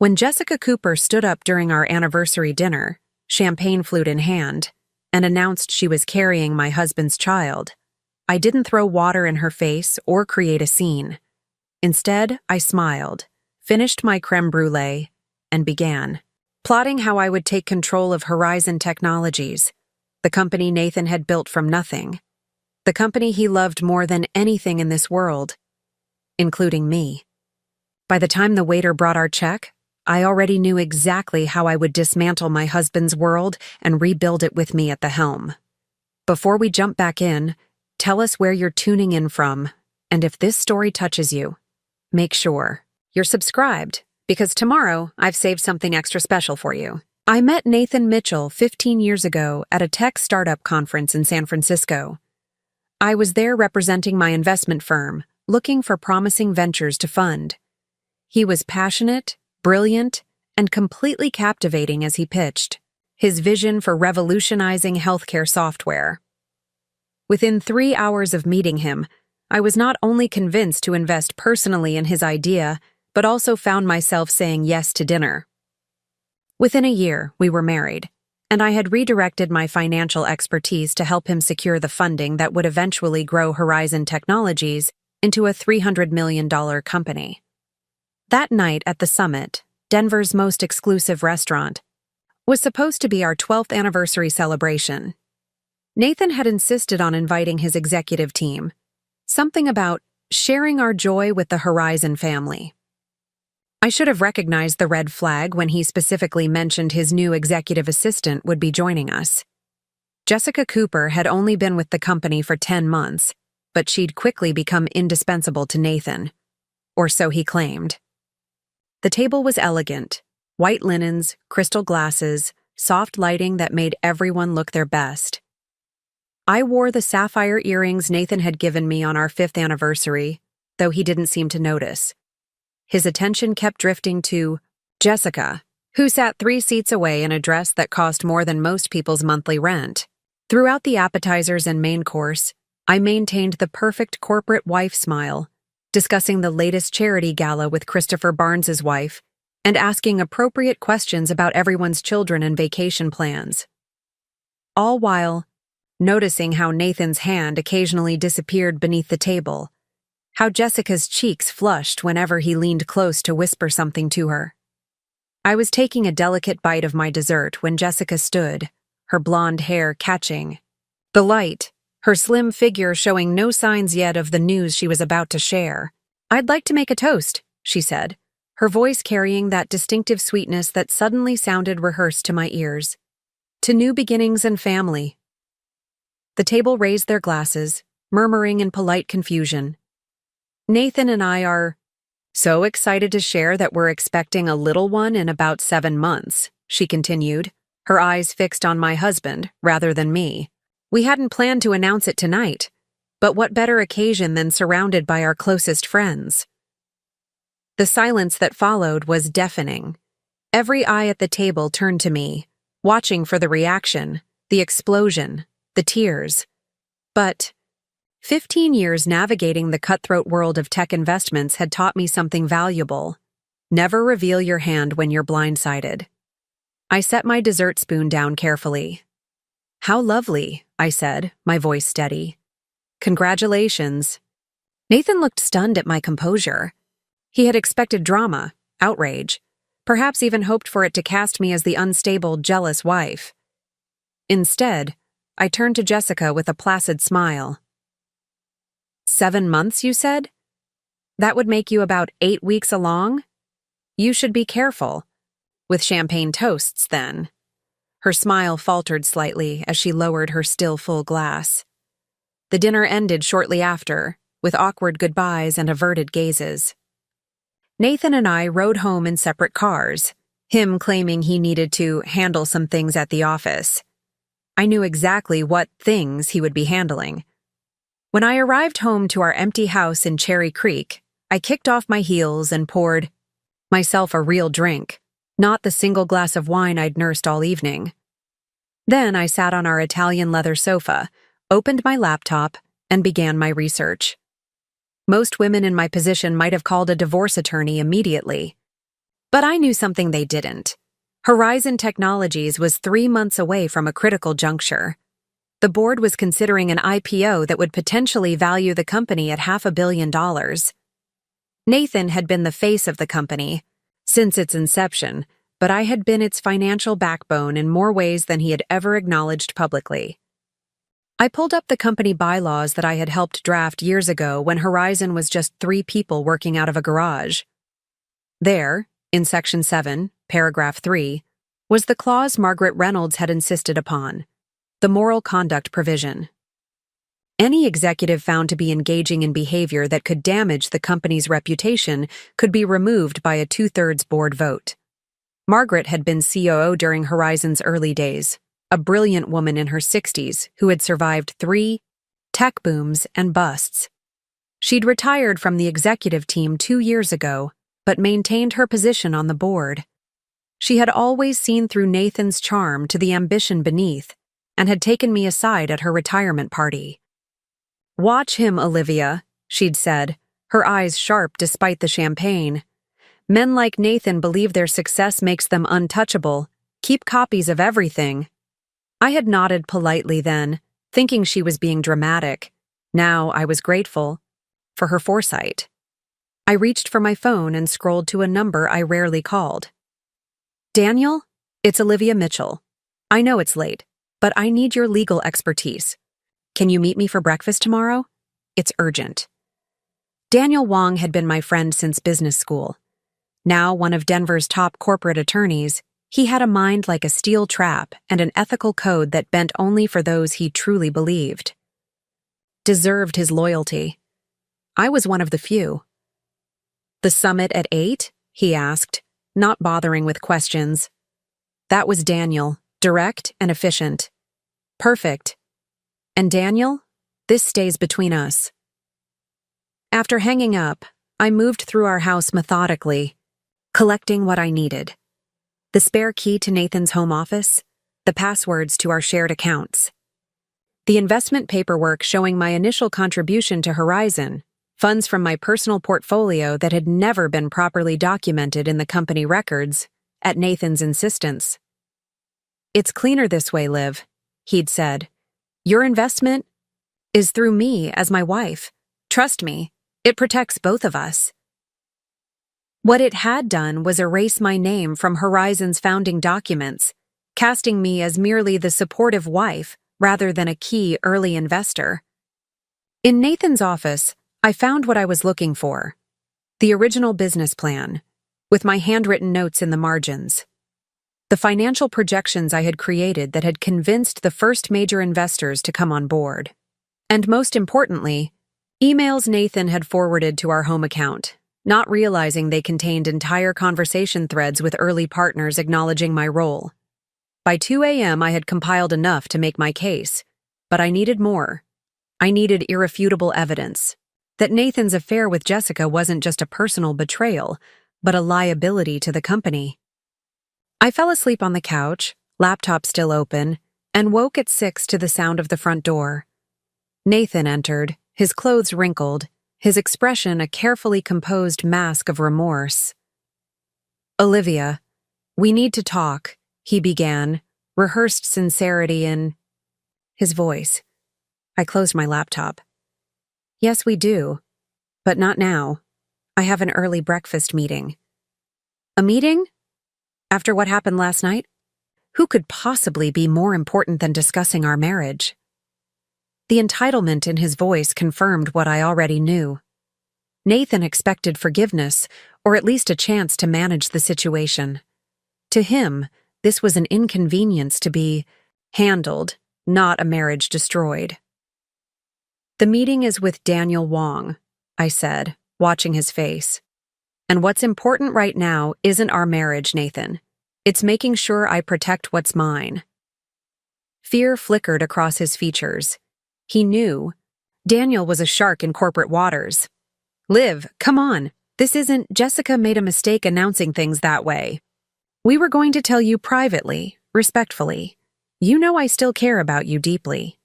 When Jessica Cooper stood up during our anniversary dinner, champagne flute in hand, and announced she was carrying my husband's child, I didn't throw water in her face or create a scene. Instead, I smiled, finished my creme brulee, and began plotting how I would take control of Horizon Technologies, the company Nathan had built from nothing, the company he loved more than anything in this world, including me. By the time the waiter brought our check, I already knew exactly how I would dismantle my husband's world and rebuild it with me at the helm. Before we jump back in, tell us where you're tuning in from, and if this story touches you, make sure you're subscribed, because tomorrow I've saved something extra special for you. I met Nathan Mitchell 15 years ago at a tech startup conference in San Francisco. I was there representing my investment firm, looking for promising ventures to fund. He was passionate, brilliant, and completely captivating as he pitched his vision for revolutionizing healthcare software. Within 3 hours of meeting him, I was not only convinced to invest personally in his idea, but also found myself saying yes to dinner. Within a year, we were married, and I had redirected my financial expertise to help him secure the funding that would eventually grow Horizon Technologies into a $300 million company. That night at the summit, Denver's most exclusive restaurant, was supposed to be our 12th anniversary celebration. Nathan had insisted on inviting his executive team, something about sharing our joy with the Horizon family. I should have recognized the red flag when he specifically mentioned his new executive assistant would be joining us. Jessica Cooper had only been with the company for 10 months, but she'd quickly become indispensable to Nathan, or so he claimed. The table was elegant, white linens, crystal glasses, soft lighting that made everyone look their best. I wore the sapphire earrings Nathan had given me on our 5th anniversary, though he didn't seem to notice. His attention kept drifting to Jessica, who sat 3 seats away in a dress that cost more than most people's monthly rent. Throughout the appetizers and main course, I maintained the perfect corporate wife smile, discussing the latest charity gala with Christopher Barnes's wife, and asking appropriate questions about everyone's children and vacation plans. All while noticing how Nathan's hand occasionally disappeared beneath the table, how Jessica's cheeks flushed whenever he leaned close to whisper something to her. I was taking a delicate bite of my dessert when Jessica stood, her blonde hair catching the light, her slim figure showing no signs yet of the news she was about to share. "I'd like to make a toast," she said, her voice carrying that distinctive sweetness that suddenly sounded rehearsed to my ears. "To new beginnings and family." The table raised their glasses, murmuring in polite confusion. "Nathan and I are so excited to share that we're expecting a little one in about 7 months," she continued, her eyes fixed on my husband rather than me. "We hadn't planned to announce it tonight, but what better occasion than surrounded by our closest friends?" The silence that followed was deafening. Every eye at the table turned to me, watching for the reaction, the explosion, the tears. But 15 years navigating the cutthroat world of tech investments had taught me something valuable. Never reveal your hand when you're blindsided. I set my dessert spoon down carefully. "How lovely," I said, my voice steady. "Congratulations." Nathan looked stunned at my composure. He had expected drama, outrage, perhaps even hoped for it to cast me as the unstable, jealous wife. Instead, I turned to Jessica with a placid smile. 7 months, you said? That would make you about 8 weeks along? You should be careful. With champagne toasts, then." Her smile faltered slightly as she lowered her still full glass. The dinner ended shortly after, with awkward goodbyes and averted gazes. Nathan and I rode home in separate cars, him claiming he needed to handle some things at the office. I knew exactly what things he would be handling. When I arrived home to our empty house in Cherry Creek, I kicked off my heels and poured myself a real drink, not the single glass of wine I'd nursed all evening. Then I sat on our Italian leather sofa, opened my laptop, and began my research. Most women in my position might have called a divorce attorney immediately. But I knew something they didn't. Horizon Technologies was 3 months away from a critical juncture. The board was considering an IPO that would potentially value the company at $500 million. Nathan had been the face of the company since its inception, but I had been its financial backbone in more ways than he had ever acknowledged publicly. I pulled up the company bylaws that I had helped draft years ago when Horizon was just 3 people working out of a garage. There, in Section 7, Paragraph 3, was the clause Margaret Reynolds had insisted upon, the moral conduct provision. Any executive found to be engaging in behavior that could damage the company's reputation could be removed by a 2/3 board vote. Margaret had been COO during Horizon's early days, a brilliant woman in her 60s who had survived 3 tech booms and busts. She'd retired from the executive team 2 years ago, but maintained her position on the board. She had always seen through Nathan's charm to the ambition beneath, and had taken me aside at her retirement party. "Watch him, Olivia," she'd said, her eyes sharp despite the champagne. "Men like Nathan believe their success makes them untouchable. Keep copies of everything." I had nodded politely then, thinking she was being dramatic. Now I was grateful for her foresight. I reached for my phone and scrolled to a number I rarely called. "Daniel, it's Olivia Mitchell. I know it's late, but I need your legal expertise. Can you meet me for breakfast tomorrow? It's urgent." Daniel Wong had been my friend since business school. Now one of Denver's top corporate attorneys, he had a mind like a steel trap and an ethical code that bent only for those he truly believed. Deserved his loyalty. I was one of the few. "The summit at 8?" he asked, not bothering with questions. That was Daniel, direct and efficient. "Perfect. And Daniel, this stays between us." After hanging up, I moved through our house methodically, collecting what I needed. The spare key to Nathan's home office, the passwords to our shared accounts, the investment paperwork showing my initial contribution to Horizon, funds from my personal portfolio that had never been properly documented in the company records, at Nathan's insistence. "It's cleaner this way, Liv," he'd said. "Your investment is through me as my wife. Trust me, it protects both of us." What it had done was erase my name from Horizon's founding documents, casting me as merely the supportive wife rather than a key early investor. In Nathan's office, I found what I was looking for: the original business plan, with my handwritten notes in the margins. The financial projections I had created that had convinced the first major investors to come on board. And most importantly, emails Nathan had forwarded to our home account, not realizing they contained entire conversation threads with early partners acknowledging my role. By 2 a.m. I had compiled enough to make my case, but I needed more. I needed irrefutable evidence that Nathan's affair with Jessica wasn't just a personal betrayal, but a liability to the company. I fell asleep on the couch, laptop still open, and woke at 6 to the sound of the front door. Nathan entered, his clothes wrinkled, his expression a carefully composed mask of remorse. "Olivia, we need to talk," he began, rehearsed sincerity in his voice. I closed my laptop. "Yes, we do. But not now. I have an early breakfast meeting." "A meeting? After what happened last night? Who could possibly be more important than discussing our marriage?" The entitlement in his voice confirmed what I already knew. Nathan expected forgiveness, or at least a chance to manage the situation. To him, this was an inconvenience to be handled, not a marriage destroyed. "The meeting is with Daniel Wong," I said, watching his face. "And what's important right now isn't our marriage, Nathan. It's making sure I protect what's mine." Fear flickered across his features. He knew. Daniel was a shark in corporate waters. "Liv, come on. This isn't— Jessica made a mistake announcing things that way. We were going to tell you privately, respectfully. You know I still care about you deeply."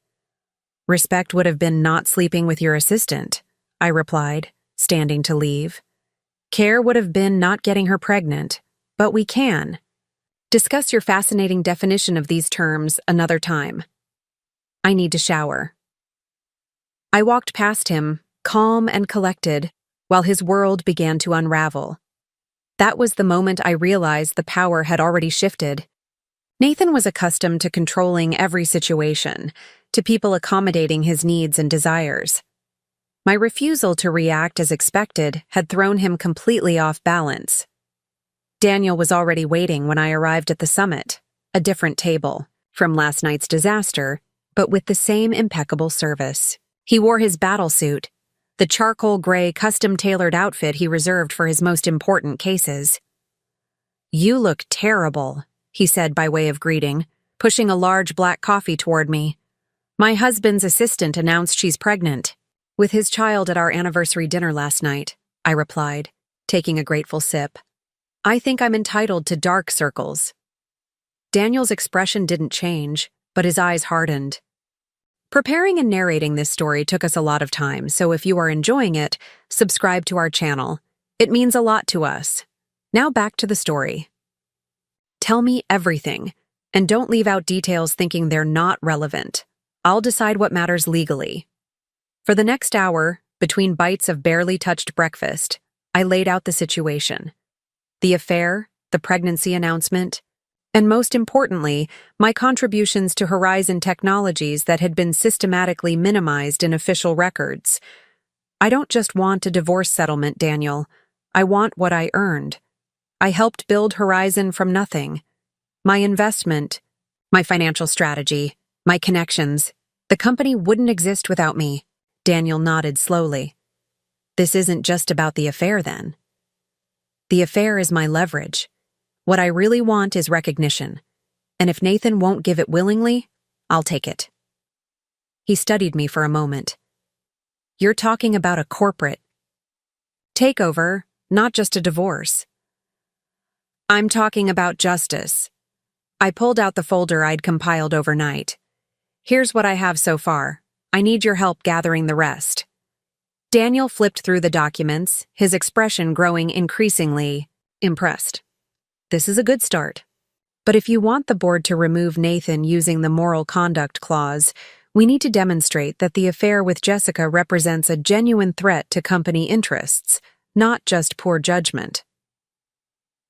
"Respect would have been not sleeping with your assistant," I replied, standing to leave. "Care would have been not getting her pregnant. but we can. Discuss your fascinating definition of these terms another time. I need to shower. I walked past him, calm and collected, while his world began to unravel. That was the moment I realized the power had already shifted. Nathan was accustomed to controlling every situation, to people accommodating his needs and desires. My refusal to react as expected had thrown him completely off balance. Daniel was already waiting when I arrived at the summit, a different table from last night's disaster, but with the same impeccable service. He wore his battle suit, the charcoal gray custom-tailored outfit he reserved for his most important cases. "You look terrible," he said by way of greeting, pushing a large black coffee toward me. "My husband's assistant announced she's pregnant." "With his child at our anniversary dinner last night," I replied, taking a grateful sip. "I think I'm entitled to dark circles." Daniel's expression didn't change, but his eyes hardened. Preparing and narrating this story took us a lot of time, so if you are enjoying it, subscribe to our channel. It means a lot to us. Now back to the story. Tell me everything, and don't leave out details thinking they're not relevant. I'll decide what matters legally. For the next hour, between bites of barely touched breakfast, I laid out the situation. The affair, the pregnancy announcement, and most importantly, my contributions to Horizon Technologies that had been systematically minimized in official records. I don't just want a divorce settlement, Daniel. I want what I earned. I helped build Horizon from nothing. My investment, my financial strategy, my connections. The company wouldn't exist without me. Daniel nodded slowly. This isn't just about the affair, then. The affair is my leverage. What I really want is recognition. And if Nathan won't give it willingly, I'll take it. He studied me for a moment. You're talking about a corporate takeover, not just a divorce. I'm talking about justice. I pulled out the folder I'd compiled overnight. Here's what I have so far. I need your help gathering the rest. Daniel flipped through the documents, his expression growing increasingly impressed. This is a good start. But if you want the board to remove Nathan using the moral conduct clause, we need to demonstrate that the affair with Jessica represents a genuine threat to company interests, not just poor judgment.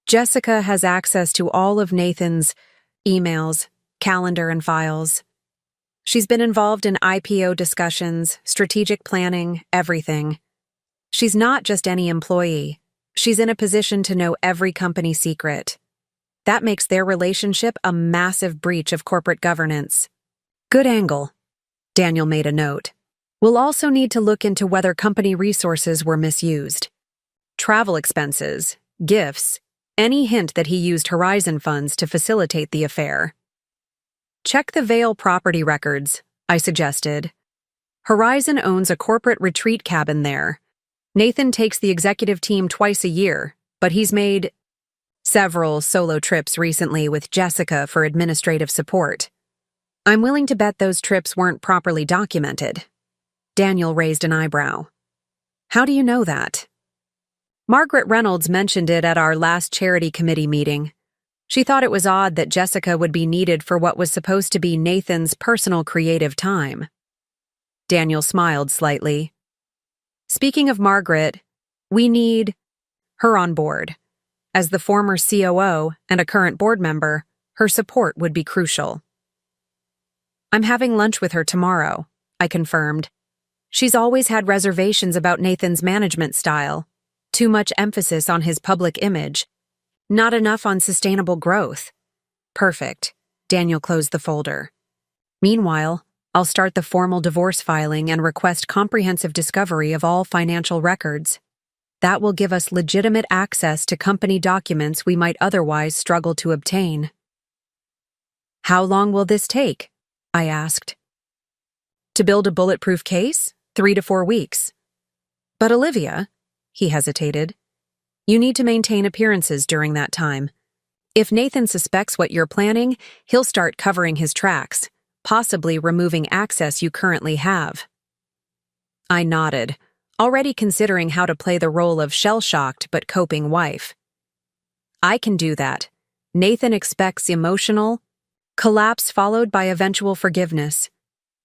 Jessica has access to all of Nathan's emails, calendar, and files. She's been involved in IPO discussions, strategic planning, everything. She's not just any employee. She's in a position to know every company secret. That makes their relationship a massive breach of corporate governance. Good angle. Daniel made a note. We'll also need to look into whether company resources were misused. Travel expenses, gifts, any hint that he used Horizon funds to facilitate the affair. Check the Vale property records, I suggested. Horizon owns a corporate retreat cabin there. Nathan takes the executive team twice a year, but he's made several solo trips recently with Jessica for administrative support. I'm willing to bet those trips weren't properly documented. Daniel raised an eyebrow. How do you know that? Margaret Reynolds mentioned it at our last charity committee meeting. She thought it was odd that Jessica would be needed for what was supposed to be Nathan's personal creative time. Daniel smiled slightly. Speaking of Margaret, we need her on board. As the former COO and a current board member, her support would be crucial. I'm having lunch with her tomorrow, I confirmed. She's always had reservations about Nathan's management style. Too much emphasis on his public image. Not enough on sustainable growth. Perfect. Daniel closed the folder. Meanwhile, I'll start the formal divorce filing and request comprehensive discovery of all financial records. That will give us legitimate access to company documents we might otherwise struggle to obtain. How long will this take? I asked. To build a bulletproof case? 3 to 4 weeks. But Olivia, he hesitated, you need to maintain appearances during that time. If Nathan suspects what you're planning, he'll start covering his tracks, possibly removing access you currently have. I nodded, already considering how to play the role of shell-shocked but coping wife. I can do that. Nathan expects emotional collapse followed by eventual forgiveness.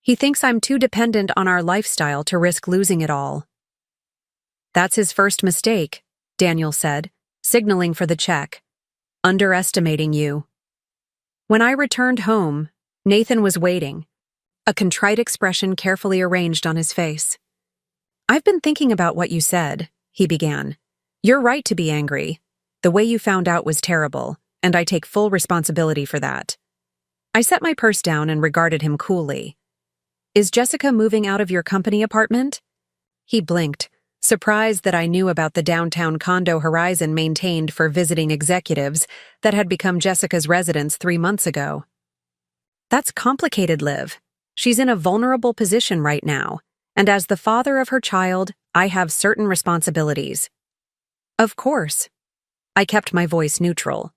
He thinks I'm too dependent on our lifestyle to risk losing it all. That's his first mistake, Daniel said, signaling for the check. Underestimating you. When I returned home, Nathan was waiting, a contrite expression carefully arranged on his face. I've been thinking about what you said, he began. You're right to be angry. The way you found out was terrible, and I take full responsibility for that. I set my purse down and regarded him coolly. Is Jessica moving out of your company apartment? He blinked, surprised that I knew about the downtown condo Horizon maintained for visiting executives that had become Jessica's residence 3 months ago. That's complicated, Liv. She's in a vulnerable position right now, and as the father of her child, I have certain responsibilities. Of course. I kept my voice neutral.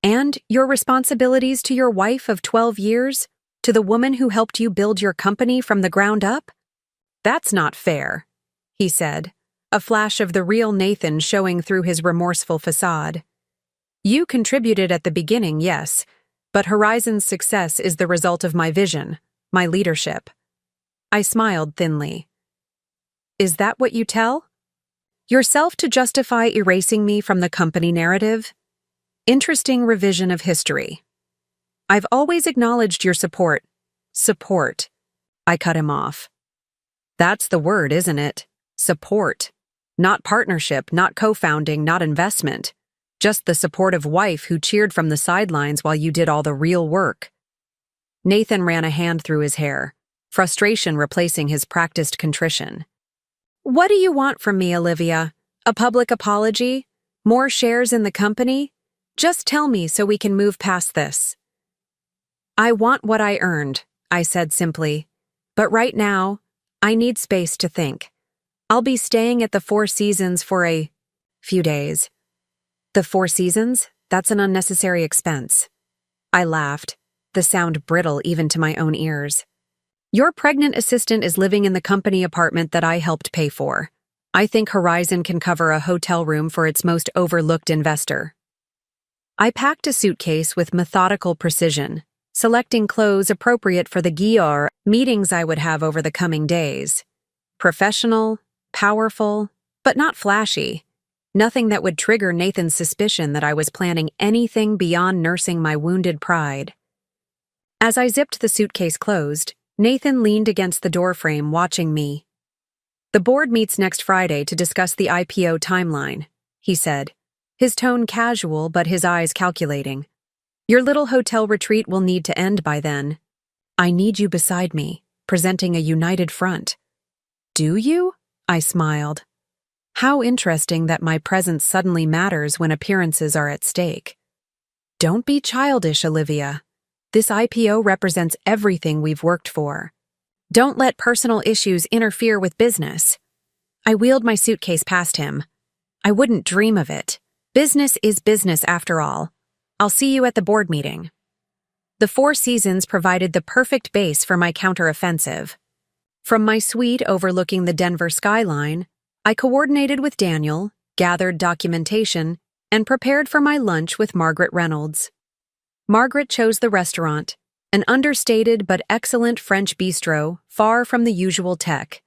And your responsibilities to your wife of 12 years? To the woman who helped you build your company from the ground up? That's not fair, he said, a flash of the real Nathan showing through his remorseful facade. You contributed at the beginning, yes, but Horizon's success is the result of my vision, my leadership. I smiled thinly. Is that what you tell yourself to justify erasing me from the company narrative? Interesting revision of history. I've always acknowledged your support. Support. I cut him off. That's the word, isn't it? Support. Not partnership, not co-founding, not investment. Just the supportive wife who cheered from the sidelines while you did all the real work. Nathan ran a hand through his hair, frustration replacing his practiced contrition. What do you want from me, Olivia? A public apology? More shares in the company? Just tell me so we can move past this. I want what I earned, I said simply. But right now, I need space to think. I'll be staying at the Four Seasons for a few days. The Four Seasons? That's an unnecessary expense. I laughed, the sound brittle even to my own ears. Your pregnant assistant is living in the company apartment that I helped pay for. I think Horizon can cover a hotel room for its most overlooked investor. I packed a suitcase with methodical precision, selecting clothes appropriate for the Gior meetings I would have over the coming days. Professional, powerful, but not flashy. Nothing that would trigger Nathan's suspicion that I was planning anything beyond nursing my wounded pride. As I zipped the suitcase closed, Nathan leaned against the doorframe watching me. The board meets next Friday to discuss the IPO timeline, he said, his tone casual but his eyes calculating. Your little hotel retreat will need to end by then. I need you beside me, presenting a united front. Do you? I smiled. How interesting that my presence suddenly matters when appearances are at stake. Don't be childish, Olivia. This IPO represents everything we've worked for. Don't let personal issues interfere with business. I wheeled my suitcase past him. I wouldn't dream of it. Business is business after all. I'll see you at the board meeting. The Four Seasons provided the perfect base for my counteroffensive. From my suite overlooking the Denver skyline, I coordinated with Daniel, gathered documentation, and prepared for my lunch with Margaret Reynolds. Margaret chose the restaurant, an understated but excellent French bistro, far from the usual tech.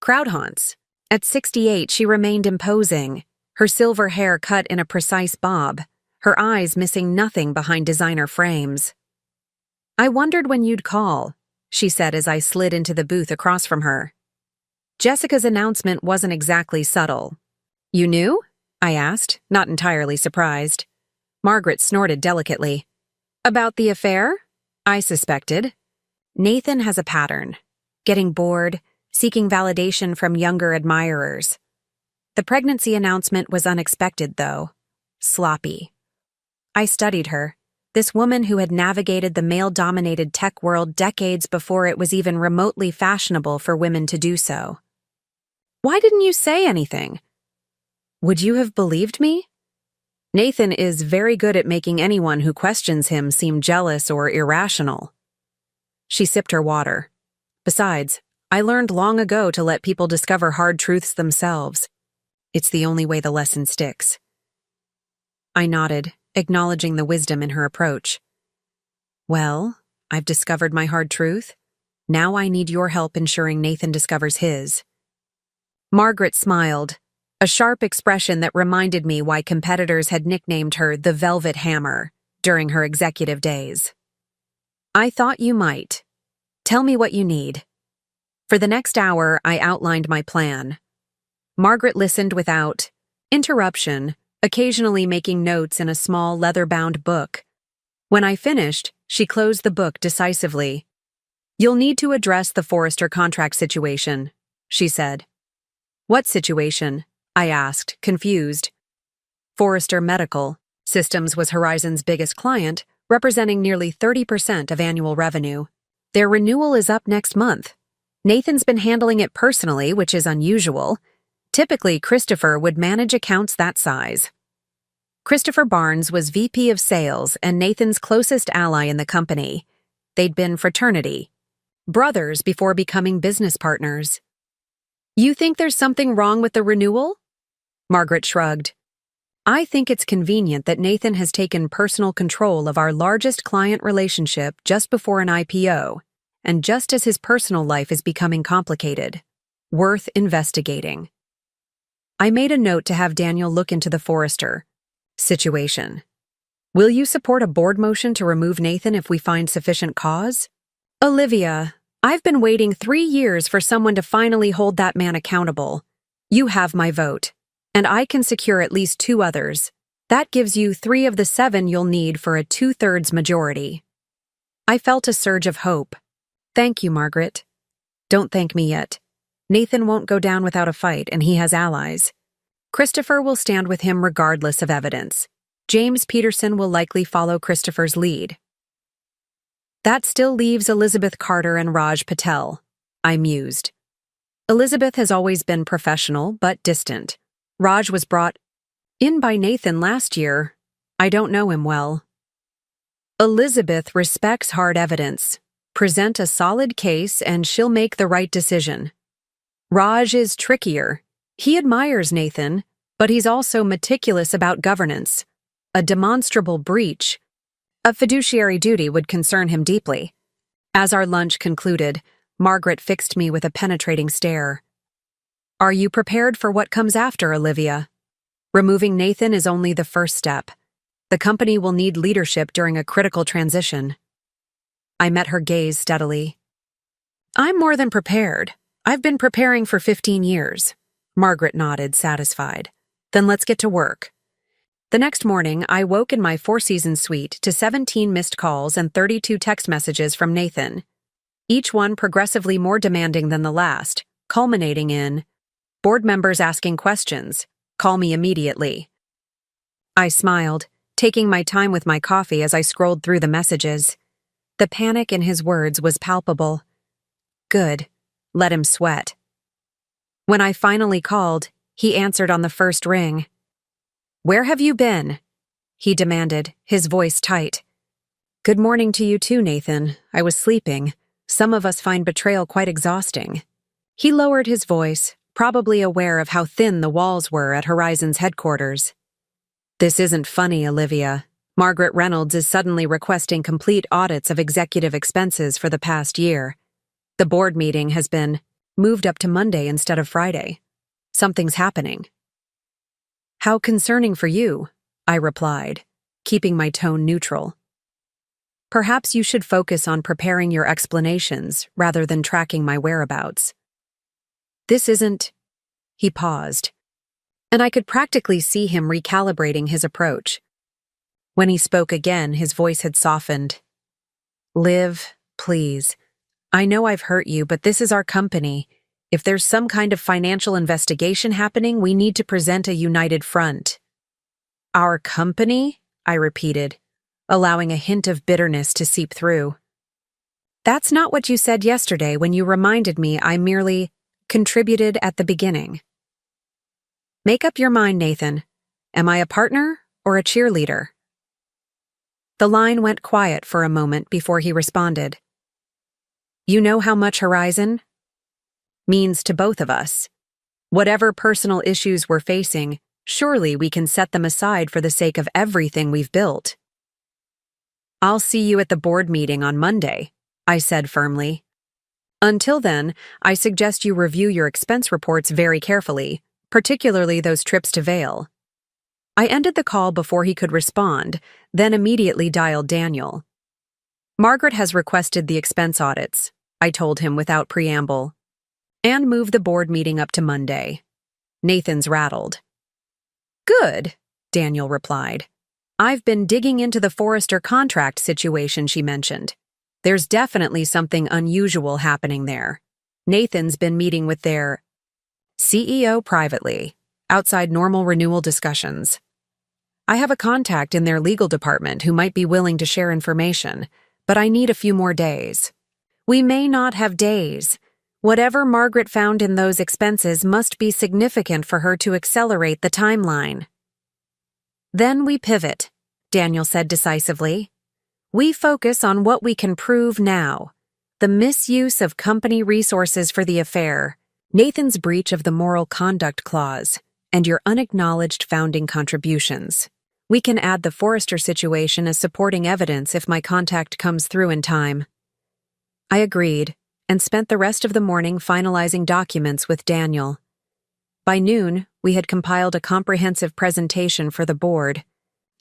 Crowd haunts. At 68, she remained imposing, her silver hair cut in a precise bob, her eyes missing nothing behind designer frames. I wondered when you'd call, she said as I slid into the booth across from her. Jessica's announcement wasn't exactly subtle. You knew? I asked, not entirely surprised. Margaret snorted delicately. About the affair? I suspected. Nathan has a pattern. Getting bored, seeking validation from younger admirers. The pregnancy announcement was unexpected, though. Sloppy. I studied her, this woman who had navigated the male-dominated tech world decades before it was even remotely fashionable for women to do so. Why didn't you say anything? Would you have believed me? Nathan is very good at making anyone who questions him seem jealous or irrational. She sipped her water. Besides, I learned long ago to let people discover hard truths themselves. It's the only way the lesson sticks. I nodded, acknowledging the wisdom in her approach. Well, I've discovered my hard truth. Now I need your help ensuring Nathan discovers his. Margaret smiled, a sharp expression that reminded me why competitors had nicknamed her the Velvet Hammer during her executive days. I thought you might. Tell me what you need. For the next hour, I outlined my plan. Margaret listened without interruption, occasionally making notes in a small leather-bound book. When I finished, she closed the book decisively. You'll need to address the Forrester contract situation, she said. What situation? I asked, confused. Forrester Medical Systems was Horizon's biggest client, representing nearly 30% of annual revenue. Their renewal is up next month. Nathan's been handling it personally, which is unusual. Typically, Christopher would manage accounts that size. Christopher Barnes was VP of Sales and Nathan's closest ally in the company. They'd been fraternity brothers before becoming business partners. You think there's something wrong with the renewal? Margaret shrugged. I think it's convenient that Nathan has taken personal control of our largest client relationship just before an IPO, and just as his personal life is becoming complicated. Worth investigating. I made a note to have Daniel look into the Forrester situation. Will you support a board motion to remove Nathan if we find sufficient cause? Olivia, I've been waiting 3 years for someone to finally hold that man accountable. You have my vote, and I can secure at least 2 others. That gives you 3 of the 7 you'll need for a 2/3 majority. I felt a surge of hope. Thank you, Margaret. Don't thank me yet. Nathan won't go down without a fight, and he has allies. Christopher will stand with him regardless of evidence. James Peterson will likely follow Christopher's lead. That still leaves Elizabeth Carter and Raj Patel, I mused. Elizabeth has always been professional, but distant. Raj was brought in by Nathan last year. I don't know him well. Elizabeth respects hard evidence. Present a solid case and she'll make the right decision. Raj is trickier. He admires Nathan, but he's also meticulous about governance. A demonstrable breach of fiduciary duty would concern him deeply. As our lunch concluded, Margaret fixed me with a penetrating stare. Are you prepared for what comes after, Olivia? Removing Nathan is only the first step. The company will need leadership during a critical transition. I met her gaze steadily. I'm more than prepared. I've been preparing for 15 years. Margaret nodded, satisfied. Then let's get to work. The next morning, I woke in my Four Seasons suite to 17 missed calls and 32 text messages from Nathan, each one progressively more demanding than the last, culminating in board members asking questions. Call me immediately. I smiled, taking my time with my coffee as I scrolled through the messages. The panic in his words was palpable. Good. Let him sweat. When I finally called, he answered on the first ring. Where have you been? He demanded, his voice tight. Good morning to you too, Nathan. I was sleeping. Some of us find betrayal quite exhausting. He lowered his voice, probably aware of how thin the walls were at Horizon's headquarters. This isn't funny, Olivia. Margaret Reynolds is suddenly requesting complete audits of executive expenses for the past year. The board meeting has been moved up to Monday instead of Friday. Something's happening. How concerning for you, I replied, keeping my tone neutral. Perhaps you should focus on preparing your explanations rather than tracking my whereabouts. This isn't... He paused, and I could practically see him recalibrating his approach. When he spoke again, his voice had softened. Liv, please. I know I've hurt you, but this is our company. If there's some kind of financial investigation happening, we need to present a united front. Our company? I repeated, allowing a hint of bitterness to seep through. That's not what you said yesterday when you reminded me I merely contributed at the beginning. Make up your mind, Nathan. Am I a partner or a cheerleader? The line went quiet for a moment before he responded. You know how much Horizon means to both of us. Whatever personal issues we're facing, Surely we can set them aside for the sake of everything we've built. I'll see you at the board meeting on Monday, I said firmly. Until then, I suggest you review your expense reports very carefully, particularly those trips to Vail. I ended the call before he could respond, then immediately dialed Daniel. Margaret has requested the expense audits, I told him without preamble, and moved the board meeting up to Monday. Nathan's rattled. Good, Daniel replied. I've been digging into the Forrester contract situation she mentioned. There's definitely something unusual happening there. Nathan's been meeting with their CEO privately, outside normal renewal discussions. I have a contact in their legal department who might be willing to share information, but I need a few more days. We may not have days. Whatever Margaret found in those expenses must be significant for her to accelerate the timeline. Then we pivot, Daniel said decisively. We focus on what we can prove now. The misuse of company resources for the affair, Nathan's breach of the moral conduct clause, and your unacknowledged founding contributions. We can add the Forrester situation as supporting evidence if my contact comes through in time. I agreed, and spent the rest of the morning finalizing documents with Daniel. By noon, we had compiled a comprehensive presentation for the board,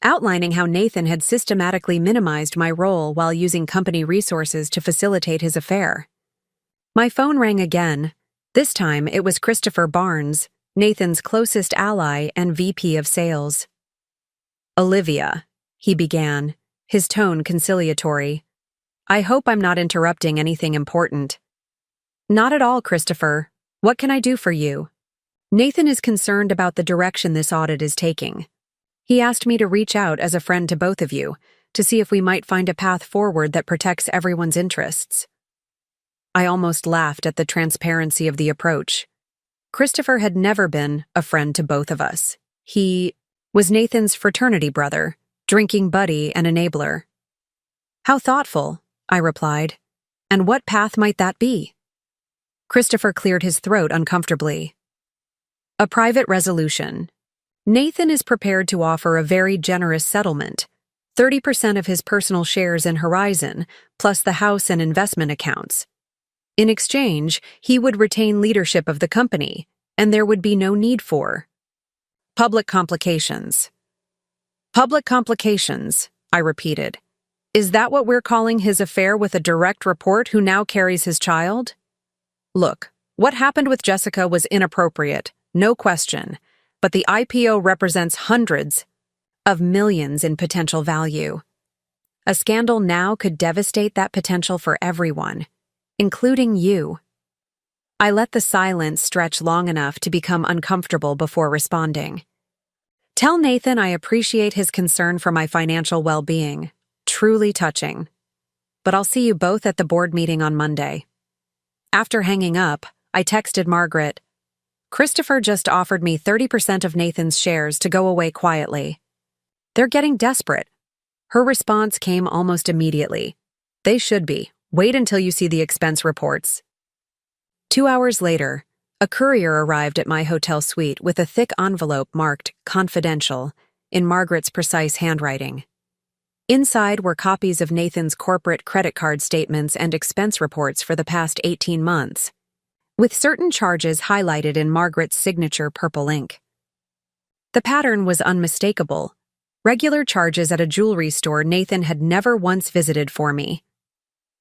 outlining how Nathan had systematically minimized my role while using company resources to facilitate his affair. My phone rang again. This time it was Christopher Barnes, Nathan's closest ally and VP of sales. Olivia, he began, his tone conciliatory. I hope I'm not interrupting anything important. Not at all, Christopher. What can I do for you? Nathan is concerned about the direction this audit is taking. He asked me to reach out as a friend to both of you, to see if we might find a path forward that protects everyone's interests. I almost laughed at the transparency of the approach. Christopher had never been a friend to both of us. He was Nathan's fraternity brother, drinking buddy and enabler. How thoughtful, I replied. And what path might that be? Christopher cleared his throat uncomfortably. A private resolution. Nathan is prepared to offer a very generous settlement, 30% of his personal shares in Horizon, plus the house and investment accounts. In exchange, he would retain leadership of the company, and there would be no need for public complications. Public complications, I repeated. Is that what we're calling his affair with a direct report who now carries his child? Look, what happened with Jessica was inappropriate, no question, but the IPO represents hundreds of millions in potential value. A scandal now could devastate that potential for everyone, including you. I let the silence stretch long enough to become uncomfortable before responding. Tell Nathan I appreciate his concern for my financial well-being. Truly touching. But I'll see you both at the board meeting on Monday. After hanging up, I texted Margaret. Christopher just offered me 30% of Nathan's shares to go away quietly. They're getting desperate. Her response came almost immediately. They should be. Wait until you see the expense reports. 2 hours later, a courier arrived at my hotel suite with a thick envelope marked confidential in Margaret's precise handwriting. Inside were copies of Nathan's corporate credit card statements and expense reports for the past 18 months, with certain charges highlighted in Margaret's signature purple ink. The pattern was unmistakable. Regular charges at a jewelry store Nathan had never once visited for me.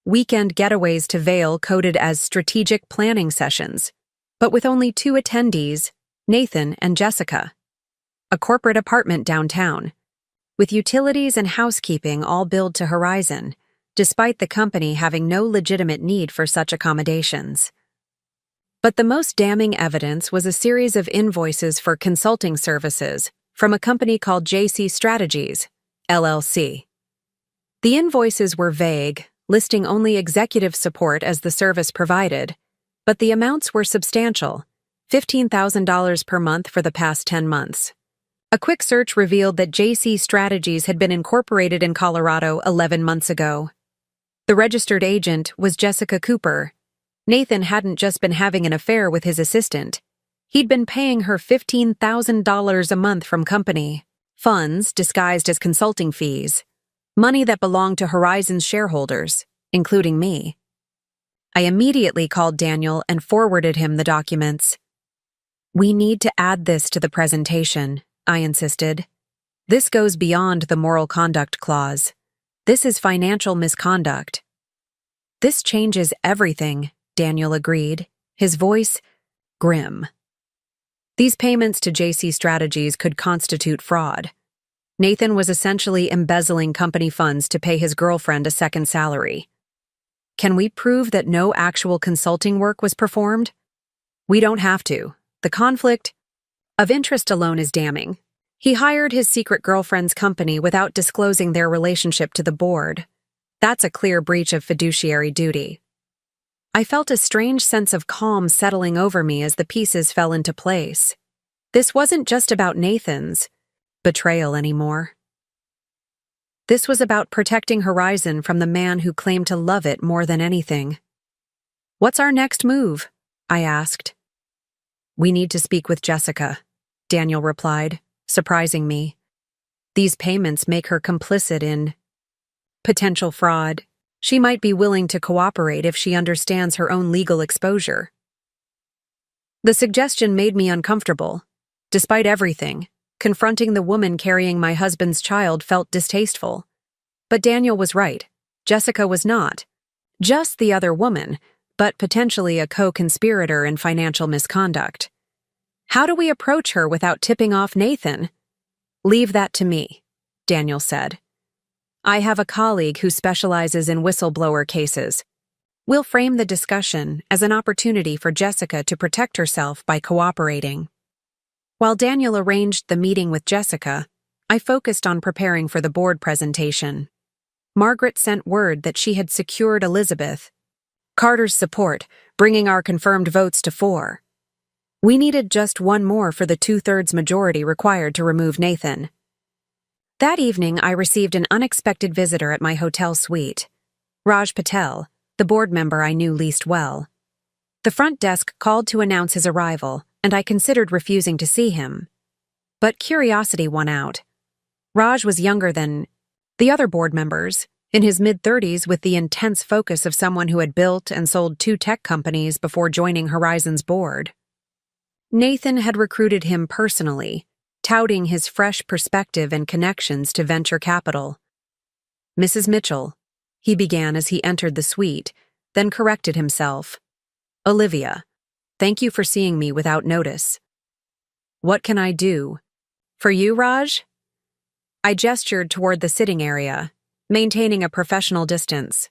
Weekend getaways to Vail coded as strategic planning sessions, but with only 2 attendees, Nathan and Jessica. A corporate apartment downtown, with utilities and housekeeping all billed to Horizon, despite the company having no legitimate need for such accommodations. But the most damning evidence was a series of invoices for consulting services from a company called JC Strategies, LLC. The invoices were vague, listing only executive support as the service provided, but the amounts were substantial, $15,000 per month for the past 10 months. A quick search revealed that JC Strategies had been incorporated in Colorado 11 months ago. The registered agent was Jessica Cooper. Nathan hadn't just been having an affair with his assistant. He'd been paying her $15,000 a month from company funds disguised as consulting fees, money that belonged to Horizon's shareholders, including me. I immediately called Daniel and forwarded him the documents. "We need to add this to the presentation," I insisted. "This goes beyond the moral conduct clause. This is financial misconduct." "This changes everything," Daniel agreed, his voice grim. These payments to JC Strategies could constitute fraud. Nathan was essentially embezzling company funds to pay his girlfriend a second salary. "Can we prove that no actual consulting work was performed?" "We don't have to. The conflict of interest alone is damning. He hired his secret girlfriend's company without disclosing their relationship to the board. That's a clear breach of fiduciary duty." I felt a strange sense of calm settling over me as the pieces fell into place. This wasn't just about Nathan's betrayal anymore. This was about protecting Horizon from the man who claimed to love it more than anything. "What's our next move?" I asked. "We need to speak with Jessica," Daniel replied, surprising me. "These payments make her complicit in potential fraud. She might be willing to cooperate if she understands her own legal exposure." The suggestion made me uncomfortable. Despite everything, confronting the woman carrying my husband's child felt distasteful. But Daniel was right. Jessica was not just the other woman, but potentially a co-conspirator in financial misconduct. How do we approach her without tipping off Nathan? "Leave that to me," Daniel said. "I have a colleague who specializes in whistleblower cases. We'll frame the discussion as an opportunity for Jessica to protect herself by cooperating." While Daniel arranged the meeting with Jessica, I focused on preparing for the board presentation. Margaret sent word that she had secured Elizabeth Carter's support, bringing our confirmed votes to 4. We needed just one more for the 2/3 majority required to remove Nathan. That evening, I received an unexpected visitor at my hotel suite. Raj Patel, the board member I knew least well. The front desk called to announce his arrival, and I considered refusing to see him. But curiosity won out. Raj was younger than the other board members, in his mid-30s with the intense focus of someone who had built and sold 2 tech companies before joining Horizon's board. Nathan had recruited him personally, touting his fresh perspective and connections to venture capital. "Mrs. Mitchell," he began as he entered the suite, then corrected himself. "Olivia, thank you for seeing me without notice." "What can I do for you, Raj?" I gestured toward the sitting area, maintaining a professional distance.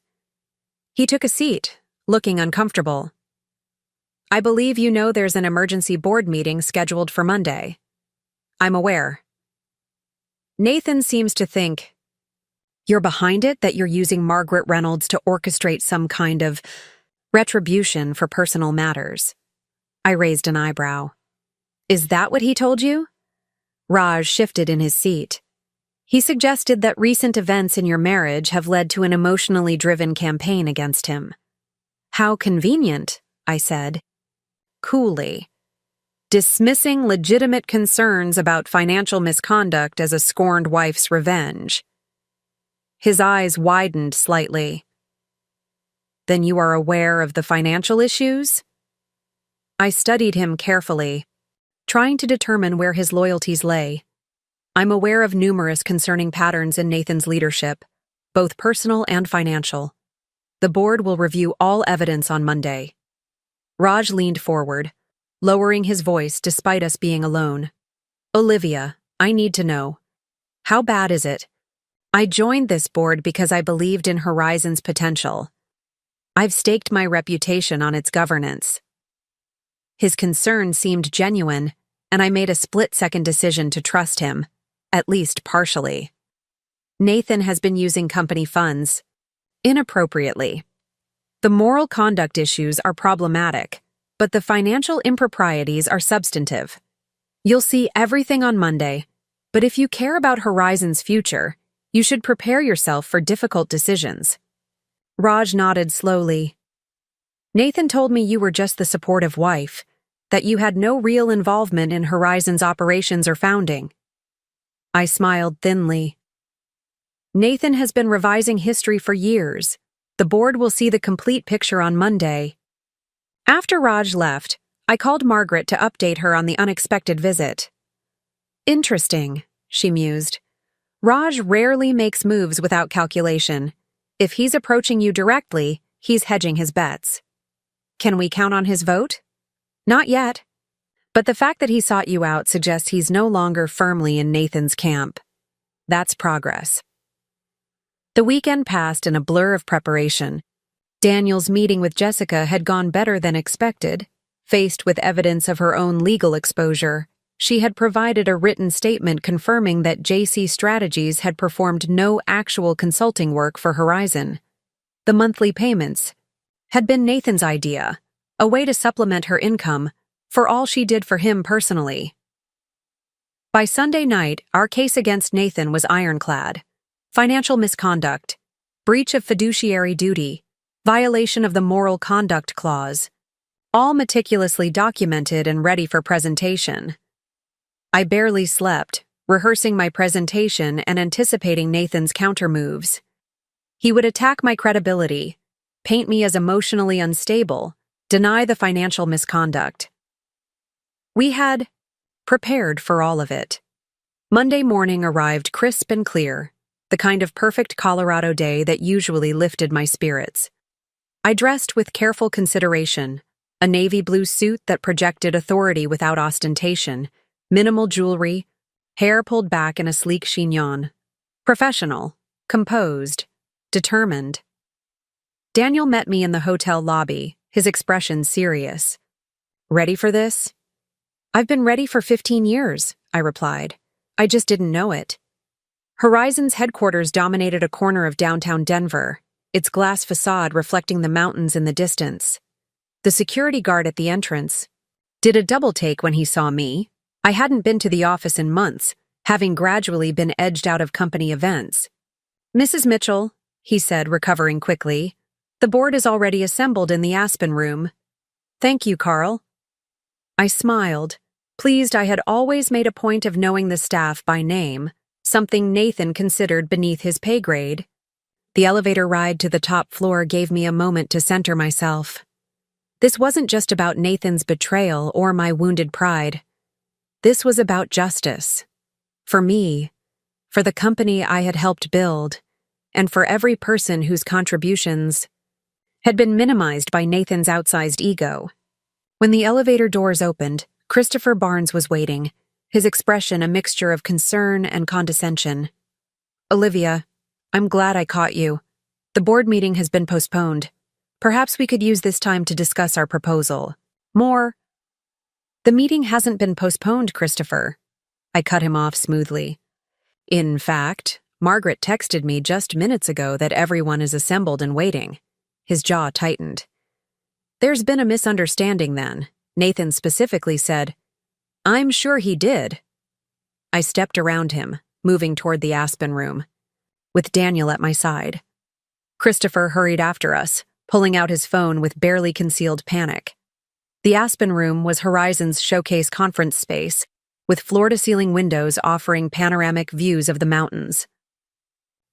He took a seat, looking uncomfortable. "I believe you know there's an emergency board meeting scheduled for Monday." "I'm aware." "Nathan seems to think you're behind it, that you're using Margaret Reynolds to orchestrate some kind of retribution for personal matters." I raised an eyebrow. "Is that what he told you?" Raj shifted in his seat. "He suggested that recent events in your marriage have led to an emotionally driven campaign against him." "How convenient," I said. Coolly, dismissing legitimate concerns about financial misconduct as a scorned wife's revenge. His eyes widened slightly. "Then you are aware of the financial issues?" I studied him carefully, trying to determine where his loyalties lay. "I'm aware of numerous concerning patterns in Nathan's leadership, both personal and financial. The board will review all evidence on Monday." Raj leaned forward, lowering his voice despite us being alone. "Olivia, I need to know. How bad is it? I joined this board because I believed in Horizon's potential. I've staked my reputation on its governance." His concern seemed genuine, and I made a split-second decision to trust him, at least partially. Nathan has been using company funds inappropriately. The moral conduct issues are problematic, but the financial improprieties are substantive. You'll see everything on Monday, but if you care about Horizon's future, you should prepare yourself for difficult decisions. Raj nodded slowly. "Nathan told me you were just the supportive wife. that you had no real involvement in Horizon's operations or founding. I smiled thinly. Nathan has been revising history for years. The board will see the complete picture on Monday. After Raj left, I called Margaret to update her on the unexpected visit. Interesting, she mused. Raj rarely makes moves without calculation. If he's approaching you directly, he's hedging his bets. Can we count on his vote? Not yet. But the fact that he sought you out suggests he's no longer firmly in Nathan's camp. That's progress. The weekend passed in a blur of preparation. Daniel's meeting with Jessica had gone better than expected. Faced with evidence of her own legal exposure, she had provided a written statement confirming that JC Strategies had performed no actual consulting work for Horizon. The monthly payments had been Nathan's idea, a way to supplement her income for all she did for him personally. By Sunday night, our case against Nathan was ironclad. Financial misconduct, breach of fiduciary duty, violation of the moral conduct clause, all meticulously documented and ready for presentation. I barely slept, rehearsing my presentation and anticipating Nathan's countermoves. He would attack my credibility, paint me as emotionally unstable, deny the financial misconduct. We had prepared for all of it. Monday morning arrived crisp and clear, the kind of perfect Colorado day that usually lifted my spirits. I dressed with careful consideration, a navy blue suit that projected authority without ostentation, minimal jewelry, hair pulled back in a sleek chignon. Professional, composed, determined. Daniel met me in the hotel lobby, his expression serious. Ready for this? I've been ready for 15 years, I replied. I just didn't know it. Horizon's headquarters dominated a corner of downtown Denver, its glass facade reflecting the mountains in the distance. The security guard at the entrance did a double take when he saw me. I hadn't been to the office in months, having gradually been edged out of company events. Mrs. Mitchell, he said, recovering quickly, the board is already assembled in the Aspen room. Thank you, Carl. I smiled, pleased I had always made a point of knowing the staff by name, something Nathan considered beneath his pay grade. The elevator ride to the top floor gave me a moment to center myself. This wasn't just about Nathan's betrayal or my wounded pride. This was about justice. For me, for the company I had helped build, and for every person whose contributions had been minimized by Nathan's outsized ego. When the elevator doors opened, Christopher Barnes was waiting, his expression a mixture of concern and condescension. Olivia, I'm glad I caught you. The board meeting has been postponed. Perhaps we could use this time to discuss our proposal. More. The meeting hasn't been postponed, Christopher. I cut him off smoothly. In fact, Margaret texted me just minutes ago that everyone is assembled and waiting. His jaw tightened. There's been a misunderstanding then. Nathan specifically said, I'm sure he did. I stepped around him, moving toward the Aspen room, with Daniel at my side. Christopher hurried after us, pulling out his phone with barely concealed panic. The Aspen room was Horizon's showcase conference space, with floor-to-ceiling windows offering panoramic views of the mountains.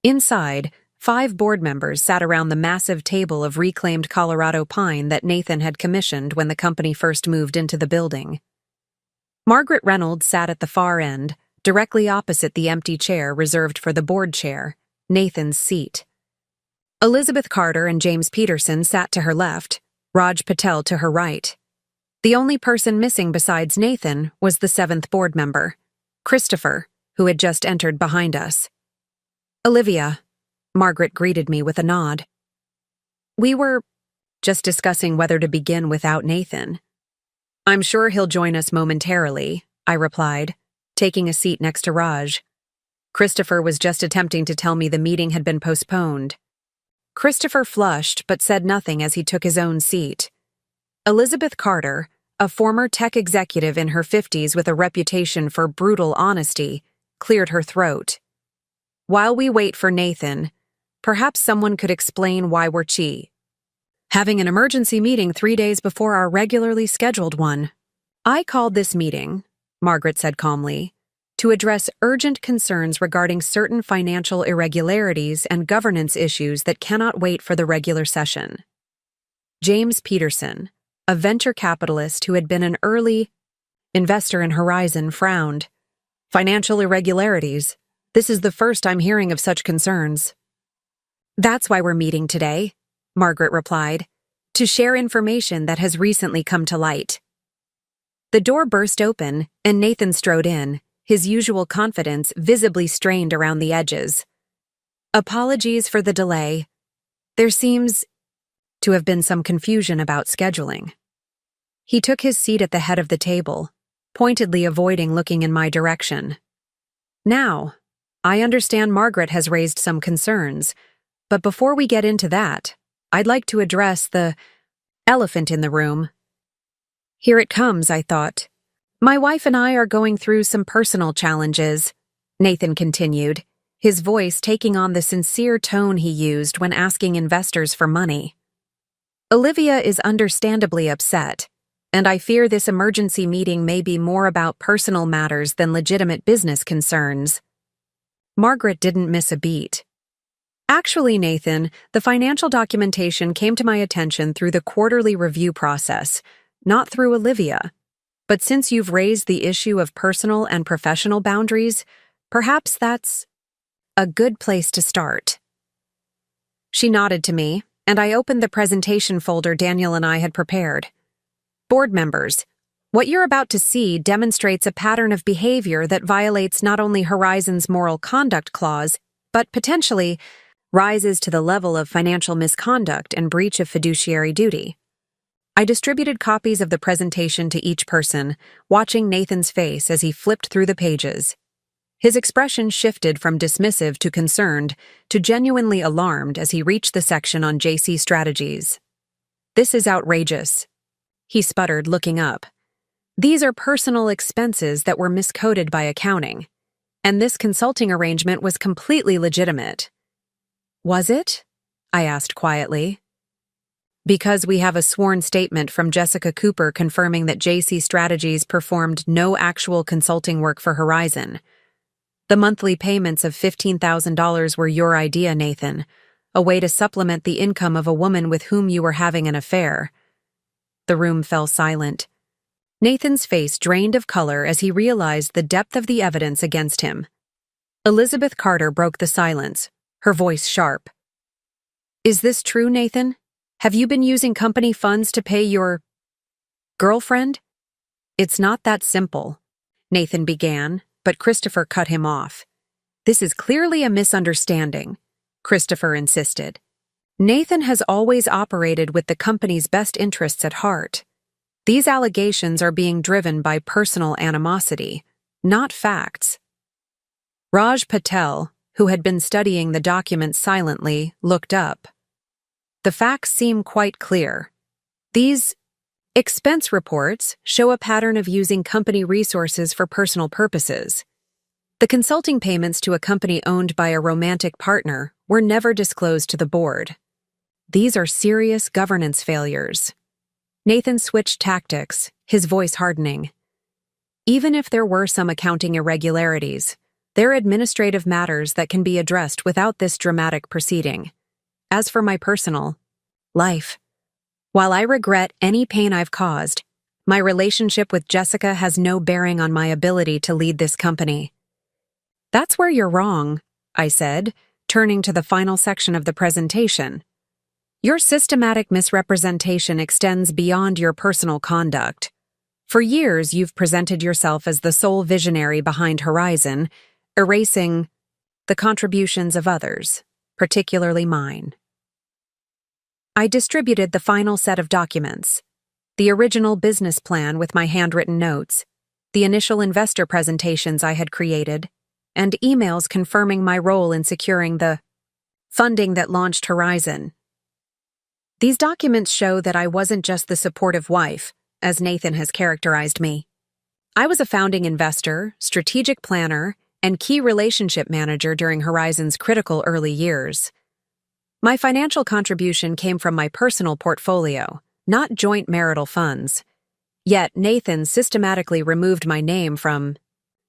Inside, 5 board members sat around the massive table of reclaimed Colorado pine that Nathan had commissioned when the company first moved into the building. Margaret Reynolds sat at the far end, directly opposite the empty chair reserved for the board chair, Nathan's seat. Elizabeth Carter and James Peterson sat to her left, Raj Patel to her right. The only person missing besides Nathan was the 7th board member, Christopher, who had just entered behind us. Olivia, Margaret greeted me with a nod. We were just discussing whether to begin without Nathan. I'm sure he'll join us momentarily, I replied, taking a seat next to Raj. Christopher was just attempting to tell me the meeting had been postponed. Christopher flushed but said nothing as he took his own seat. Elizabeth Carter, a former tech executive in her 50s with a reputation for brutal honesty, cleared her throat. While we wait for Nathan, perhaps someone could explain why we're having an emergency meeting 3 days before our regularly scheduled one. I called this meeting, Margaret said calmly, to address urgent concerns regarding certain financial irregularities and governance issues that cannot wait for the regular session. James Peterson, a venture capitalist who had been an early investor in Horizon, frowned. Financial irregularities? This is the first I'm hearing of such concerns. That's why we're meeting today, Margaret replied, to share information that has recently come to light. The door burst open, and Nathan strode in, his usual confidence visibly strained around the edges. Apologies for the delay. There seems to have been some confusion about scheduling. He took his seat at the head of the table, pointedly avoiding looking in my direction. Now, I understand Margaret has raised some concerns, but before we get into that, I'd like to address the elephant in the room. Here it comes, I thought. My wife and I are going through some personal challenges, Nathan continued, his voice taking on the sincere tone he used when asking investors for money. Olivia is understandably upset, and I fear this emergency meeting may be more about personal matters than legitimate business concerns. Margaret didn't miss a beat. Actually, Nathan, the financial documentation came to my attention through the quarterly review process, not through Olivia. But since you've raised the issue of personal and professional boundaries, perhaps that's a good place to start. She nodded to me, and I opened the presentation folder Daniel and I had prepared. Board members, what you're about to see demonstrates a pattern of behavior that violates not only Horizon's moral conduct clause, but potentially rises to the level of financial misconduct and breach of fiduciary duty. I distributed copies of the presentation to each person, watching Nathan's face as he flipped through the pages. His expression shifted from dismissive to concerned to genuinely alarmed as he reached the section on JC strategies. This is outrageous, he sputtered, looking up. These are personal expenses that were miscoded by accounting, and this consulting arrangement was completely legitimate. Was it? I asked quietly. Because we have a sworn statement from Jessica Cooper confirming that JC Strategies performed no actual consulting work for Horizon. The monthly payments of $15,000 were your idea, Nathan, a way to supplement the income of a woman with whom you were having an affair. The room fell silent. Nathan's face drained of color as he realized the depth of the evidence against him. Elizabeth Carter broke the silence, her voice sharp. Is this true, Nathan? Have you been using company funds to pay your girlfriend? It's not that simple, Nathan began, but Christopher cut him off. This is clearly a misunderstanding, Christopher insisted. Nathan has always operated with the company's best interests at heart. These allegations are being driven by personal animosity, not facts. Raj Patel, who had been studying the document silently, looked up. The facts seem quite clear. These expense reports show a pattern of using company resources for personal purposes. The consulting payments to a company owned by a romantic partner were never disclosed to the board. These are serious governance failures. Nathan switched tactics, his voice hardening. Even if there were some accounting irregularities, they're administrative matters that can be addressed without this dramatic proceeding. As for my personal life, while I regret any pain I've caused, my relationship with Jessica has no bearing on my ability to lead this company. That's where you're wrong, I said, turning to the final section of the presentation. Your systematic misrepresentation extends beyond your personal conduct. For years, you've presented yourself as the sole visionary behind Horizon, erasing the contributions of others, particularly mine. I distributed the final set of documents, the original business plan with my handwritten notes, the initial investor presentations I had created, and emails confirming my role in securing the funding that launched Horizon. These documents show that I wasn't just the supportive wife, as Nathan has characterized me. I was a founding investor, strategic planner, and key relationship manager during Horizon's critical early years. My financial contribution came from my personal portfolio, not joint marital funds. Yet Nathan systematically removed my name from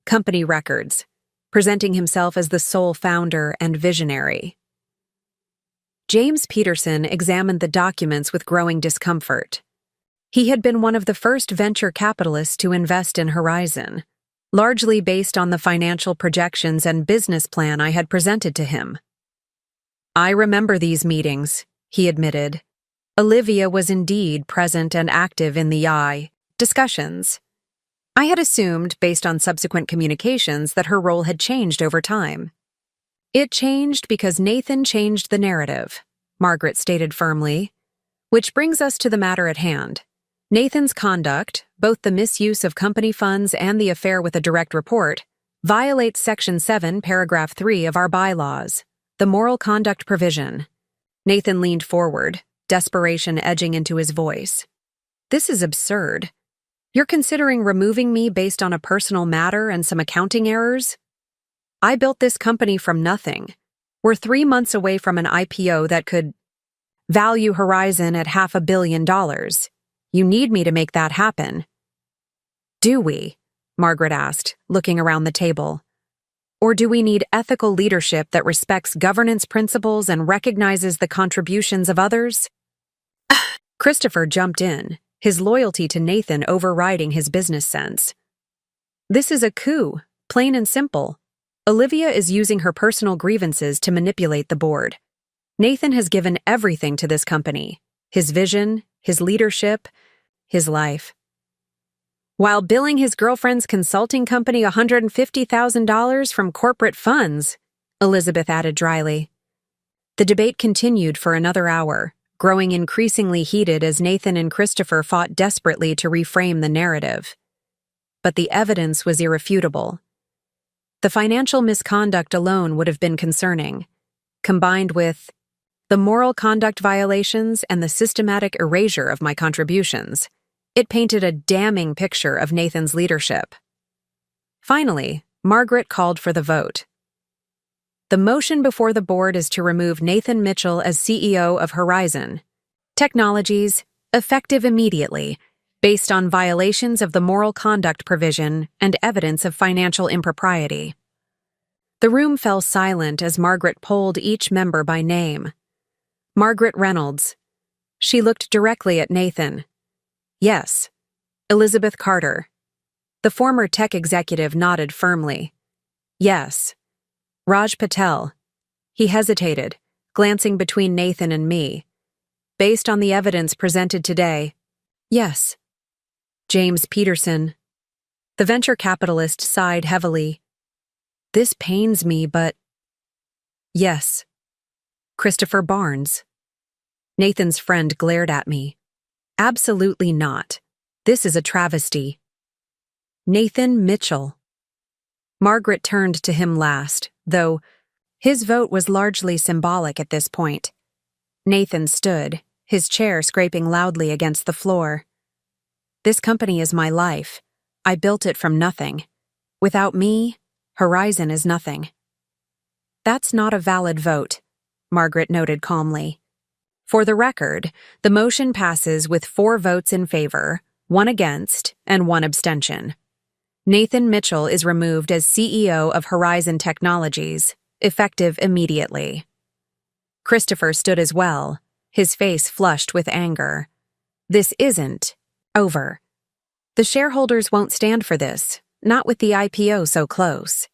company records, presenting himself as the sole founder and visionary. James Peterson examined the documents with growing discomfort. He had been one of the first venture capitalists to invest in Horizon, largely based on the financial projections and business plan I had presented to him. "I remember these meetings," he admitted. Olivia was indeed present and active in the discussions. I had assumed, based on subsequent communications, that her role had changed over time. "It changed because Nathan changed the narrative," Margaret stated firmly. "Which brings us to the matter at hand. Nathan's conduct, both the misuse of company funds and the affair with a direct report, violates Section 7, Paragraph 3 of our bylaws, the moral conduct provision." Nathan leaned forward, desperation edging into his voice. "This is absurd. You're considering removing me based on a personal matter and some accounting errors? I built this company from nothing. We're 3 months away from an IPO that could value Horizon at $500 million. You need me to make that happen." "Do we?" Margaret asked, looking around the table. "Or do we need ethical leadership that respects governance principles and recognizes the contributions of others?" Christopher jumped in, his loyalty to Nathan overriding his business sense. "This is a coup, plain and simple. Olivia is using her personal grievances to manipulate the board. Nathan has given everything to this company: his vision, his leadership, his life. While billing his girlfriend's consulting company $150,000 from corporate funds," Elizabeth added dryly. The debate continued for another hour, growing increasingly heated as Nathan and Christopher fought desperately to reframe the narrative. But the evidence was irrefutable. The financial misconduct alone would have been concerning. Combined with the moral conduct violations and the systematic erasure of my contributions, it painted a damning picture of Nathan's leadership. Finally, Margaret called for the vote. "The motion before the board is to remove Nathan Mitchell as CEO of Horizon Technologies, effective immediately, based on violations of the moral conduct provision and evidence of financial impropriety." The room fell silent as Margaret polled each member by name. Margaret Reynolds. She looked directly at Nathan. "Yes." Elizabeth Carter. The former tech executive nodded firmly. "Yes." Raj Patel. He hesitated, glancing between Nathan and me. "Based on the evidence presented today, yes." James Peterson. The venture capitalist sighed heavily. "This pains me, but..." "Yes." Christopher Barnes. Nathan's friend glared at me. "Absolutely not. This is a travesty." Nathan Mitchell. Margaret turned to him last, though his vote was largely symbolic at this point. Nathan stood, his chair scraping loudly against the floor. "This company is my life. I built it from nothing. Without me, Horizon is nothing." "That's not a valid vote," Margaret noted calmly. "For the record, the motion passes with 4 votes in favor, 1 against, and 1 abstention. Nathan Mitchell is removed as CEO of Horizon Technologies, effective immediately." Christopher stood as well, his face flushed with anger. "This isn't over. The shareholders won't stand for this, not with the IPO so close."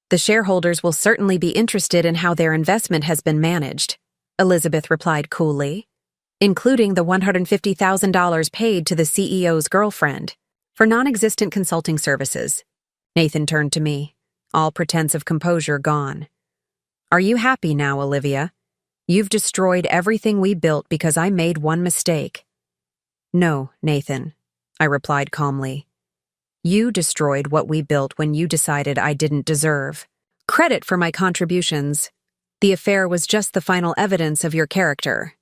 "The shareholders will certainly be interested in how their investment has been managed," Elizabeth replied coolly, "including the $150,000 paid to the CEO's girlfriend for non-existent consulting services." Nathan turned to me, all pretense of composure gone. "Are you happy now, Olivia? You've destroyed everything we built because I made one mistake." "No, Nathan," I replied calmly. "You destroyed what we built when you decided I didn't deserve credit for my contributions. The affair was just the final evidence of your character."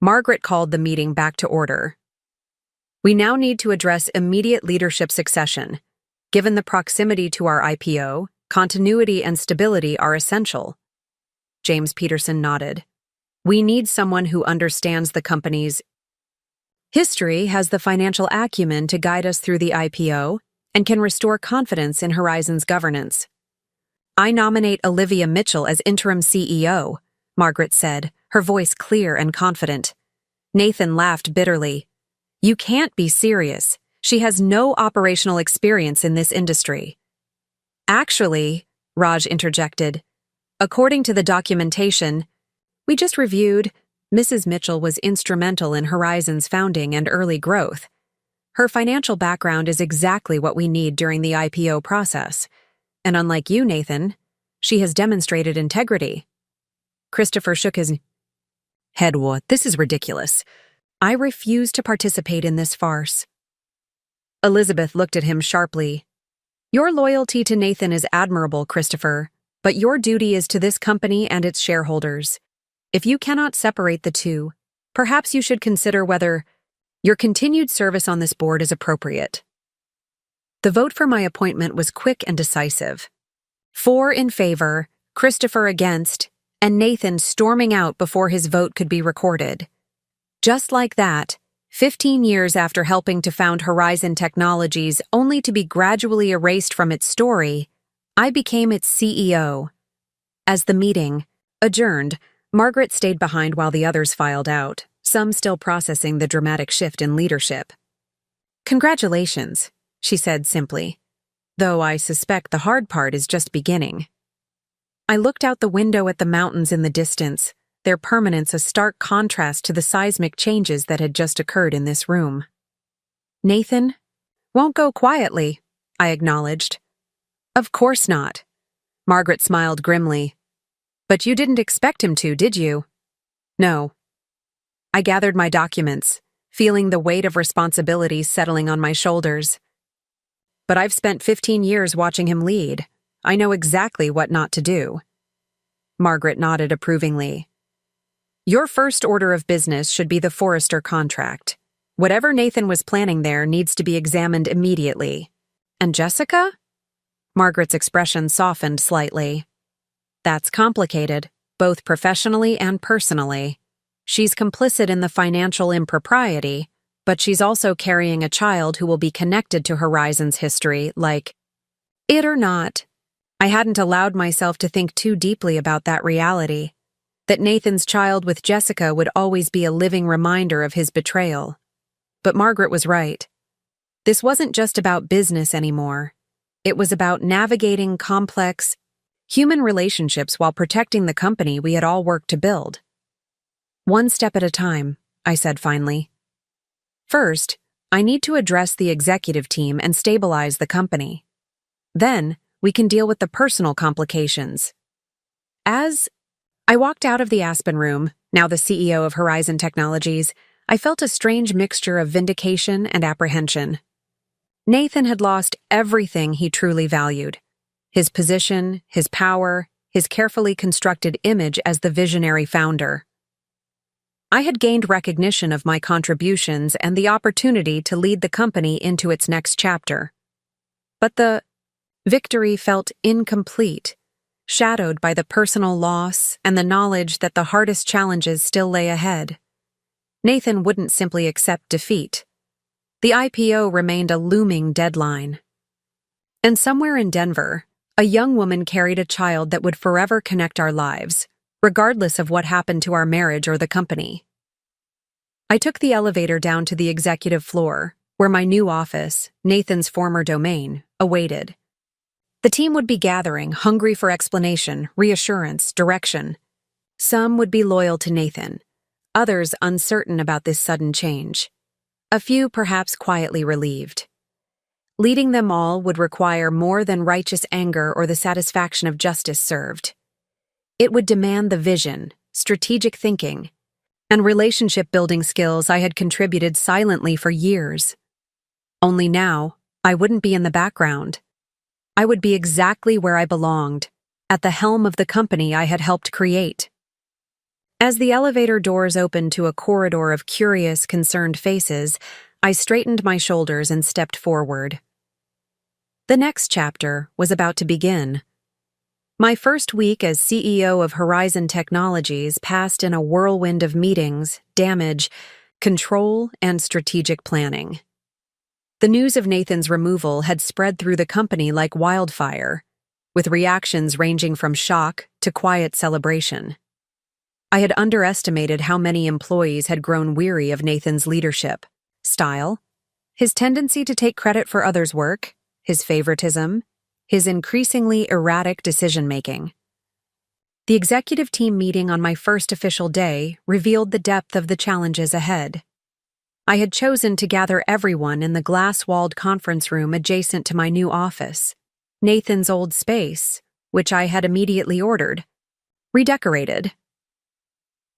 Margaret called the meeting back to order. "We now need to address immediate leadership succession. Given the proximity to our IPO, continuity and stability are essential." James Peterson nodded. "We need someone who understands the company's History has the financial acumen to guide us through the IPO and can restore confidence in Horizon's governance. I nominate Olivia Mitchell as interim CEO, Margaret said, her voice clear and confident. Nathan laughed bitterly. You can't be serious. She has no operational experience in this industry. Actually, Raj interjected, according to the documentation we just reviewed, Mrs. Mitchell was instrumental in Horizon's founding and early growth. Her financial background is exactly what we need during the IPO process. And unlike you, Nathan, she has demonstrated integrity. Christopher shook his head. What? This is ridiculous. I refuse to participate in this farce. Elizabeth looked at him sharply. Your loyalty to Nathan is admirable, Christopher, but your duty is to this company and its shareholders. If you cannot separate the two, perhaps you should consider whether your continued service on this board is appropriate. The vote for my appointment was quick and decisive. 4 in favor, Christopher against, and Nathan storming out before his vote could be recorded. Just like that, 15 years after helping to found Horizon Technologies only to be gradually erased from its story, I became its CEO. As the meeting adjourned, Margaret stayed behind while the others filed out, some still processing the dramatic shift in leadership. Congratulations, she said simply, though I suspect the hard part is just beginning. I looked out the window at the mountains in the distance, their permanence a stark contrast to the seismic changes that had just occurred in this room. Nathan? Won't go quietly, I acknowledged. Of course not. Margaret smiled grimly. But you didn't expect him to, did you? No. I gathered my documents, feeling the weight of responsibility settling on my shoulders. But I've spent 15 years watching him lead. I know exactly what not to do. Margaret nodded approvingly. Your first order of business should be the Forrester contract. Whatever Nathan was planning there needs to be examined immediately. And Jessica? Margaret's expression softened slightly. That's complicated, both professionally and personally. She's complicit in the financial impropriety, but she's also carrying a child who will be connected to Horizon's history, like it or not. I hadn't allowed myself to think too deeply about that reality, that Nathan's child with Jessica would always be a living reminder of his betrayal. But Margaret was right. This wasn't just about business anymore. It was about navigating complex human relationships while protecting the company we had all worked to build. One step at a time, I said finally. First, I need to address the executive team and stabilize the company. Then, we can deal with the personal complications. As I walked out of the Aspen room, now the CEO of Horizon Technologies, I felt a strange mixture of vindication and apprehension. Nathan had lost everything he truly valued. His position, his power, his carefully constructed image as the visionary founder. I had gained recognition of my contributions and the opportunity to lead the company into its next chapter. But the victory felt incomplete, shadowed by the personal loss and the knowledge that the hardest challenges still lay ahead. Nathan wouldn't simply accept defeat. The IPO remained a looming deadline. And somewhere in Denver, a young woman carried a child that would forever connect our lives, regardless of what happened to our marriage or the company. I took the elevator down to the executive floor, where my new office, Nathan's former domain, awaited. The team would be gathering, hungry for explanation, reassurance, direction. Some would be loyal to Nathan, others uncertain about this sudden change. A few perhaps quietly relieved. Leading them all would require more than righteous anger or the satisfaction of justice served. It would demand the vision, strategic thinking, and relationship-building skills I had contributed silently for years. Only now, I wouldn't be in the background. I would be exactly where I belonged, at the helm of the company I had helped create. As the elevator doors opened to a corridor of curious, concerned faces, I straightened my shoulders and stepped forward. The next chapter was about to begin. My first week as CEO of Horizon Technologies passed in a whirlwind of meetings, damage, control and strategic planning. The news of Nathan's removal had spread through the company like wildfire, with reactions ranging from shock to quiet celebration. I had underestimated how many employees had grown weary of Nathan's leadership, style, his tendency to take credit for others' work, his favoritism, his increasingly erratic decision-making. The executive team meeting on my first official day revealed the depth of the challenges ahead. I had chosen to gather everyone in the glass-walled conference room adjacent to my new office, Nathan's old space, which I had immediately ordered, redecorated.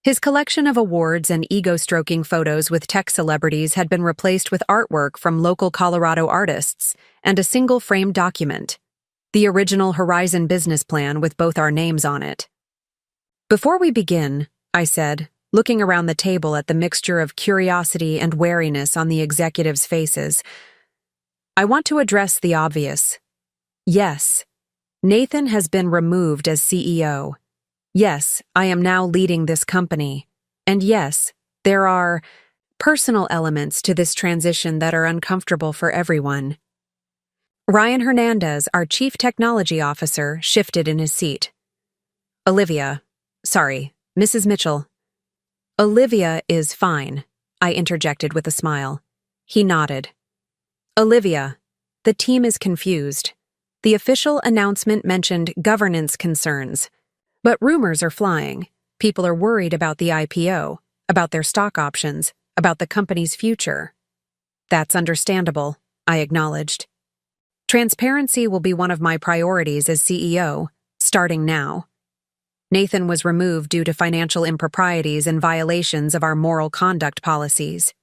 His collection of awards and ego-stroking photos with tech celebrities had been replaced with artwork from local Colorado artists and a single-frame document, the original Horizon business plan with both our names on it. "Before we begin," I said, looking around the table at the mixture of curiosity and wariness on the executives' faces, "I want to address the obvious. Yes, Nathan has been removed as CEO. Yes, I am now leading this company. And yes, there are personal elements to this transition that are uncomfortable for everyone." Ryan Hernandez, our Chief Technology Officer, shifted in his seat. Mrs. Mitchell. "Olivia is fine," I interjected with a smile. He nodded. "Olivia, the team is confused. The official announcement mentioned governance concerns, but rumors are flying. People are worried about the IPO, about their stock options, about the company's future." "That's understandable," I acknowledged. "Transparency will be one of my priorities as CEO, starting now." Nathan was removed due to financial improprieties and violations of our moral conduct policies.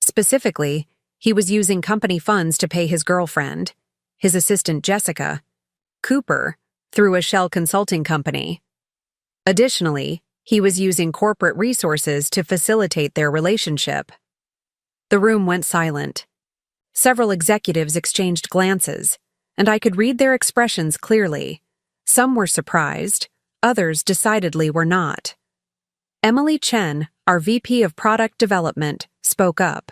Specifically, he was using company funds to pay his girlfriend, his assistant Jessica, Cooper, through a shell consulting company. Additionally, he was using corporate resources to facilitate their relationship. The room went silent. Several executives exchanged glances, and I could read their expressions clearly. Some were surprised, others decidedly were not. Emily Chen, our VP of Product Development, spoke up.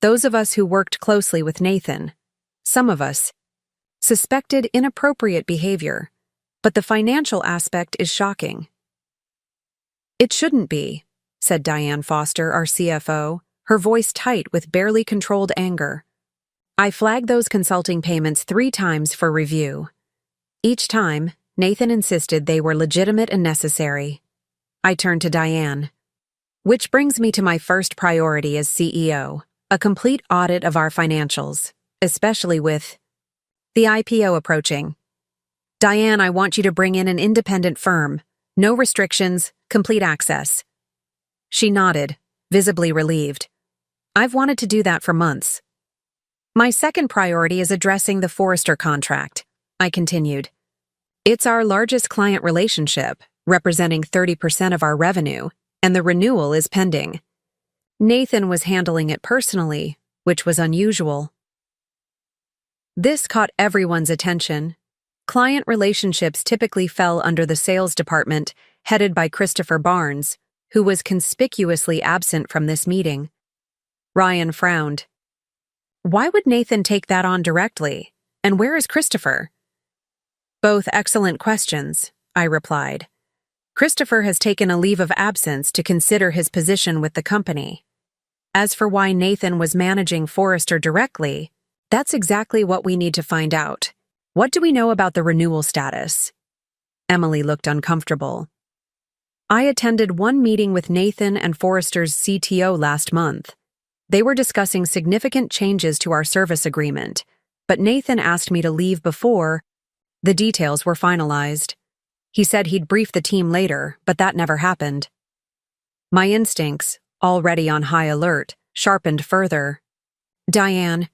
Those of us who worked closely with Nathan, some of us, suspected inappropriate behavior, but the financial aspect is shocking. "It shouldn't be," said Diane Foster, our CFO, her voice tight with barely controlled anger. "I flagged those consulting payments 3 times for review. Each time, Nathan insisted they were legitimate and necessary." I turned to Diane. "Which brings me to my first priority as CEO, a complete audit of our financials, especially with the IPO approaching. Diane, I want you to bring in an independent firm. No restrictions, complete access." She nodded, visibly relieved. "I've wanted to do that for months." "My second priority is addressing the Forrester contract," I continued. "It's our largest client relationship, representing 30% of our revenue, and the renewal is pending." Nathan was handling it personally, which was unusual. This caught everyone's attention. Client relationships typically fell under the sales department, headed by Christopher Barnes, who was conspicuously absent from this meeting. Ryan frowned. "Why would Nathan take that on directly? And where is Christopher?" "Both excellent questions," I replied. "Christopher has taken a leave of absence to consider his position with the company. As for why Nathan was managing Forrester directly, that's exactly what we need to find out. What do we know about the renewal status?" Emily looked uncomfortable. "I attended one meeting with Nathan and Forrester's CTO last month. They were discussing significant changes to our service agreement, but Nathan asked me to leave before the details were finalized. He said he'd brief the team later, but that never happened." My instincts, already on high alert, sharpened further. "Diane,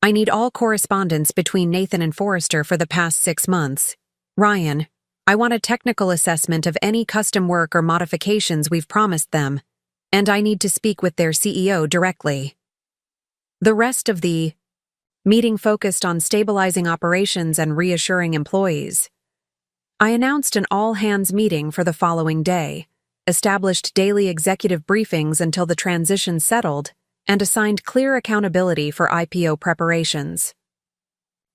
I need all correspondence between Nathan and Forrester for the past 6 months. Ryan, I want a technical assessment of any custom work or modifications we've promised them, and I need to speak with their CEO directly." The rest of the meeting focused on stabilizing operations and reassuring employees. I announced an all-hands meeting for the following day, established daily executive briefings until the transition settled, and assigned clear accountability for IPO preparations.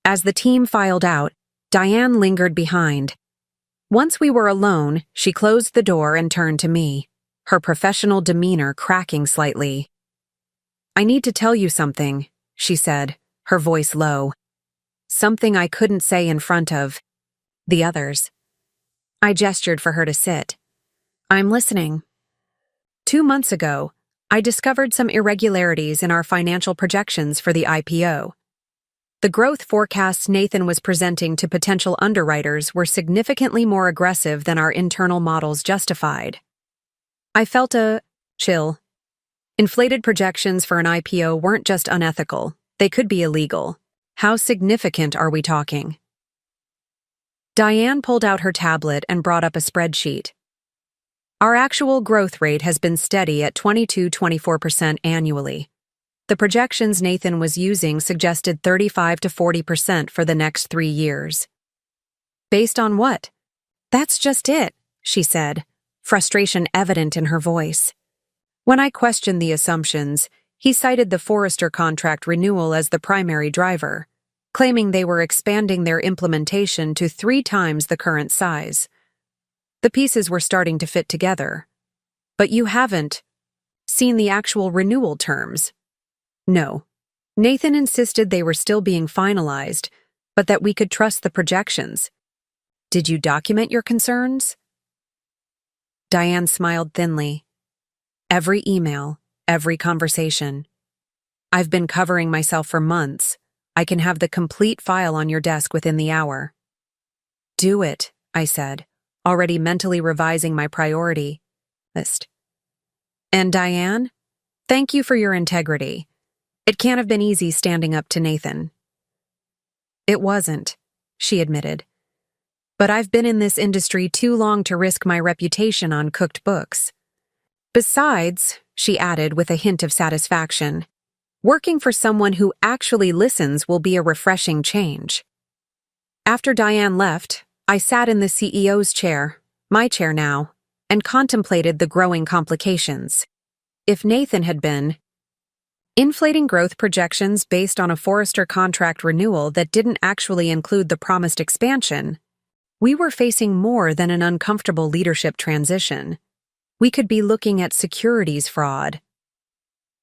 As the team filed out, Diane lingered behind. Once we were alone, she closed the door and turned to me, her professional demeanor cracking slightly. "I need to tell you something," she said, her voice low. "Something I couldn't say in front of the others." I gestured for her to sit. "I'm listening." 2 months ago, I discovered some irregularities in our financial projections for the IPO. The growth forecasts Nathan was presenting to potential underwriters were significantly more aggressive than our internal models justified. I felt a chill. Inflated projections for an IPO weren't just unethical, they could be illegal. How significant are we talking? Diane pulled out her tablet and brought up a spreadsheet. Our actual growth rate has been steady at 22–24% annually. The projections Nathan was using suggested 35 to 40% for the next 3 years. Based on what? That's just it, she said, frustration evident in her voice. When I questioned the assumptions, he cited the Forrester contract renewal as the primary driver, claiming they were expanding their implementation to 3 times the current size. The pieces were starting to fit together. But you haven't seen the actual renewal terms. No. Nathan insisted they were still being finalized, but that we could trust the projections. Did you document your concerns? Diane smiled thinly. Every email, every conversation. I've been covering myself for months. I can have the complete file on your desk within the hour. Do it, I said, already mentally revising my priority list. And Diane, thank you for your integrity. It can't have been easy standing up to Nathan. It wasn't, she admitted. But I've been in this industry too long to risk my reputation on cooked books. Besides, she added with a hint of satisfaction, working for someone who actually listens will be a refreshing change. After Diane left, I sat in the CEO's chair, my chair now, and contemplated the growing complications. If Nathan had been inflating growth projections based on a Forrester contract renewal that didn't actually include the promised expansion, we were facing more than an uncomfortable leadership transition. We could be looking at securities fraud.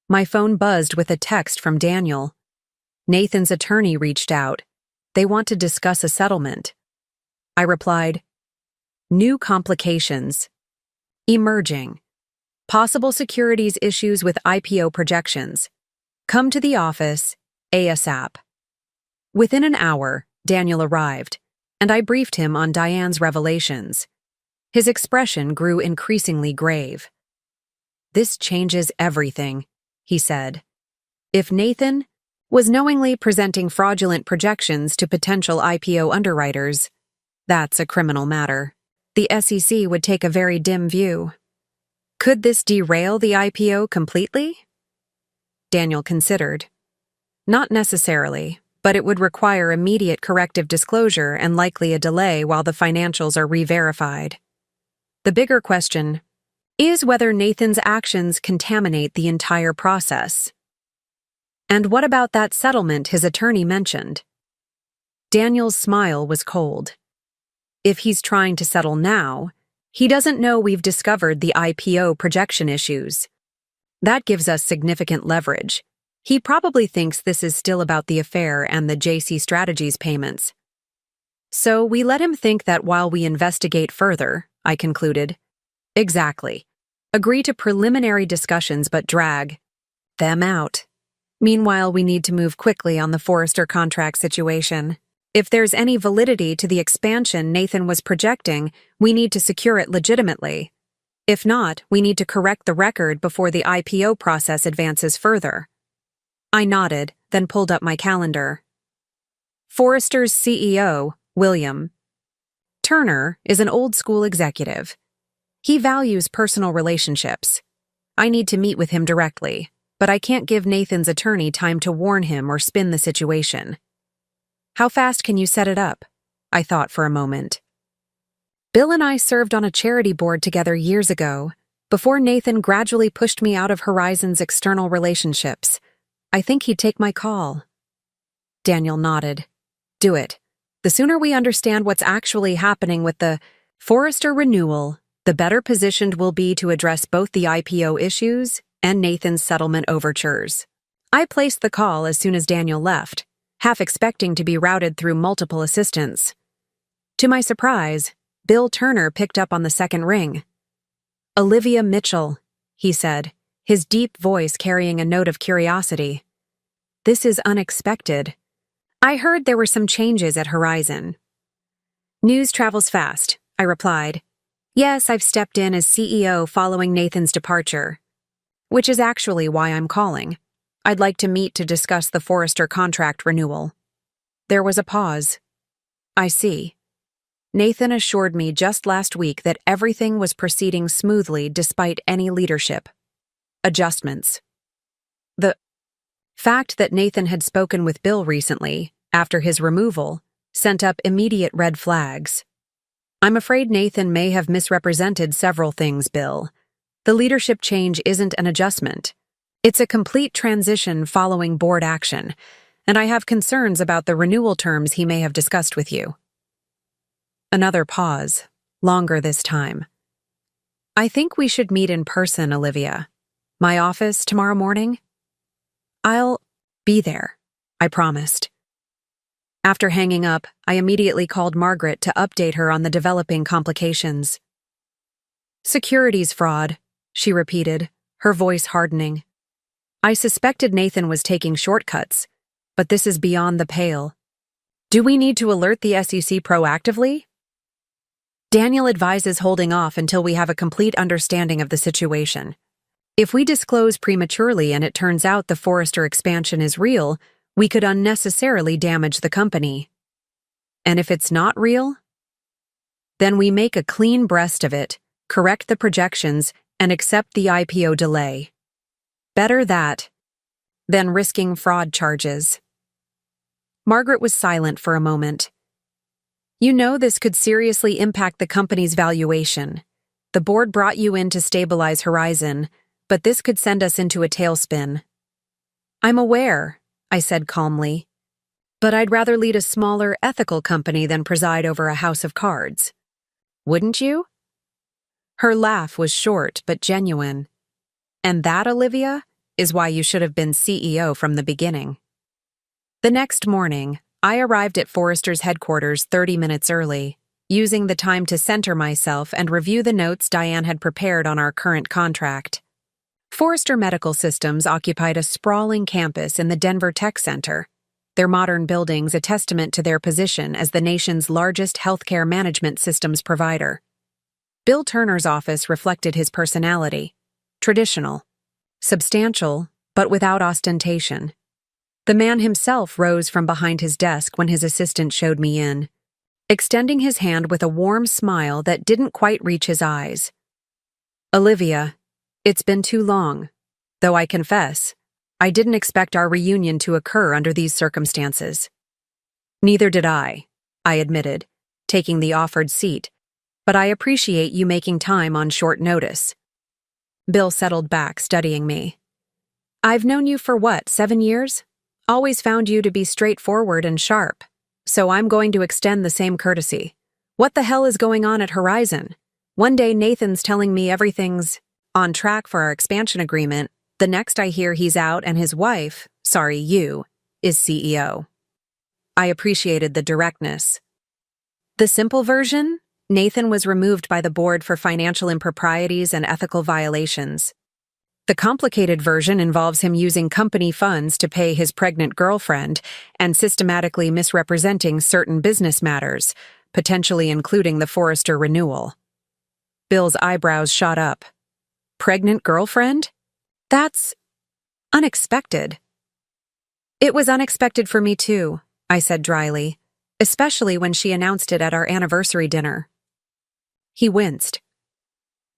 My phone buzzed with a text from Daniel. Nathan's attorney reached out. They want to discuss a settlement. I replied, new complications. Emerging. Possible securities issues with IPO projections. Come to the office, ASAP. Within an hour, Daniel arrived, and I briefed him on Diane's revelations. His expression grew increasingly grave. This changes everything, he said. If Nathan was knowingly presenting fraudulent projections to potential IPO underwriters, that's a criminal matter. The SEC would take a very dim view. Could this derail the IPO completely? Daniel considered. Not necessarily, but it would require immediate corrective disclosure and likely a delay while the financials are re-verified. The bigger question is whether Nathan's actions contaminate the entire process. And what about that settlement his attorney mentioned? Daniel's smile was cold. If he's trying to settle now, he doesn't know we've discovered the IPO projection issues. That gives us significant leverage. He probably thinks this is still about the affair and the JC Strategies payments. So we let him think that while we investigate further, I concluded. Exactly. Agree to preliminary discussions but drag them out. Meanwhile, we need to move quickly on the Forrester contract situation. If there's any validity to the expansion Nathan was projecting, we need to secure it legitimately. If not, we need to correct the record before the IPO process advances further. I nodded, then pulled up my calendar. Forrester's CEO, William Turner, is an old-school executive. He values personal relationships. I need to meet with him directly, but I can't give Nathan's attorney time to warn him or spin the situation. How fast can you set it up? I thought for a moment. Bill and I served on a charity board together years ago. before Nathan gradually pushed me out of Horizon's external relationships. I think he'd take my call. Daniel nodded. Do it. The sooner we understand what's actually happening with the Forrester renewal, the better positioned we'll be to address both the IPO issues and Nathan's settlement overtures. I placed the call as soon as Daniel left, half expecting to be routed through multiple assistants. To my surprise, Bill Turner picked up on the second ring. Olivia Mitchell, he said, his deep voice carrying a note of curiosity. This is unexpected. I heard there were some changes at Horizon. News travels fast, I replied. Yes, I've stepped in as CEO following Nathan's departure. Which is actually why I'm calling. I'd like to meet to discuss the Forrester contract renewal. There was a pause. I see. Nathan assured me just last week that everything was proceeding smoothly despite any leadership adjustments. The fact that Nathan had spoken with Bill recently, after his removal, sent up immediate red flags. I'm afraid Nathan may have misrepresented several things, Bill. The leadership change isn't an adjustment. It's a complete transition following board action, and I have concerns about the renewal terms he may have discussed with you. Another pause, longer this time. I think we should meet in person, Olivia. My office tomorrow morning? I'll be there, I promised. After hanging up, I immediately called Margaret to update her on the developing complications. Securities fraud, she repeated, her voice hardening. I suspected Nathan was taking shortcuts, but this is beyond the pale. Do we need to alert the SEC proactively? Daniel advises holding off until we have a complete understanding of the situation. If we disclose prematurely and it turns out the Forrester expansion is real, we could unnecessarily damage the company. And if it's not real? Then we make a clean breast of it, correct the projections, and accept the IPO delay. Better that than risking fraud charges. Margaret was silent for a moment. You know this could seriously impact the company's valuation. The board brought you in to stabilize Horizon, but this could send us into a tailspin. I'm aware, I said calmly. But I'd rather lead a smaller, ethical company than preside over a house of cards. Wouldn't you? Her laugh was short but genuine. And that, Olivia, is why you should have been CEO from the beginning. The next morning, I arrived at Forrester's headquarters 30 minutes early, using the time to center myself and review the notes Diane had prepared on our current contract. Forrester Medical Systems occupied a sprawling campus in the Denver Tech Center, their modern buildings a testament to their position as the nation's largest healthcare management systems provider. Bill Turner's office reflected his personality, traditional, substantial, but without ostentation. The man himself rose from behind his desk when his assistant showed me in, extending his hand with a warm smile that didn't quite reach his eyes. Olivia, it's been too long, though I confess, I didn't expect our reunion to occur under these circumstances. Neither did I admitted, taking the offered seat, but I appreciate you making time on short notice. Bill settled back, studying me. I've known you for 7 years? Always found you to be straightforward and sharp, so I'm going to extend the same courtesy. What the hell is going on at Horizon? One day Nathan's telling me everything's on track for our expansion agreement, the next I hear he's out and his wife, you, is CEO. I appreciated the directness. The simple version? Nathan was removed by the board for financial improprieties and ethical violations. The complicated version involves him using company funds to pay his pregnant girlfriend and systematically misrepresenting certain business matters, potentially including the Forrester renewal. Bill's eyebrows shot up. Pregnant girlfriend? That's unexpected. It was unexpected for me too, I said dryly, especially when she announced it at our anniversary dinner. He winced.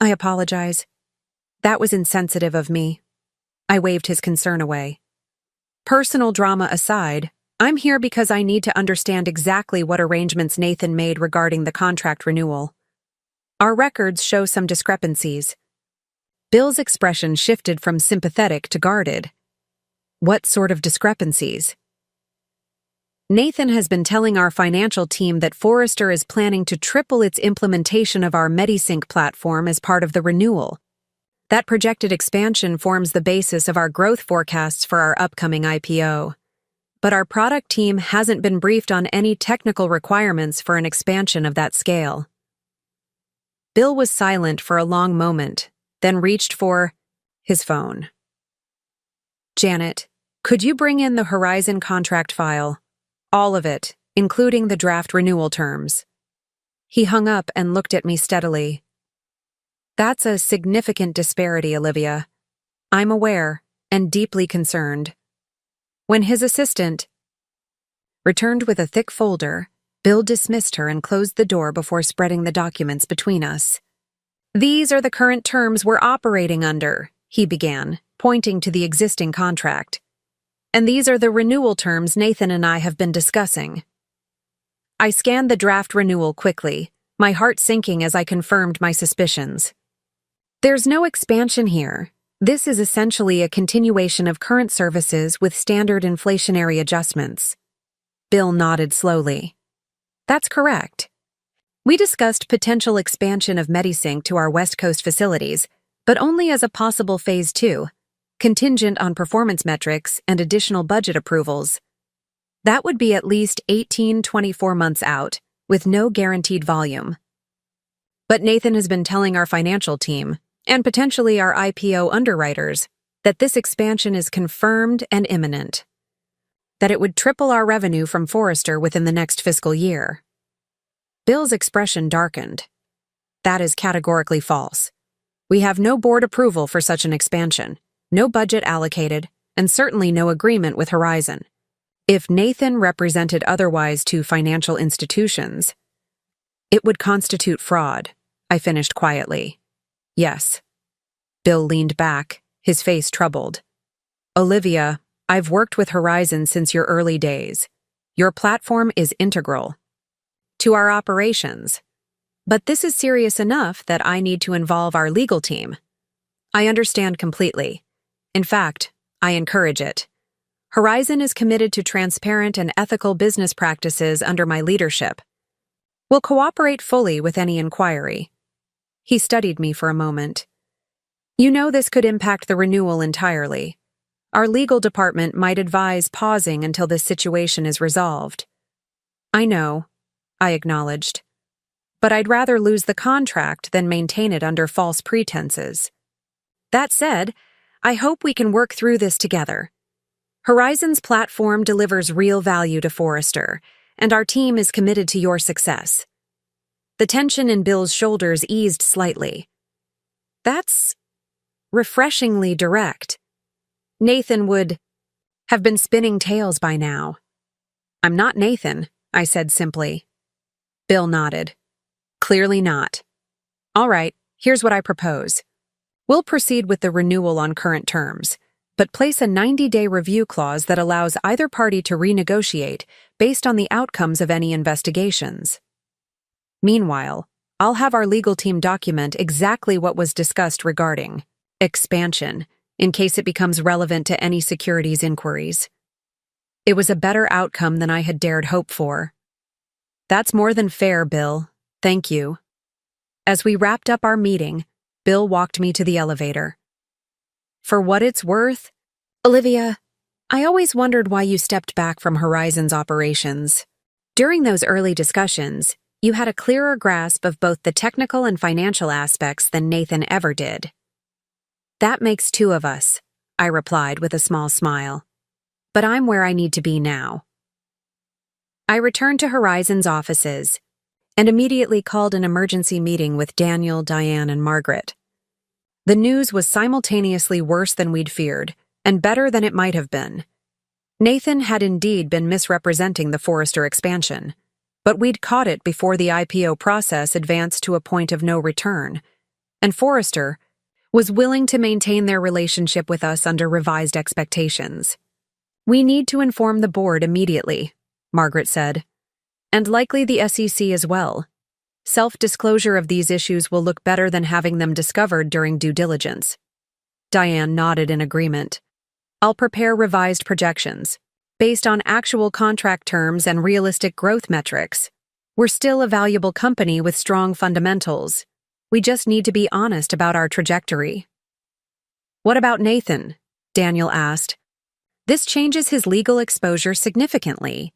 I apologize. That was insensitive of me. I waved his concern away. Personal drama aside, I'm here because I need to understand exactly what arrangements Nathan made regarding the contract renewal. Our records show some discrepancies. Bill's expression shifted from sympathetic to guarded. What sort of discrepancies? Nathan has been telling our financial team that Forrester is planning to triple its implementation of our MediSync platform as part of the renewal. That projected expansion forms the basis of our growth forecasts for our upcoming IPO. But our product team hasn't been briefed on any technical requirements for an expansion of that scale. Bill was silent for a long moment, then reached for his phone. Janet, could you bring in the Horizon contract file? All of it, including the draft renewal terms. He hung up and looked at me steadily. That's a significant disparity, Olivia. I'm aware and deeply concerned. When his assistant returned with a thick folder, Bill dismissed her and closed the door before spreading the documents between us. These are the current terms we're operating under, he began, pointing to the existing contract. And these are the renewal terms Nathan and I have been discussing. I scanned the draft renewal quickly, my heart sinking as I confirmed my suspicions. There's no expansion here. This is essentially a continuation of current services with standard inflationary adjustments. Bill nodded slowly. That's correct. We discussed potential expansion of MediSync to our West Coast facilities, but only as a possible Phase 2, contingent on performance metrics and additional budget approvals. That would be at least 18-24 months out, with no guaranteed volume. But Nathan has been telling our financial team, and potentially our IPO underwriters, that this expansion is confirmed and imminent. That it would triple our revenue from Forrester within the next fiscal year. Bill's expression darkened. That is categorically false. We have no board approval for such an expansion, no budget allocated, and certainly no agreement with Horizon. If Nathan represented otherwise to financial institutions, it would constitute fraud, I finished quietly. Yes. Bill leaned back, his face troubled. Olivia, I've worked with Horizon since your early days. Your platform is integral to our operations. But this is serious enough that I need to involve our legal team. I understand completely. In fact, I encourage it. Horizon is committed to transparent and ethical business practices under my leadership. We'll cooperate fully with any inquiry. He studied me for a moment. You know this could impact the renewal entirely. Our legal department might advise pausing until this situation is resolved. I know, I acknowledged. But I'd rather lose the contract than maintain it under false pretenses. That said, I hope we can work through this together. Horizon's platform delivers real value to Forrester, and our team is committed to your success. The tension in Bill's shoulders eased slightly. That's refreshingly direct. Nathan would have been spinning tales by now. I'm not Nathan, I said simply. Bill nodded. Clearly not. All right, here's what I propose. We'll proceed with the renewal on current terms, but place a 90-day review clause that allows either party to renegotiate based on the outcomes of any investigations. Meanwhile, I'll have our legal team document exactly what was discussed regarding expansion, in case it becomes relevant to any securities inquiries. It was a better outcome than I had dared hope for. That's more than fair, Bill. Thank you. As we wrapped up our meeting, Bill walked me to the elevator. For what it's worth, Olivia, I always wondered why you stepped back from Horizon's operations. During those early discussions, you had a clearer grasp of both the technical and financial aspects than Nathan ever did. That makes two of us, I replied with a small smile. But I'm where I need to be now. I returned to Horizon's offices and immediately called an emergency meeting with Daniel, Diane, and Margaret. The news was simultaneously worse than we'd feared, and better than it might have been. Nathan had indeed been misrepresenting the Forrester expansion, but we'd caught it before the IPO process advanced to a point of no return, and Forrester was willing to maintain their relationship with us under revised expectations. We need to inform the board immediately, Margaret said, and likely the SEC as well. Self-disclosure of these issues will look better than having them discovered during due diligence. Diane nodded in agreement. I'll prepare revised projections, based on actual contract terms and realistic growth metrics. We're still a valuable company with strong fundamentals. We just need to be honest about our trajectory. What about Nathan? Daniel asked. This changes his legal exposure significantly.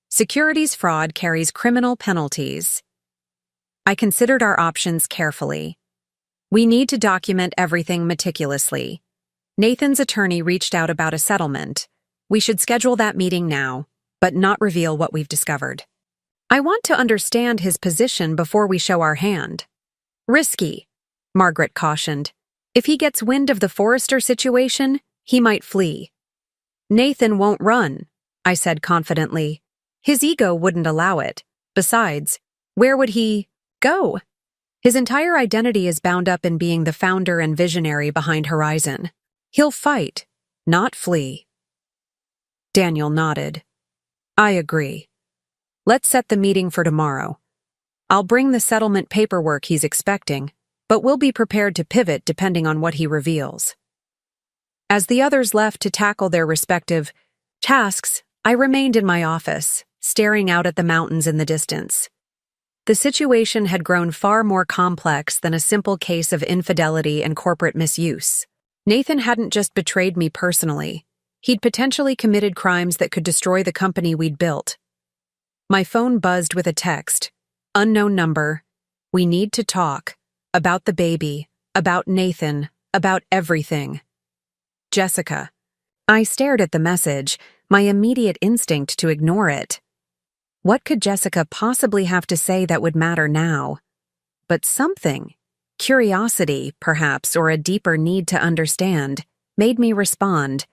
Securities fraud carries criminal penalties. I considered our options carefully. We need to document everything meticulously. Nathan's attorney reached out about a settlement. We should schedule that meeting now, but not reveal what we've discovered. I want to understand his position before we show our hand. Risky, Margaret cautioned. If he gets wind of the Forrester situation, he might flee. Nathan won't run, I said confidently. His ego wouldn't allow it. Besides, where would he go? His entire identity is bound up in being the founder and visionary behind Horizon. He'll fight, not flee. Daniel nodded. I agree. Let's set the meeting for tomorrow. I'll bring the settlement paperwork he's expecting, but we'll be prepared to pivot depending on what he reveals. As the others left to tackle their respective tasks, I remained in my office, staring out at the mountains in the distance. The situation had grown far more complex than a simple case of infidelity and corporate misuse. Nathan hadn't just betrayed me personally. He'd potentially committed crimes that could destroy the company we'd built. My phone buzzed with a text. Unknown number. We need to talk. About the baby. About Nathan. About everything. Jessica. I stared at the message, my immediate instinct to ignore it. What could Jessica possibly have to say that would matter now? But something, curiosity, perhaps, or a deeper need to understand, made me respond.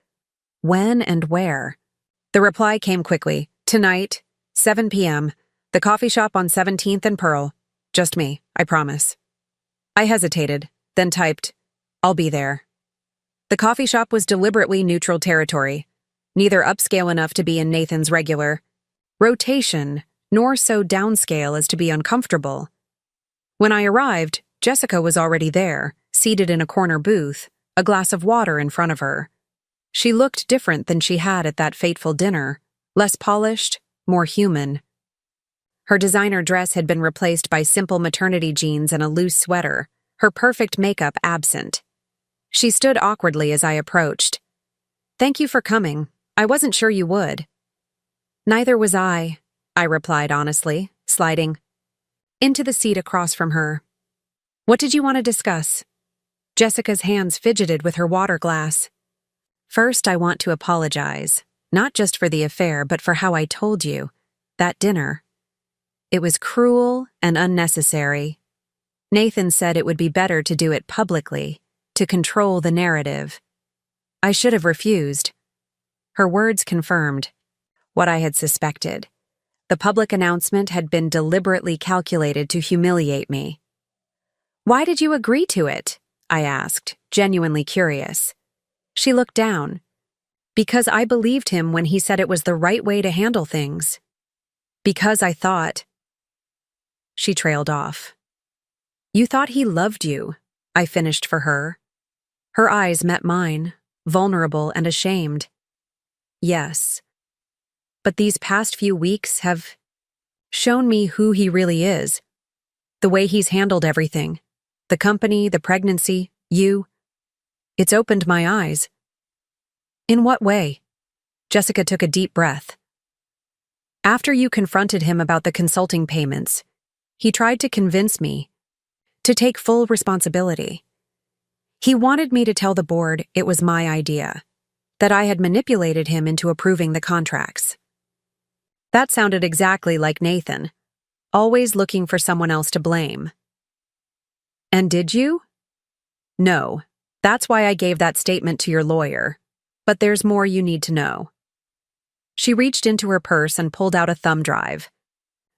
When and where? The reply came quickly. Tonight, 7 p.m., the coffee shop on 17th and Pearl. Just me, I promise. I hesitated, then typed, I'll be there. The coffee shop was deliberately neutral territory, neither upscale enough to be in Nathan's regular rotation, nor so downscale as to be uncomfortable. When I arrived, Jessica was already there, seated in a corner booth, a glass of water in front of her. She looked different than she had at that fateful dinner, less polished, more human. Her designer dress had been replaced by simple maternity jeans and a loose sweater, her perfect makeup absent. She stood awkwardly as I approached. Thank you for coming. I wasn't sure you would. Neither was I replied honestly, sliding into the seat across from her. What did you want to discuss? Jessica's hands fidgeted with her water glass. First, I want to apologize, not just for the affair, but for how I told you. That dinner. It was cruel and unnecessary. Nathan said it would be better to do it publicly, to control the narrative. I should have refused. Her words confirmed what I had suspected. The public announcement had been deliberately calculated to humiliate me. Why did you agree to it? I asked, genuinely curious. She looked down. Because I believed him when he said it was the right way to handle things. Because I thought. She trailed off. You thought he loved you, I finished for her. Her eyes met mine, vulnerable and ashamed. Yes. But these past few weeks have shown me who he really is. The way he's handled everything. The company, the pregnancy, you. It's opened my eyes. In what way? Jessica took a deep breath. After you confronted him about the consulting payments, he tried to convince me to take full responsibility. He wanted me to tell the board it was my idea, that I had manipulated him into approving the contracts. That sounded exactly like Nathan, always looking for someone else to blame. And did you? No. That's why I gave that statement to your lawyer. But there's more you need to know. She reached into her purse and pulled out a thumb drive.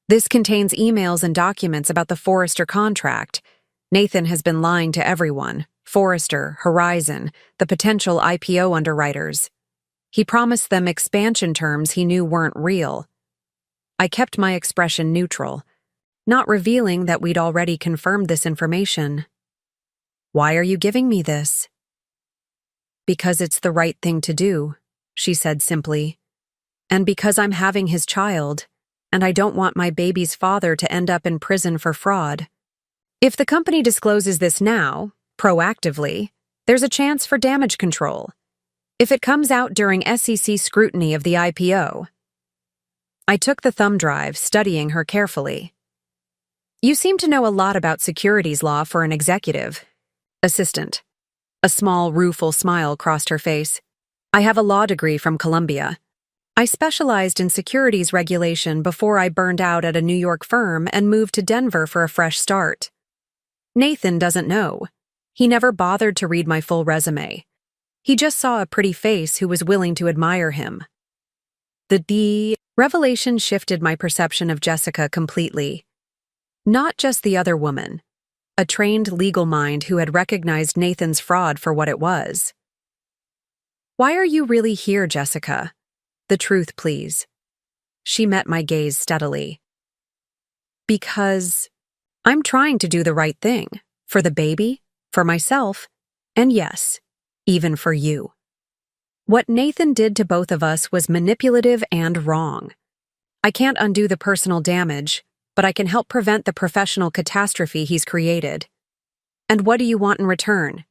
This contains emails and documents about the Forrester contract. Nathan has been lying to everyone. Forrester, Horizon, the potential IPO underwriters. He promised them expansion terms he knew weren't real. I kept my expression neutral. not revealing that we'd already confirmed this information. "Why are you giving me this?" "Because it's the right thing to do," she said simply. "And because I'm having his child, and I don't want my baby's father to end up in prison for fraud. If the company discloses this now, proactively, there's a chance for damage control. If it comes out during SEC scrutiny of the IPO." I took the thumb drive, studying her carefully. "You seem to know a lot about securities law for an executive assistant." A small, rueful smile crossed her face. "I have a law degree from Columbia. I specialized in securities regulation before I burned out at a New York firm and moved to Denver for a fresh start. Nathan doesn't know. He never bothered to read my full resume. He just saw a pretty face who was willing to admire him." The revelation shifted my perception of Jessica completely. Not just the other woman, a trained legal mind who had recognized Nathan's fraud for what it was. "Why are you really here, Jessica? The truth, please." She met my gaze steadily. "Because I'm trying to do the right thing, for the baby, for myself, and yes, even for you. What Nathan did to both of us was manipulative and wrong. I can't undo the personal damage, but I can help prevent the professional catastrophe he's created. And what do you want in return?"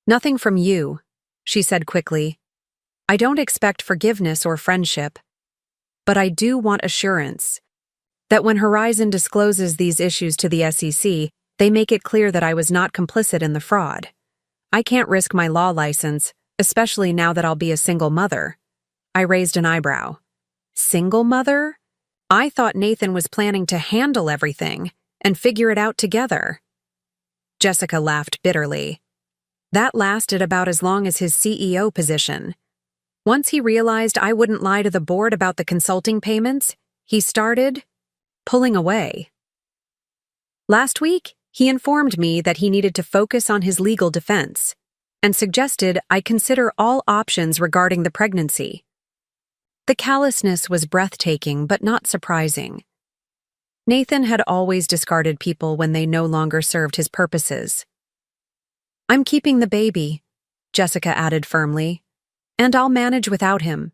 "Nothing from you," she said quickly. "I don't expect forgiveness or friendship, but I do want assurance that when Horizon discloses these issues to the SEC, they make it clear that I was not complicit in the fraud. I can't risk my law license, especially now that I'll be a single mother." I raised an eyebrow. "Single mother? I thought Nathan was planning to handle everything and figure it out together." Jessica laughed bitterly. "That lasted about as long as his CEO position. Once he realized I wouldn't lie to the board about the consulting payments, he started pulling away. Last week, he informed me that he needed to focus on his legal defense and suggested I consider all options regarding the pregnancy." The callousness was breathtaking but not surprising. Nathan had always discarded people when they no longer served his purposes. "I'm keeping the baby," Jessica added firmly, "and I'll manage without him.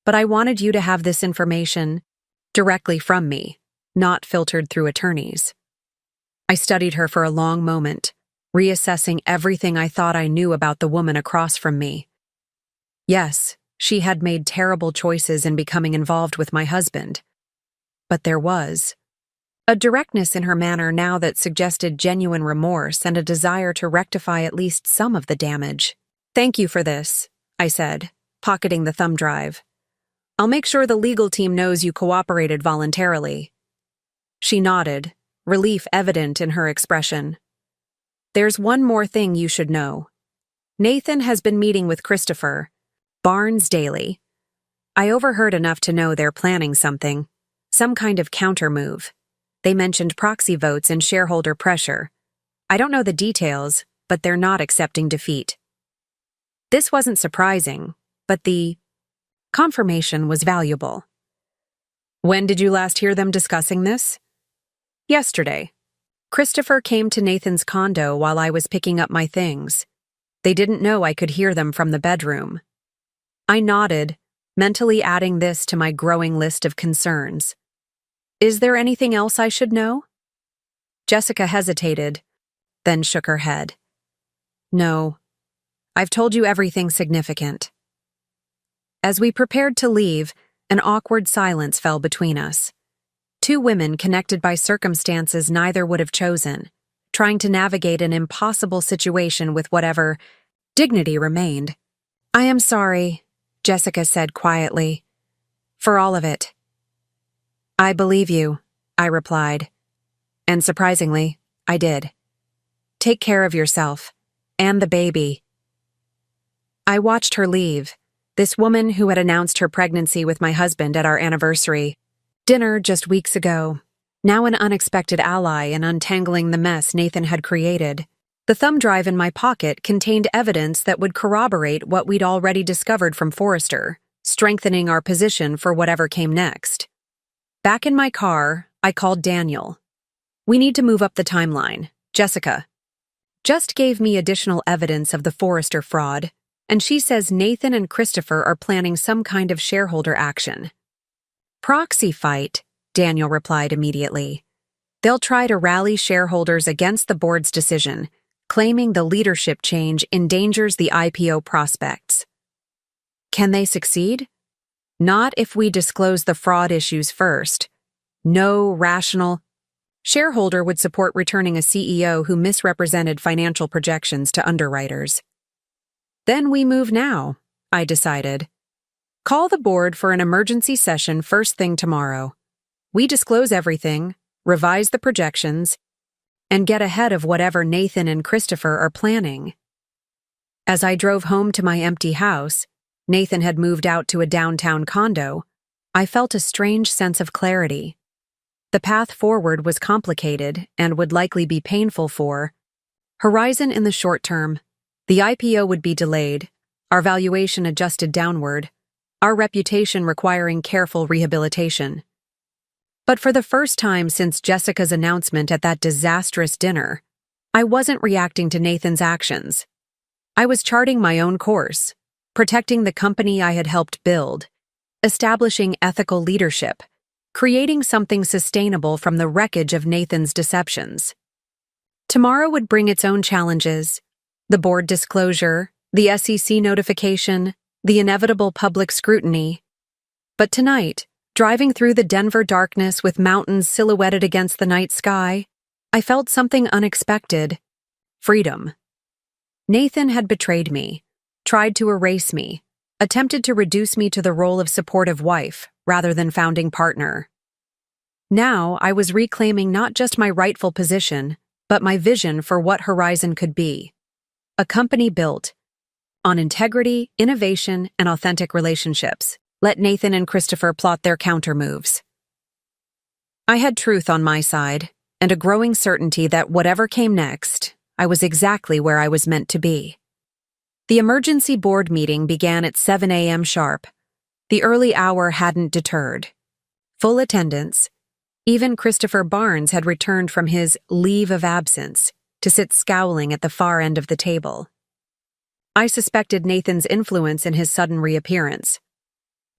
But I wanted you to have this information directly from me, not filtered through attorneys." I studied her for a long moment, reassessing everything I thought I knew about the woman across from me. Yes, she had made terrible choices in becoming involved with my husband. But there was a directness in her manner now that suggested genuine remorse and a desire to rectify at least some of the damage. "Thank you for this," I said, pocketing the thumb drive. "I'll make sure the legal team knows you cooperated voluntarily." She nodded, relief evident in her expression. "There's one more thing you should know. Nathan has been meeting with Christopher Barnes daily. I overheard enough to know they're planning something, some kind of counter-move. They mentioned proxy votes and shareholder pressure. I don't know the details, but they're not accepting defeat." This wasn't surprising, but the confirmation was valuable. "When did you last hear them discussing this?" "Yesterday. Christopher came to Nathan's condo while I was picking up my things. They didn't know I could hear them from the bedroom." I nodded, mentally adding this to my growing list of concerns. "Is there anything else I should know?" Jessica hesitated, then shook her head. "No. I've told you everything significant." As we prepared to leave, an awkward silence fell between us. Two women connected by circumstances neither would have chosen, trying to navigate an impossible situation with whatever dignity remained. "I am sorry," Jessica said quietly, "for all of it." "I believe you," I replied. And surprisingly, I did. "Take care of yourself, and the baby." I watched her leave, this woman who had announced her pregnancy with my husband at our anniversary dinner just weeks ago, now an unexpected ally in untangling the mess Nathan had created. The thumb drive in my pocket contained evidence that would corroborate what we'd already discovered from Forrester, strengthening our position for whatever came next. Back in my car, I called Daniel. We need to move up the timeline. Jessica just gave me additional evidence of the Forrester fraud, and she says Nathan and Christopher are planning some kind of shareholder action. Proxy fight, Daniel replied immediately. They'll try to rally shareholders against the board's decision, claiming the leadership change endangers the IPO prospects. Can they succeed? Not if we disclose the fraud issues first. No rational shareholder would support returning a CEO who misrepresented financial projections to underwriters. Then we move now, I decided. Call the board for an emergency session first thing tomorrow. We disclose everything, revise the projections, and get ahead of whatever Nathan and Christopher are planning. As I drove home to my empty house, Nathan had moved out to a downtown condo. I felt a strange sense of clarity. The path forward was complicated and would likely be painful for Horizon in the short term. The IPO would be delayed, our valuation adjusted downward, our reputation requiring careful rehabilitation. But for the first time since Jessica's announcement at that disastrous dinner, I wasn't reacting to Nathan's actions. I was charting my own course, protecting the company I had helped build, establishing ethical leadership, creating something sustainable from the wreckage of Nathan's deceptions. Tomorrow would bring its own challenges: the board disclosure, the SEC notification, the inevitable public scrutiny. But tonight, driving through the Denver darkness with mountains silhouetted against the night sky, I felt something unexpected: freedom. Nathan had betrayed me, tried to erase me, attempted to reduce me to the role of supportive wife rather than founding partner. Now I was reclaiming not just my rightful position, but my vision for what Horizon could be. A company built on integrity, innovation, and authentic relationships. Let Nathan and Christopher plot their counter-moves. I had truth on my side, and a growing certainty that whatever came next, I was exactly where I was meant to be. The emergency board meeting began at 7 a.m. sharp. The early hour hadn't deterred. Full attendance. Even Christopher Barnes had returned from his leave of absence to sit scowling at the far end of the table. I suspected Nathan's influence in his sudden reappearance.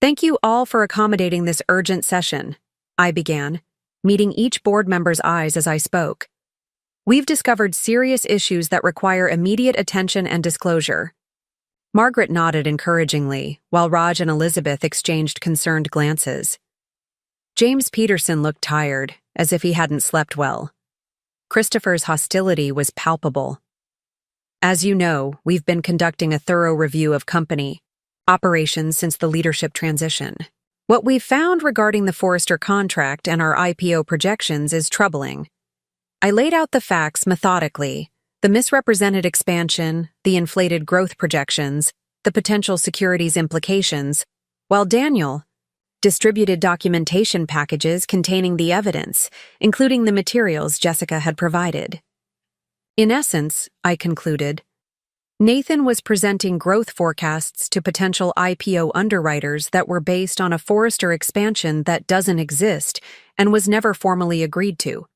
Thank you all for accommodating this urgent session, I began, meeting each board member's eyes as I spoke. We've discovered serious issues that require immediate attention and disclosure. Margaret nodded encouragingly, while Raj and Elizabeth exchanged concerned glances. James Peterson looked tired, as if he hadn't slept well. Christopher's hostility was palpable. As you know, we've been conducting a thorough review of company operations since the leadership transition. What we've found regarding the Forrester contract and our IPO projections is troubling. I laid out the facts methodically: the misrepresented expansion, the inflated growth projections, the potential securities implications, while Daniel distributed documentation packages containing the evidence, including the materials Jessica had provided. In essence, I concluded, Nathan was presenting growth forecasts to potential IPO underwriters that were based on a Forrester expansion that doesn't exist and was never formally agreed to.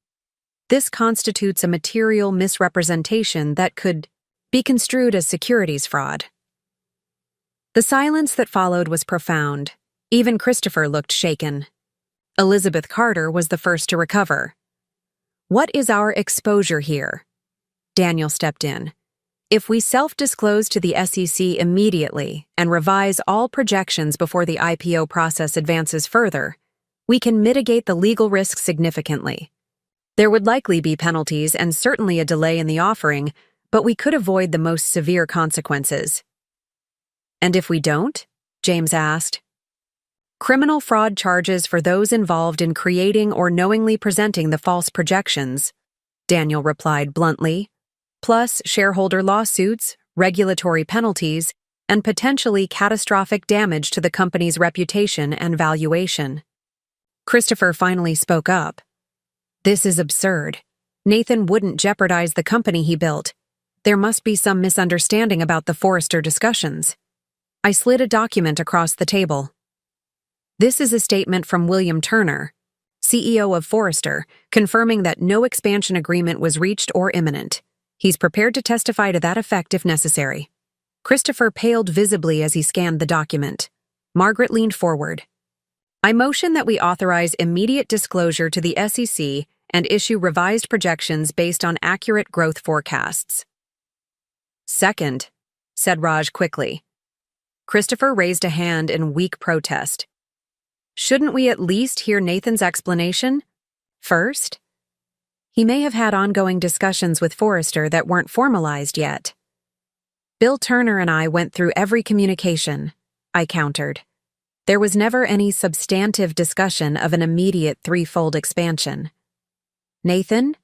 This constitutes a material misrepresentation that could be construed as securities fraud. The silence that followed was profound. Even Christopher looked shaken. Elizabeth Carter was the first to recover. What is our exposure here? Daniel stepped in. If we self-disclose to the SEC immediately and revise all projections before the IPO process advances further, we can mitigate the legal risk significantly. There would likely be penalties and certainly a delay in the offering, but we could avoid the most severe consequences. And if we don't? James asked. Criminal fraud charges for those involved in creating or knowingly presenting the false projections, Daniel replied bluntly, plus shareholder lawsuits, regulatory penalties, and potentially catastrophic damage to the company's reputation and valuation. Christopher finally spoke up. This is absurd. Nathan wouldn't jeopardize the company he built. There must be some misunderstanding about the Forrester discussions. I slid a document across the table. This is a statement from William Turner, CEO of Forrester, confirming that no expansion agreement was reached or imminent. He's prepared to testify to that effect if necessary. Christopher paled visibly as he scanned the document. Margaret leaned forward. I motion that we authorize immediate disclosure to the SEC and issue revised projections based on accurate growth forecasts. Second, said Raj quickly. Christopher raised a hand in weak protest. Shouldn't we at least hear Nathan's explanation first? He may have had ongoing discussions with Forrester that weren't formalized yet. Bill Turner and I went through every communication, I countered. There was never any substantive discussion of an immediate threefold expansion. Nathan?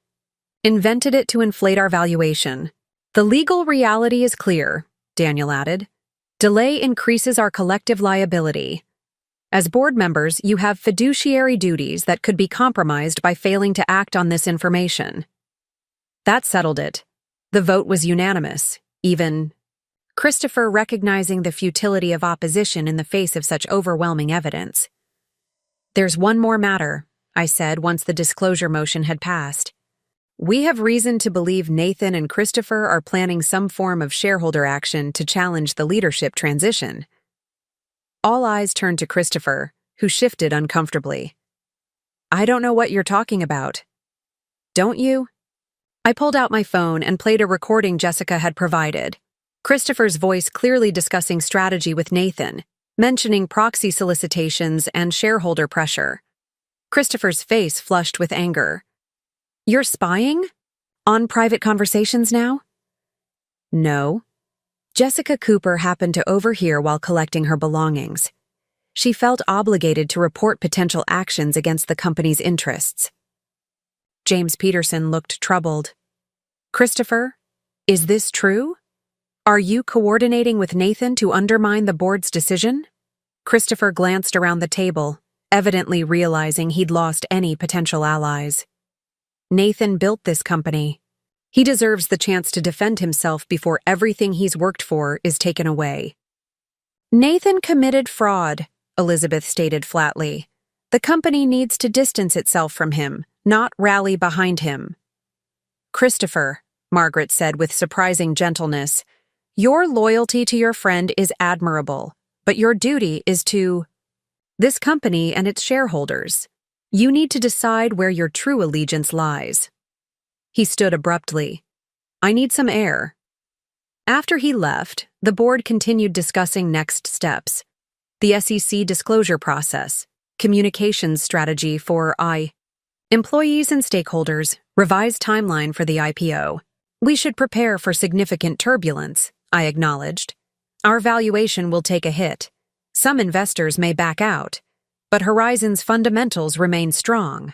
Invented it to inflate our valuation. The legal reality is clear, Daniel added. Delay increases our collective liability. As board members, you have fiduciary duties that could be compromised by failing to act on this information. That settled it. The vote was unanimous, even Christopher recognizing the futility of opposition in the face of such overwhelming evidence. There's one more matter, I said once the disclosure motion had passed. We have reason to believe Nathan and Christopher are planning some form of shareholder action to challenge the leadership transition. All eyes turned to Christopher, who shifted uncomfortably. I don't know what you're talking about. Don't you? I pulled out my phone and played a recording Jessica had provided. Christopher's voice clearly discussing strategy with Nathan, mentioning proxy solicitations and shareholder pressure. Christopher's face flushed with anger. You're spying? On private conversations now? No. Jessica Cooper happened to overhear while collecting her belongings. She felt obligated to report potential actions against the company's interests. James Peterson looked troubled. Christopher, is this true? Are you coordinating with Nathan to undermine the board's decision? Christopher glanced around the table, evidently realizing he'd lost any potential allies. Nathan built this company. He deserves the chance to defend himself before everything he's worked for is taken away. Nathan committed fraud, Elizabeth stated flatly. The company needs to distance itself from him, not rally behind him. Christopher, Margaret said with surprising gentleness, your loyalty to your friend is admirable, but your duty is to this company and its shareholders. You need to decide where your true allegiance lies. He stood abruptly. I need some air. After he left, the board continued discussing next steps. The SEC disclosure process, communications strategy for employees and stakeholders, revised timeline for the IPO. We should prepare for significant turbulence, I acknowledged. Our valuation will take a hit. Some investors may back out, but Horizon's fundamentals remain strong.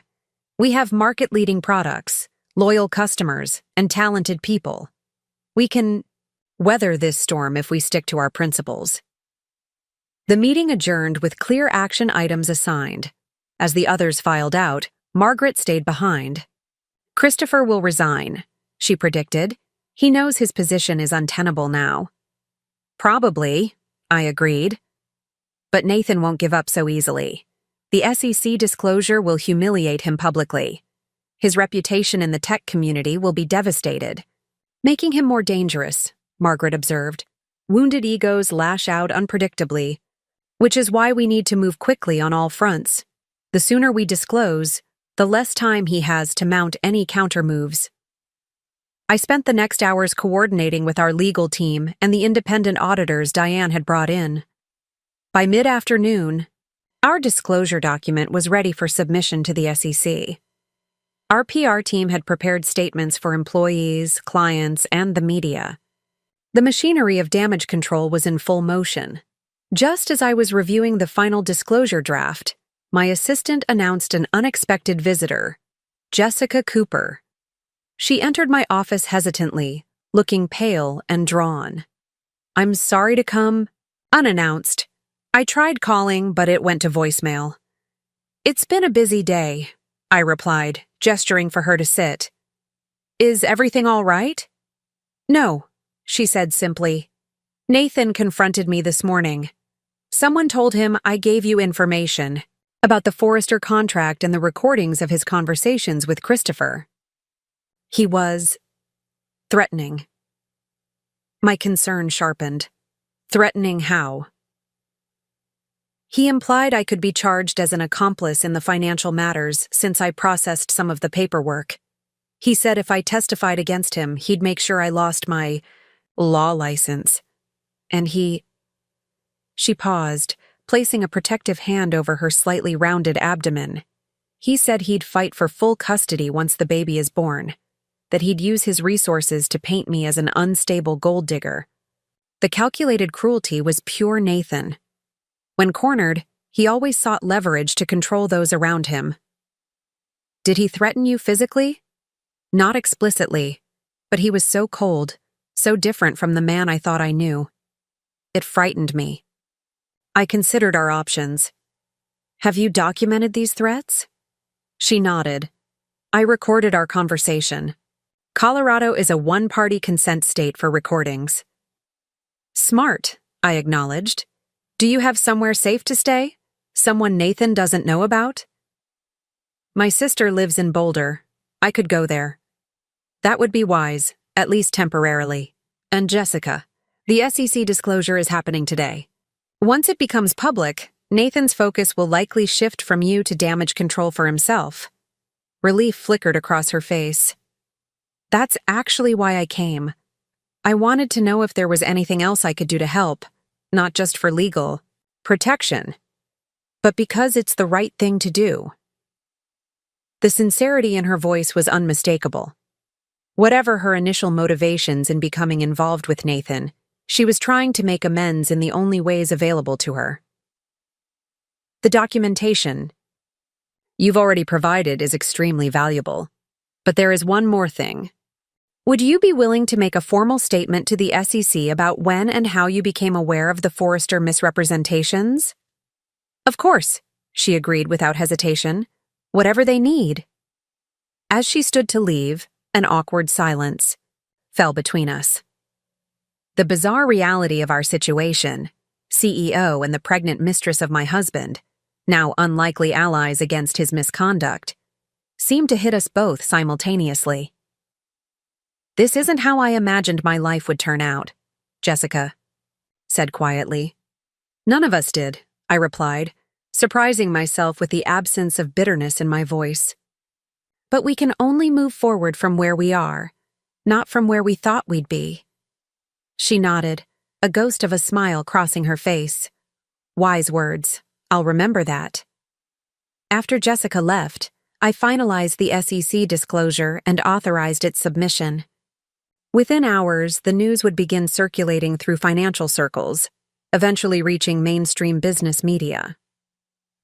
We have market-leading products, loyal customers, and talented people. We can weather this storm if we stick to our principles. The meeting adjourned with clear action items assigned. As the others filed out, Margaret stayed behind. Christopher will resign, she predicted. He knows his position is untenable now. Probably, I agreed. But Nathan won't give up so easily. The SEC disclosure will humiliate him publicly. His reputation in the tech community will be devastated. Making him more dangerous, Margaret observed. Wounded egos lash out unpredictably, which is why we need to move quickly on all fronts. The sooner we disclose, the less time he has to mount any counter-moves. I spent the next hours coordinating with our legal team and the independent auditors Diane had brought in. By mid-afternoon, our disclosure document was ready for submission to the SEC. Our PR team had prepared statements for employees, clients, and the media. The machinery of damage control was in full motion. Just as I was reviewing the final disclosure draft, my assistant announced an unexpected visitor, Jessica Cooper. She entered my office hesitantly, looking pale and drawn. I'm sorry to come unannounced. I tried calling, but it went to voicemail. It's been a busy day, I replied, gesturing for her to sit. Is everything all right? No, she said simply. Nathan confronted me this morning. Someone told him I gave you information About the Forrester contract and the recordings of his conversations with Christopher. He was threatening. My concern sharpened. Threatening how? He implied I could be charged as an accomplice in the financial matters since I processed some of the paperwork. He said if I testified against him, he'd make sure I lost my law license. And She paused, placing a protective hand over her slightly rounded abdomen. He said he'd fight for full custody once the baby is born, that he'd use his resources to paint me as an unstable gold digger. The calculated cruelty was pure Nathan. When cornered, he always sought leverage to control those around him. Did he threaten you physically? Not explicitly, but he was so cold, so different from the man I thought I knew. It frightened me. I considered our options. Have you documented these threats? She nodded. I recorded our conversation. Colorado is a one-party consent state for recordings. Smart, I acknowledged. Do you have somewhere safe to stay? Someone Nathan doesn't know about? My sister lives in Boulder. I could go there. That would be wise, at least temporarily. And Jessica, the SEC disclosure is happening today. Once it becomes public, Nathan's focus will likely shift from you to damage control for himself. Relief flickered across her face. That's actually why I came. I wanted to know if there was anything else I could do to help. Not just for legal protection, but because it's the right thing to do. The sincerity in her voice was unmistakable. Whatever her initial motivations in becoming involved with Nathan, she was trying to make amends in the only ways available to her. The documentation you've already provided is extremely valuable, but there is one more thing. Would you be willing to make a formal statement to the SEC about when and how you became aware of the Forrester misrepresentations? Of course, she agreed without hesitation. Whatever they need. As she stood to leave, an awkward silence fell between us. The bizarre reality of our situation, CEO and the pregnant mistress of my husband, now unlikely allies against his misconduct, seemed to hit us both simultaneously. This isn't how I imagined my life would turn out, Jessica said quietly. None of us did, I replied, surprising myself with the absence of bitterness in my voice. But we can only move forward from where we are, not from where we thought we'd be. She nodded, a ghost of a smile crossing her face. Wise words. I'll remember that. After Jessica left, I finalized the SEC disclosure and authorized its submission. Within hours, the news would begin circulating through financial circles, eventually reaching mainstream business media.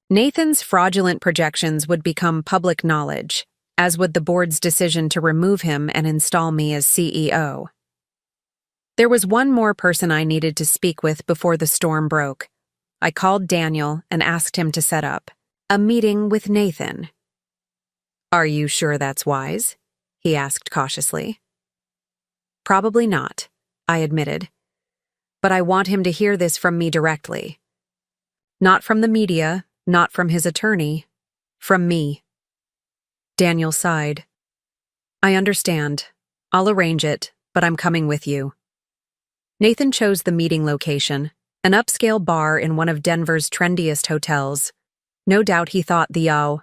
Nathan's fraudulent projections would become public knowledge, as would the board's decision to remove him and install me as CEO. There was one more person I needed to speak with before the storm broke. I called Daniel and asked him to set up a meeting with Nathan. Are you sure that's wise? He asked cautiously. Probably not, I admitted. But I want him to hear this from me directly. Not from the media, not from his attorney, from me. Daniel sighed. I understand. I'll arrange it, but I'm coming with you. Nathan chose the meeting location, an upscale bar in one of Denver's trendiest hotels. No doubt he thought the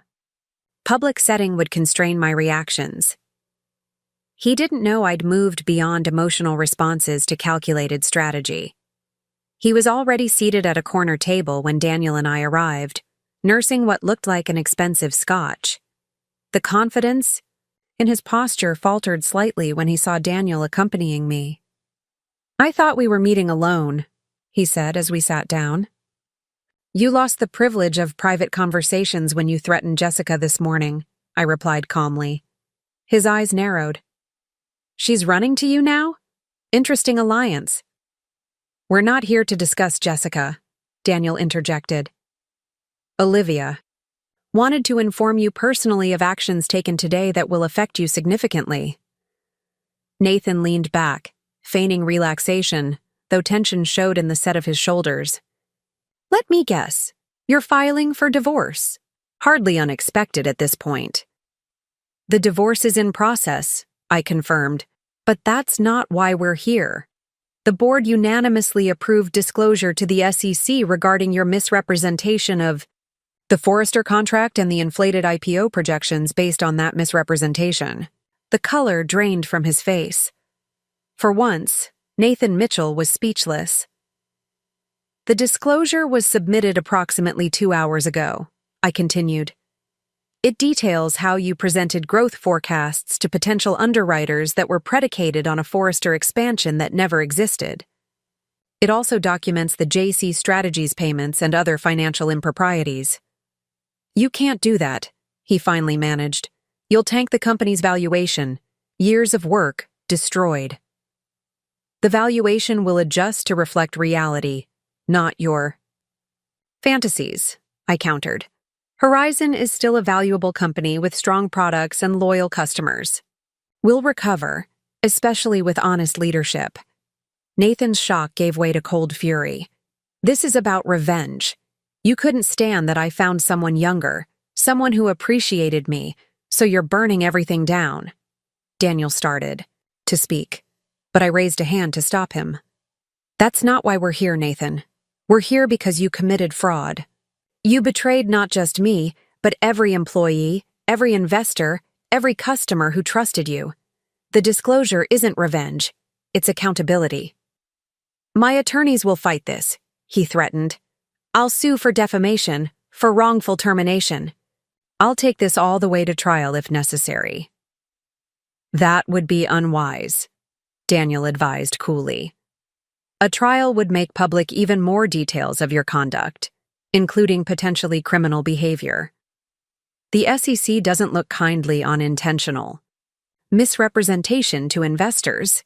public setting would constrain my reactions. He didn't know I'd moved beyond emotional responses to calculated strategy. He was already seated at a corner table when Daniel and I arrived, nursing what looked like an expensive scotch. The confidence in his posture faltered slightly when he saw Daniel accompanying me. I thought we were meeting alone, he said as we sat down. You lost the privilege of private conversations when you threatened Jessica this morning, I replied calmly. His eyes narrowed. She's running to you now? Interesting alliance. We're not here to discuss Jessica, Daniel interjected. Olivia wanted to inform you personally of actions taken today that will affect you significantly. Nathan leaned back, feigning relaxation, though tension showed in the set of his shoulders. Let me guess. You're filing for divorce. hardly unexpected at this point. The divorce is in process, I confirmed, but that's not why we're here. The board unanimously approved disclosure to the SEC regarding your misrepresentation of the Forrester contract and the inflated IPO projections based on that misrepresentation. The color drained from his face. For once, Nathan Mitchell was speechless. The disclosure was submitted approximately 2 hours ago, I continued. It details how you presented growth forecasts to potential underwriters that were predicated on a Forrester expansion that never existed. It also documents the JC Strategies payments and other financial improprieties. You can't do that, he finally managed. You'll tank the company's valuation. Years of work destroyed. The valuation will adjust to reflect reality, not your fantasies, I countered. Horizon is still a valuable company with strong products and loyal customers. We'll recover, especially with honest leadership. Nathan's shock gave way to cold fury. This is about revenge. You couldn't stand that I found someone younger, someone who appreciated me, so you're burning everything down. Daniel started to speak, but I raised a hand to stop him. That's not why we're here, Nathan. We're here because you committed fraud. You betrayed not just me, but every employee, every investor, every customer who trusted you. The disclosure isn't revenge, it's accountability. My attorneys will fight this, he threatened. I'll sue for defamation, for wrongful termination. I'll take this all the way to trial if necessary. That would be unwise, Daniel advised coolly. A trial would make public even more details of your conduct, including potentially criminal behavior. The SEC doesn't look kindly on intentional misrepresentation to investors.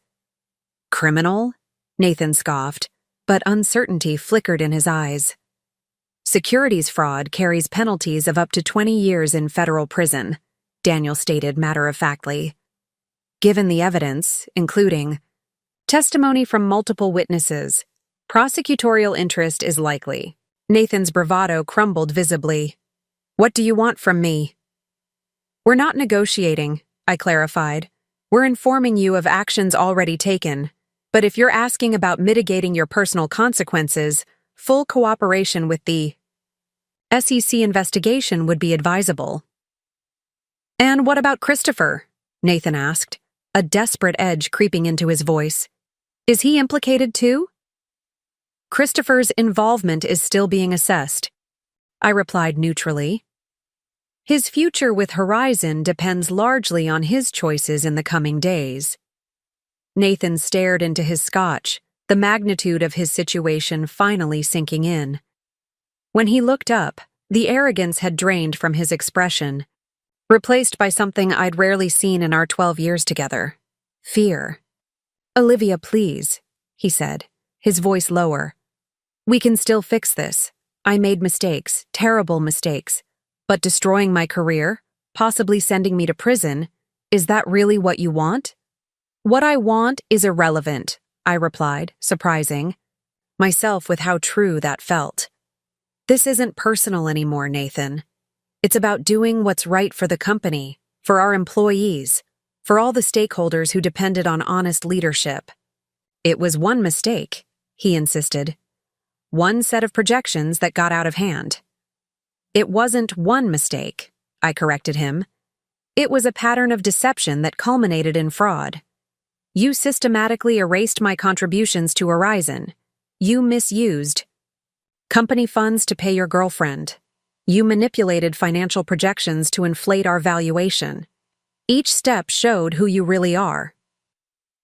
Criminal? Nathan scoffed, but uncertainty flickered in his eyes. Securities fraud carries penalties of up to 20 years in federal prison, Daniel stated matter-of-factly. Given the evidence, including testimony from multiple witnesses, prosecutorial interest is likely. Nathan's bravado crumbled visibly. What do you want from me? We're not negotiating, I clarified. We're informing you of actions already taken. But if you're asking about mitigating your personal consequences, full cooperation with the SEC investigation would be advisable. And what about Christopher? Nathan asked, a desperate edge creeping into his voice. Is he implicated too? Christopher's involvement is still being assessed, I replied neutrally. His future with Horizon depends largely on his choices in the coming days. Nathan stared into his scotch, the magnitude of his situation finally sinking in. When he looked up, the arrogance had drained from his expression, replaced by something I'd rarely seen in our 12 years together. Fear. Olivia, please, he said, his voice lower. We can still fix this. I made mistakes, terrible mistakes. But destroying my career, possibly sending me to prison, is that really what you want? What I want is irrelevant, I replied, surprising myself with how true that felt. This isn't personal anymore, Nathan. It's about doing what's right for the company, for our employees, for all the stakeholders who depended on honest leadership. It was one mistake, he insisted. One set of projections that got out of hand. It wasn't one mistake, I corrected him. It was a pattern of deception that culminated in fraud. You systematically erased my contributions to Horizon. You misused company funds to pay your girlfriend. You manipulated financial projections to inflate our valuation. Each step showed who you really are.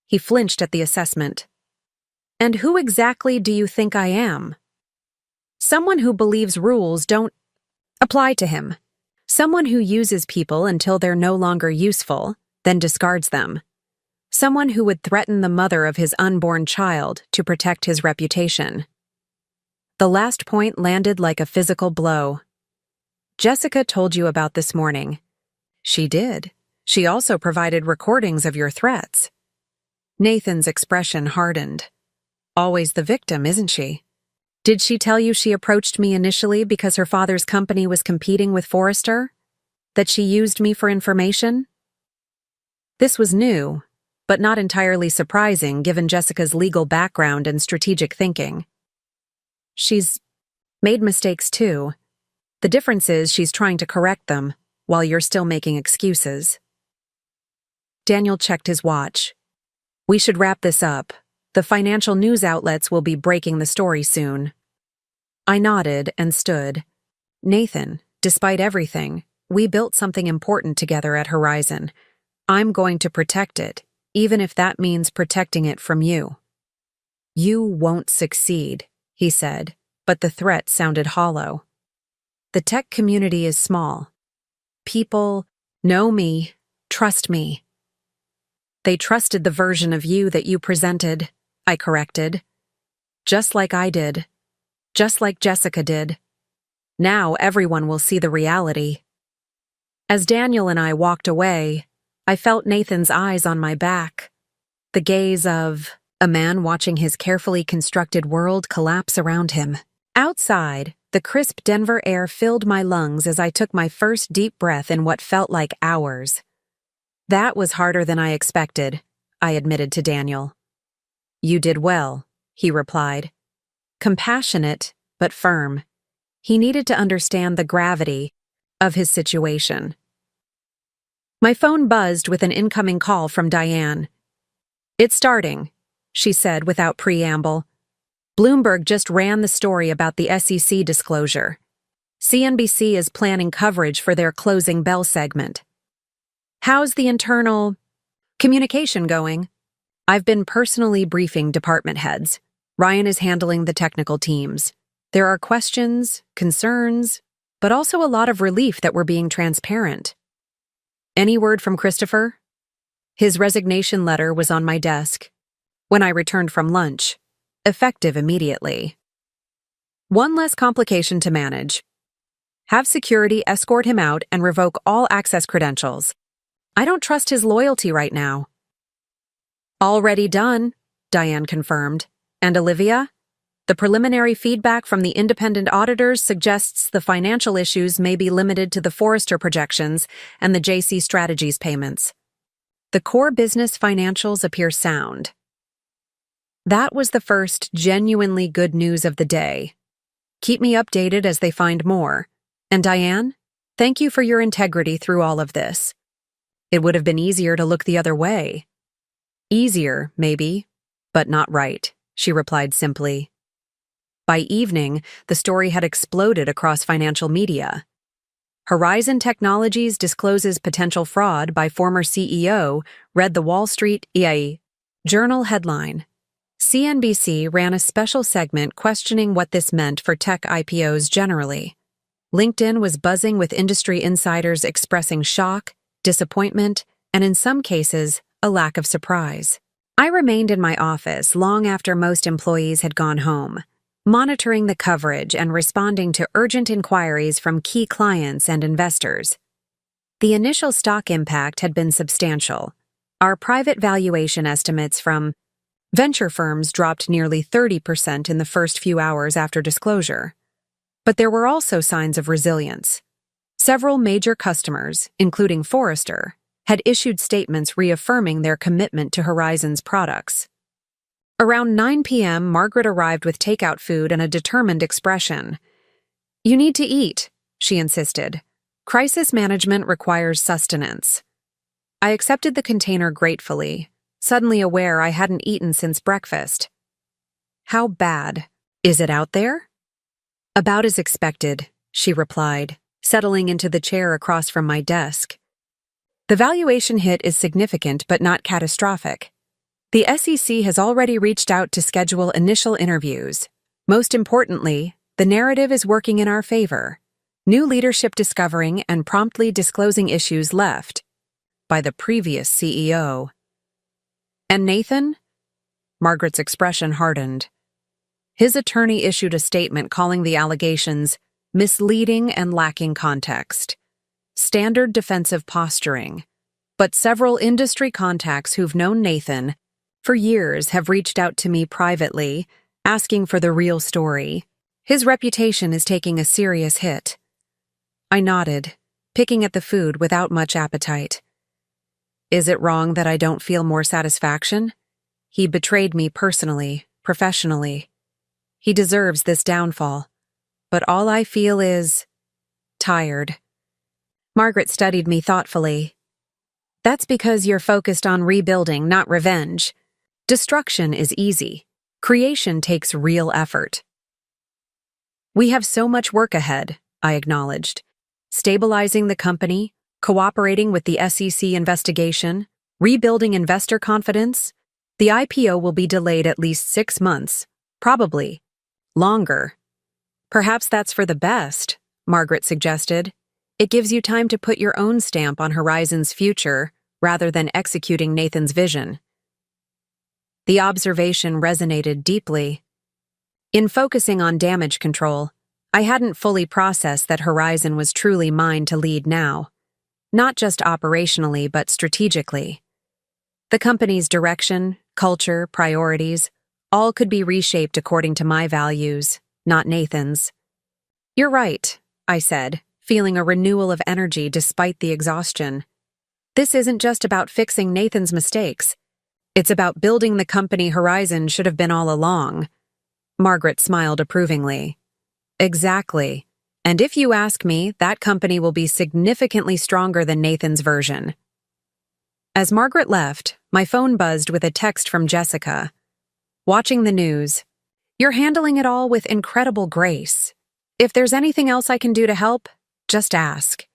He flinched at the assessment. And who exactly do you think I am? Someone who believes rules don't apply to him. Someone who uses people until they're no longer useful, then discards them. Someone who would threaten the mother of his unborn child to protect his reputation. The last point landed like a physical blow. Jessica told you about this morning. She did. She also provided recordings of your threats. Nathan's expression hardened. Always the victim, isn't she? Did she tell you she approached me initially because her father's company was competing with Forrester? That she used me for information? This was new, but not entirely surprising given Jessica's legal background and strategic thinking. She's made mistakes too. The difference is she's trying to correct them, while you're still making excuses. Daniel checked his watch. We should wrap this up. The financial news outlets will be breaking the story soon. I nodded and stood. Nathan, despite everything, we built something important together at Horizon. I'm going to protect it, even if that means protecting it from you. You won't succeed, he said, but the threat sounded hollow. The tech community is small. People know me, trust me. They trusted the version of you that you presented, I corrected. Just like I did. Just like Jessica did. Now everyone will see the reality. As Daniel and I walked away, I felt Nathan's eyes on my back. The gaze of a man watching his carefully constructed world collapse around him. Outside, the crisp Denver air filled my lungs as I took my first deep breath in what felt like hours. That was harder than I expected, I admitted to Daniel. You did well, he replied. Compassionate, but firm. He needed to understand the gravity of his situation. My phone buzzed with an incoming call from Diane. It's starting, she said without preamble. Bloomberg just ran the story about the SEC disclosure. CNBC is planning coverage for their closing bell segment. How's the internal communication going? I've been personally briefing department heads. Ryan is handling the technical teams. There are questions, concerns, but also a lot of relief that we're being transparent. Any word from Christopher? His resignation letter was on my desk. When I returned from lunch, effective immediately. One less complication to manage. Have security escort him out and revoke all access credentials. I don't trust his loyalty right now. Already done, Diane confirmed. And Olivia? The preliminary feedback from the independent auditors suggests the financial issues may be limited to the Forrester projections and the JC Strategies payments. The core business financials appear sound. That was the first genuinely good news of the day. Keep me updated as they find more. And Diane, thank you for your integrity through all of this. It would have been easier to look the other way. Easier, maybe, but not right, she replied simply. By evening, the story had exploded across financial media. Horizon Technologies discloses potential fraud by former CEO, read the Wall Street Journal headline. CNBC ran a special segment questioning what this meant for tech IPOs generally. LinkedIn was buzzing with industry insiders expressing shock, disappointment, and in some cases, a lack of surprise. I remained in my office long after most employees had gone home, monitoring the coverage and responding to urgent inquiries from key clients and investors. The initial stock impact had been substantial. Our private valuation estimates from venture firms dropped nearly 30% in the first few hours after disclosure. But there were also signs of resilience. Several major customers, including Forrester, had issued statements reaffirming their commitment to Horizon's products. Around 9 p.m., Margaret arrived with takeout food and a determined expression. You need to eat, she insisted. Crisis management requires sustenance. I accepted the container gratefully, suddenly aware I hadn't eaten since breakfast. How bad? Is it out there? About as expected, she replied, settling into the chair across from my desk. The valuation hit is significant but not catastrophic. The SEC has already reached out to schedule initial interviews. Most importantly, the narrative is working in our favor. New leadership discovering and promptly disclosing issues left by the previous CEO. And Nathan? Margaret's expression hardened. His attorney issued a statement calling the allegations misleading and lacking context. Standard defensive posturing. But several industry contacts who've known Nathan for years have reached out to me privately, asking for the real story. His reputation is taking a serious hit. I nodded, picking at the food without much appetite. Is it wrong that I don't feel more satisfaction? He betrayed me personally, professionally. He deserves this downfall. But all I feel is tired. Margaret studied me thoughtfully. That's because you're focused on rebuilding, not revenge. Destruction is easy. Creation takes real effort. We have so much work ahead, I acknowledged. Stabilizing the company, cooperating with the SEC investigation, rebuilding investor confidence. The IPO will be delayed at least 6 months, probably longer. Perhaps that's for the best, Margaret suggested. It gives you time to put your own stamp on Horizon's future rather than executing Nathan's vision. The observation resonated deeply. In focusing on damage control, I hadn't fully processed that Horizon was truly mine to lead now, not just operationally but strategically. The company's direction, culture, priorities, all could be reshaped according to my values, not Nathan's. You're right, I said, feeling a renewal of energy despite the exhaustion. This isn't just about fixing Nathan's mistakes. It's about building the company Horizon should have been all along. Margaret smiled approvingly. Exactly. And if you ask me, that company will be significantly stronger than Nathan's version. As Margaret left, my phone buzzed with a text from Jessica. Watching the news. You're handling it all with incredible grace. If there's anything else I can do to help, just ask.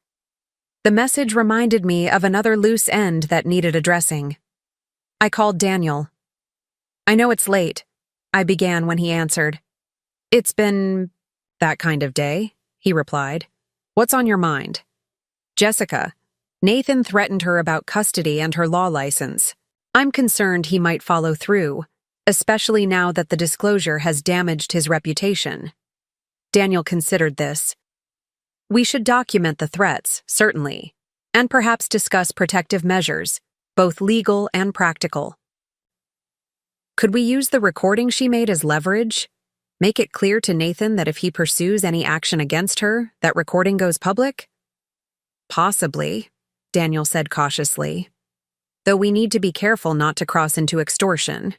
The message reminded me of another loose end that needed addressing. I called Daniel. I know it's late, I began when he answered. It's been that kind of day, he replied. What's on your mind? Jessica. Nathan threatened her about custody and her law license. I'm concerned he might follow through, especially now that the disclosure has damaged his reputation. Daniel considered this. We should document the threats, certainly, and perhaps discuss protective measures, both legal and practical. Could we use the recording she made as leverage? Make it clear to Nathan that if he pursues any action against her, that recording goes public? Possibly, Daniel said cautiously. Though we need to be careful not to cross into extortion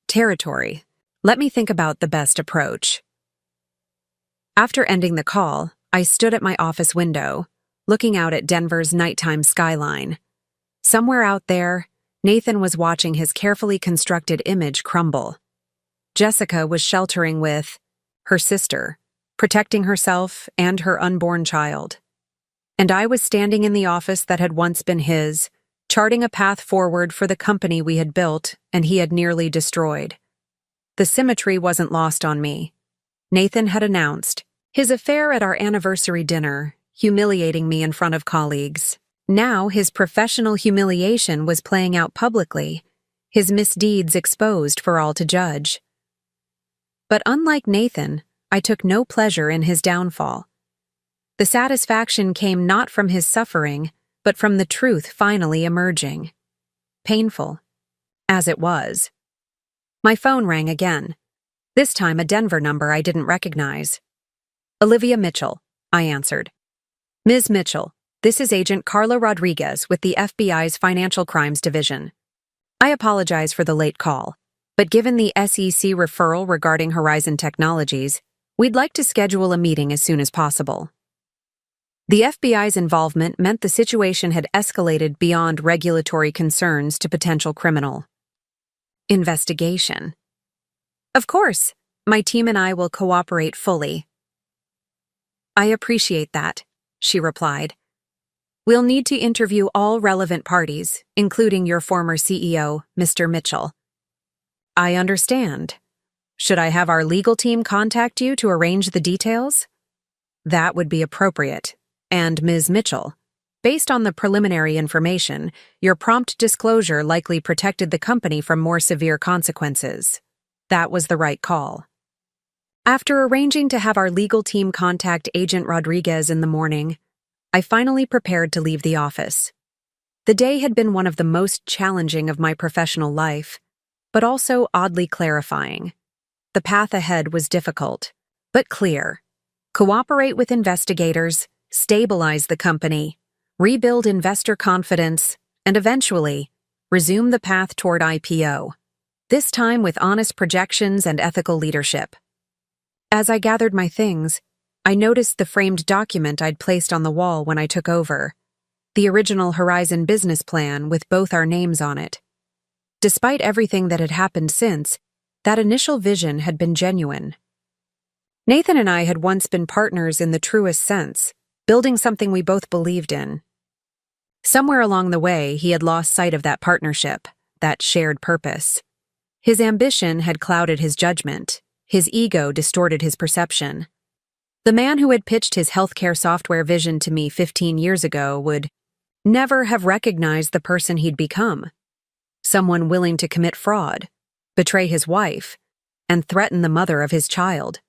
territory. Let me think about the best approach. After ending the call, I stood at my office window, looking out at Denver's nighttime skyline. Somewhere out there, Nathan was watching his carefully constructed image crumble. Jessica was sheltering with her sister, protecting herself and her unborn child. And I was standing in the office that had once been his, charting a path forward for the company we had built and he had nearly destroyed. The symmetry wasn't lost on me. Nathan had announced his affair at our anniversary dinner, humiliating me in front of colleagues. Now his professional humiliation was playing out publicly, his misdeeds exposed for all to judge. But unlike Nathan, I took no pleasure in his downfall. The satisfaction came not from his suffering, but from the truth finally emerging. Painful, as it was. My phone rang again, this time a Denver number I didn't recognize. Olivia Mitchell, I answered. Ms. Mitchell, this is Agent Carla Rodriguez with the FBI's Financial Crimes Division. I apologize for the late call, but given the SEC referral regarding Horizon Technologies, we'd like to schedule a meeting as soon as possible. The FBI's involvement meant the situation had escalated beyond regulatory concerns to potential criminal investigation. Of course, my team and I will cooperate fully. I appreciate that, she replied. We'll need to interview all relevant parties, including your former CEO, Mr. Mitchell. I understand. Should I have our legal team contact you to arrange the details? That would be appropriate. And Ms. Mitchell, based on the preliminary information, your prompt disclosure likely protected the company from more severe consequences. That was the right call. After arranging to have our legal team contact Agent Rodriguez in the morning, I finally prepared to leave the office. The day had been one of the most challenging of my professional life, but also oddly clarifying. The path ahead was difficult, but clear. Cooperate with investigators, stabilize the company, rebuild investor confidence, and eventually, resume the path toward IPO, this time with honest projections and ethical leadership. As I gathered my things, I noticed the framed document I'd placed on the wall when I took over, the original Horizon business plan with both our names on it. Despite everything that had happened since, that initial vision had been genuine. Nathan and I had once been partners in the truest sense, building something we both believed in. Somewhere along the way, he had lost sight of that partnership, that shared purpose. His ambition had clouded his judgment, his ego distorted his perception. The man who had pitched his healthcare software vision to me 15 years ago would never have recognized the person he'd become. Someone willing to commit fraud, betray his wife, and threaten the mother of his child.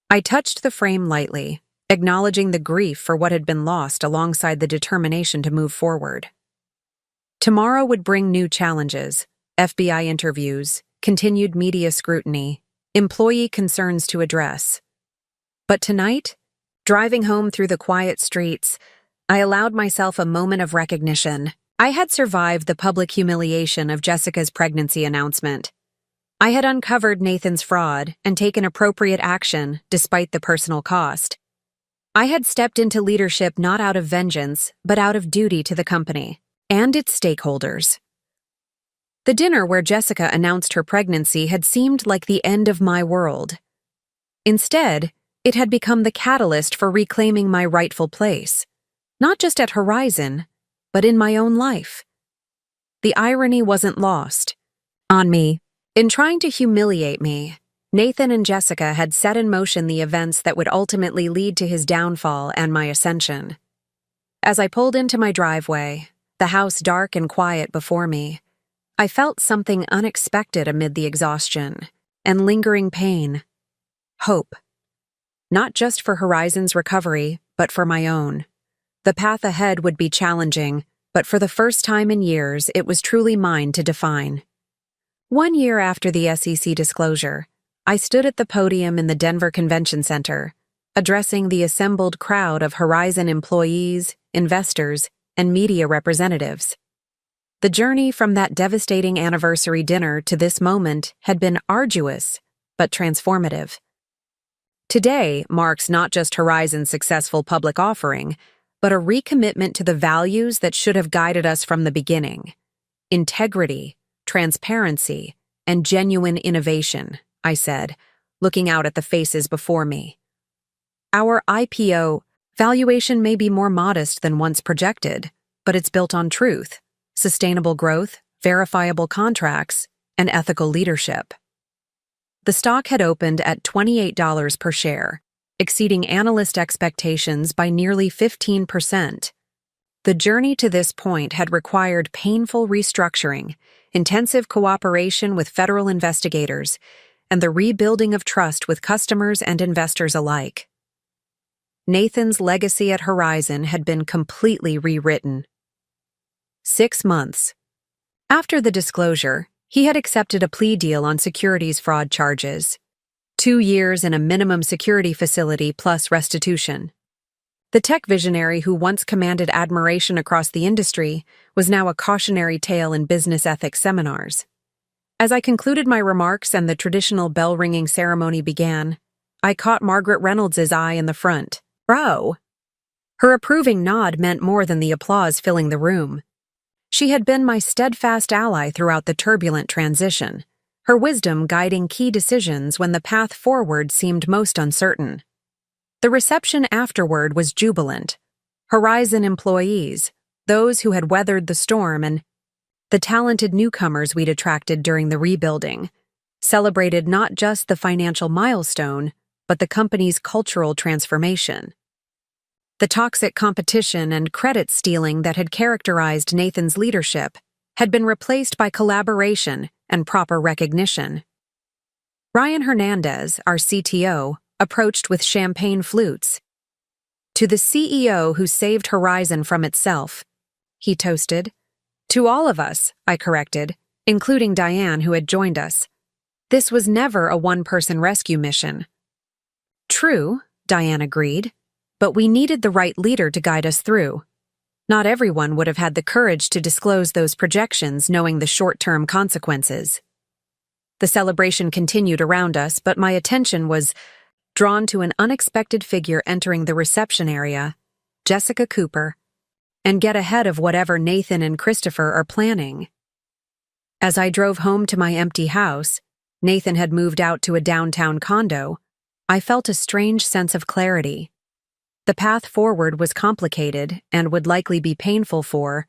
I touched the frame lightly, acknowledging the grief for what had been lost alongside the determination to move forward. Tomorrow would bring new challenges, FBI interviews, continued media scrutiny, employee concerns to address. But tonight, driving home through the quiet streets, I allowed myself a moment of recognition. I had survived the public humiliation of Jessica's pregnancy announcement. I had uncovered Nathan's fraud and taken appropriate action despite the personal cost. I had stepped into leadership not out of vengeance, but out of duty to the company and its stakeholders. The dinner where Jessica announced her pregnancy had seemed like the end of my world. Instead, it had become the catalyst for reclaiming my rightful place, not just at Horizon, but in my own life. The irony wasn't lost on me. In trying to humiliate me, Nathan and Jessica had set in motion the events that would ultimately lead to his downfall and my ascension. As I pulled into my driveway, the house dark and quiet before me, I felt something unexpected amid the exhaustion and lingering pain. Hope. Not just for Horizon's recovery, but for my own. The path ahead would be challenging, but for the first time in years, it was truly mine to define. 1 year after the SEC disclosure, I stood at the podium in the Denver Convention Center, addressing the assembled crowd of Horizon employees, investors, and media representatives. The journey from that devastating anniversary dinner to this moment had been arduous, but transformative. Today marks not just Horizon's successful public offering, but a recommitment to the values that should have guided us from the beginning: integrity, transparency, and genuine innovation, I said, looking out at the faces before me. Our IPO valuation may be more modest than once projected, but it's built on truth, sustainable growth, verifiable contracts, and ethical leadership. The stock had opened at $28 per share, exceeding analyst expectations by nearly 15%. The journey to this point had required painful restructuring, intensive cooperation with federal investigators, and the rebuilding of trust with customers and investors alike. Nathan's legacy at Horizon had been completely rewritten. 6 months. After the disclosure, he had accepted a plea deal on securities fraud charges. 2 years in a minimum security facility plus restitution. The tech visionary who once commanded admiration across the industry was now a cautionary tale in business ethics seminars. As I concluded my remarks and the traditional bell-ringing ceremony began, I caught Margaret Reynolds's eye in the front. "Bro." Her approving nod meant more than the applause filling the room. She had been my steadfast ally throughout the turbulent transition, her wisdom guiding key decisions when the path forward seemed most uncertain. The reception afterward was jubilant. Horizon employees, those who had weathered the storm, and the talented newcomers we'd attracted during the rebuilding, celebrated not just the financial milestone, but the company's cultural transformation. The toxic competition and credit stealing that had characterized Nathan's leadership had been replaced by collaboration and proper recognition. Ryan Hernandez, our CTO, approached with champagne flutes. "To the CEO who saved Horizon from itself," he toasted. "To all of us," I corrected, including Diane, who had joined us. This was never a one-person rescue mission. True, Diane agreed, but we needed the right leader to guide us through. Not everyone would have had the courage to disclose those projections knowing the short-term consequences. The celebration continued around us, but my attention was drawn to an unexpected figure entering the reception area, Jessica Cooper, and get ahead of whatever Nathan and Christopher are planning. As I drove home to my empty house, Nathan had moved out to a downtown condo. I felt a strange sense of clarity. The path forward was complicated and would likely be painful for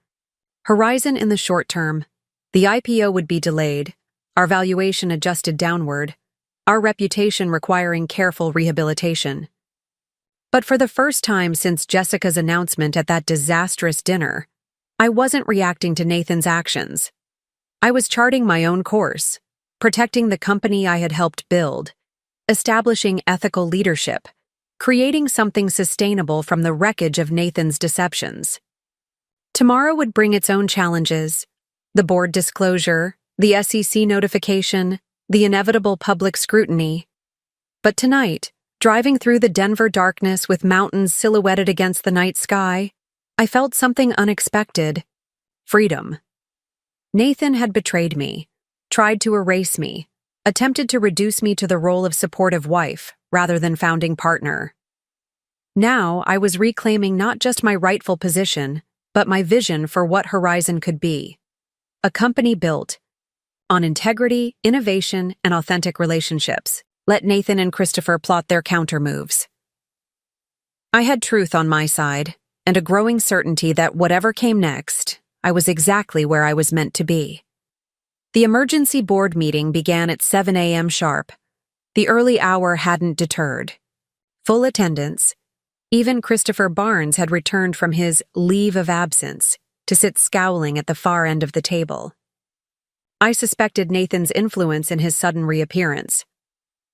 Horizon in the short term. The IPO would be delayed, our valuation adjusted downward, our reputation requiring careful rehabilitation. But for the first time since Jessica's announcement at that disastrous dinner, I wasn't reacting to Nathan's actions. I was charting my own course, protecting the company I had helped build, establishing ethical leadership, creating something sustainable from the wreckage of Nathan's deceptions. Tomorrow would bring its own challenges: the board disclosure, the SEC notification, the inevitable public scrutiny. But tonight, driving through the Denver darkness with mountains silhouetted against the night sky, I felt something unexpected: freedom. Nathan had betrayed me, tried to erase me, attempted to reduce me to the role of supportive wife rather than founding partner. Now I was reclaiming not just my rightful position, but my vision for what Horizon could be. A company built on integrity, innovation, and authentic relationships. Let Nathan and Christopher plot their counter-moves. I had truth on my side, and a growing certainty that whatever came next, I was exactly where I was meant to be. The emergency board meeting began at 7 a.m. sharp. The early hour hadn't deterred. Full attendance. Even Christopher Barnes had returned from his leave of absence to sit scowling at the far end of the table. I suspected Nathan's influence in his sudden reappearance.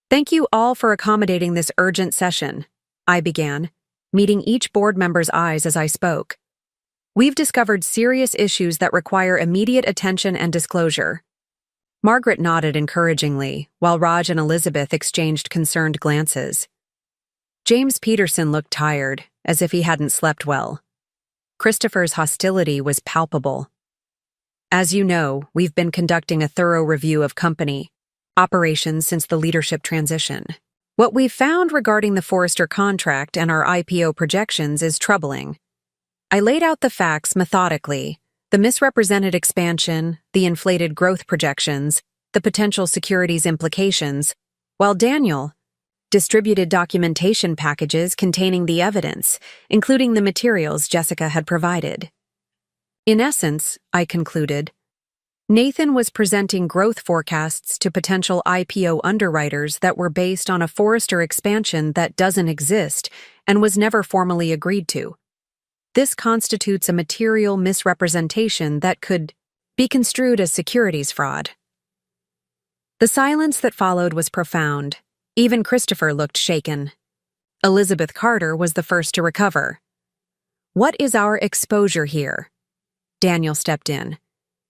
"Thank you all for accommodating this urgent session," I began, meeting each board member's eyes as I spoke. "We've discovered serious issues that require immediate attention and disclosure." Margaret nodded encouragingly, while Raj and Elizabeth exchanged concerned glances. James Peterson looked tired, as if he hadn't slept well. Christopher's hostility was palpable. "As you know, we've been conducting a thorough review of company operations since the leadership transition. What we've found regarding the Forrester contract and our IPO projections is troubling." I laid out the facts methodically: the misrepresented expansion, the inflated growth projections, the potential securities implications, while Daniel distributed documentation packages containing the evidence, including the materials Jessica had provided. In essence, I concluded, Nathan was presenting growth forecasts to potential IPO underwriters that were based on a Forrester expansion that doesn't exist and was never formally agreed to. This constitutes a material misrepresentation that could be construed as securities fraud. The silence that followed was profound. Even Christopher looked shaken. Elizabeth Carter was the first to recover. "What is our exposure here?" Daniel stepped in.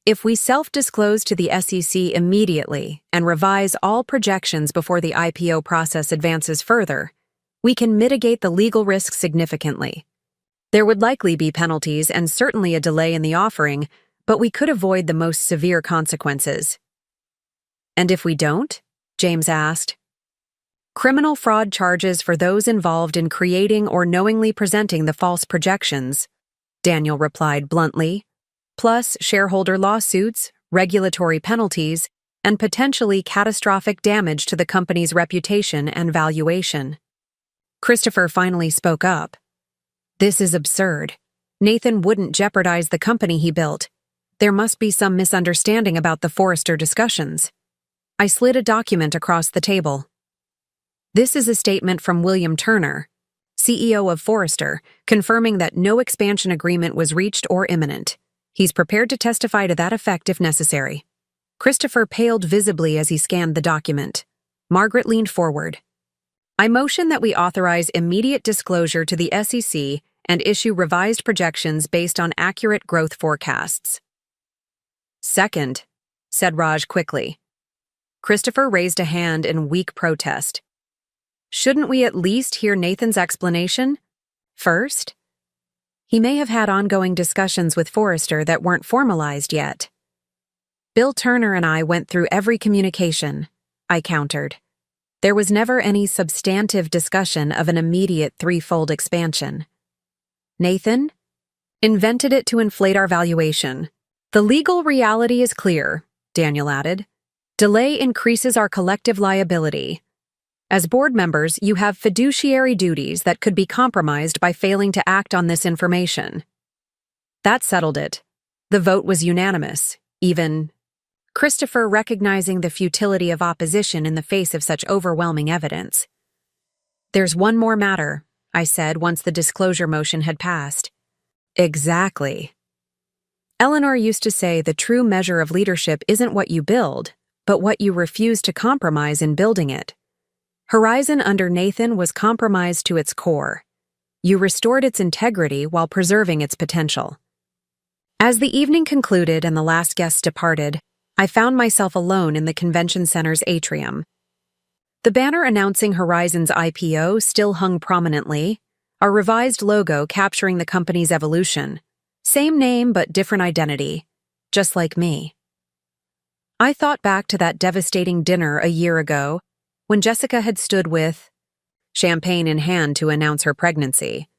"If we self-disclose to the SEC immediately and revise all projections before the IPO process advances further, we can mitigate the legal risk significantly. There would likely be penalties and certainly a delay in the offering, but we could avoid the most severe consequences." "And if we don't?" James asked. "Criminal fraud charges for those involved in creating or knowingly presenting the false projections," Daniel replied bluntly, "plus shareholder lawsuits, regulatory penalties, and potentially catastrophic damage to the company's reputation and valuation." Christopher finally spoke up. "This is absurd. Nathan wouldn't jeopardize the company he built. There must be some misunderstanding about the Forrester discussions." I slid a document across the table. "This is a statement from William Turner, CEO of Forrester, confirming that no expansion agreement was reached or imminent. He's prepared to testify to that effect if necessary." Christopher paled visibly as he scanned the document. Margaret leaned forward. "I motion that we authorize immediate disclosure to the SEC and issue revised projections based on accurate growth forecasts." "Second," said Raj quickly. Christopher raised a hand in weak protest. shouldn't we at least hear Nathan's explanation first? He may have had ongoing discussions with Forrester that weren't formalized yet. Bill Turner and I went through every communication, I countered. There was never any substantive discussion of an immediate threefold expansion. Nathan? Invented it to inflate our valuation. The legal reality is clear, Daniel added. Delay increases our collective liability. As board members, you have fiduciary duties that could be compromised by failing to act on this information. That settled it. The vote was unanimous, even Christopher recognizing the futility of opposition in the face of such overwhelming evidence. There's one more matter, I said once the disclosure motion had passed. Exactly. Eleanor used to say the true measure of leadership isn't what you build, but what you refuse to compromise in building it. Horizon under Nathan was compromised to its core. You restored its integrity while preserving its potential. As the evening concluded and the last guests departed, I found myself alone in the convention center's atrium. The banner announcing Horizon's IPO still hung prominently, our revised logo capturing the company's evolution. Same name but different identity, just like me. I thought back to that devastating dinner a year ago, when Jessica had stood with champagne in hand to announce her pregnancy.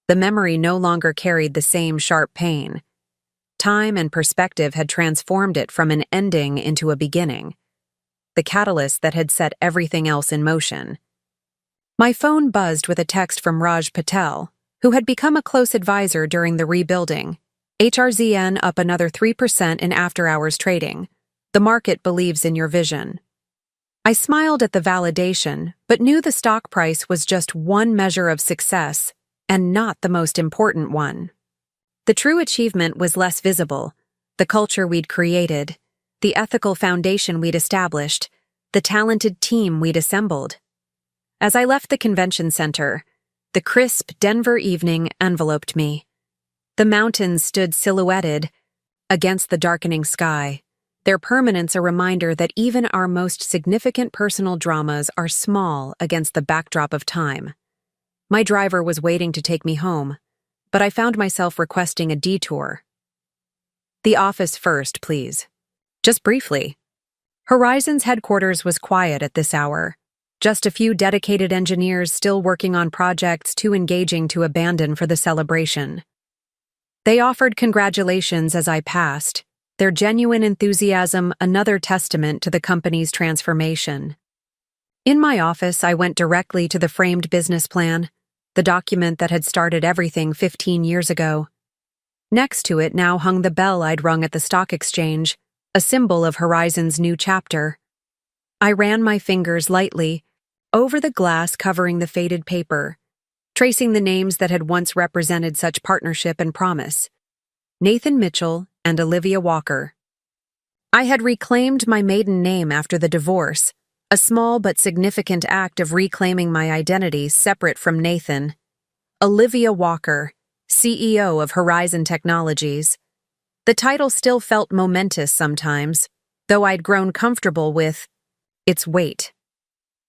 The memory no longer carried the same sharp pain. Time and perspective had transformed it from an ending into a beginning, the catalyst that had set everything else in motion. My phone buzzed with a text from Raj Patel, who had become a close advisor during the rebuilding. HRZN up another 3% in after-hours trading. The market believes in your vision. I smiled at the validation, but knew the stock price was just one measure of success, and not the most important one. The true achievement was less visible: the culture we'd created, the ethical foundation we'd established, the talented team we'd assembled. As I left the convention center, the crisp Denver evening enveloped me. The mountains stood silhouetted against the darkening sky, their permanence a reminder that even our most significant personal dramas are small against the backdrop of time. My driver was waiting to take me home, but I found myself requesting a detour. The office first, please. Just briefly. Horizon's headquarters was quiet at this hour. Just a few dedicated engineers still working on projects too engaging to abandon for the celebration. They offered congratulations as I passed, their genuine enthusiasm another testament to the company's transformation. In my office, I went directly to the framed business plan, the document that had started everything 15 years ago. Next to it now hung the bell I'd rung at the stock exchange, a symbol of Horizon's new chapter. I ran my fingers lightly over the glass covering the faded paper, tracing the names that had once represented such partnership and promise: Nathan Mitchell and Olivia Walker. I had reclaimed my maiden name after the divorce, a small but significant act of reclaiming my identity separate from Nathan. Olivia Walker, CEO of Horizon Technologies. The title still felt momentous sometimes, though I'd grown comfortable with its weight.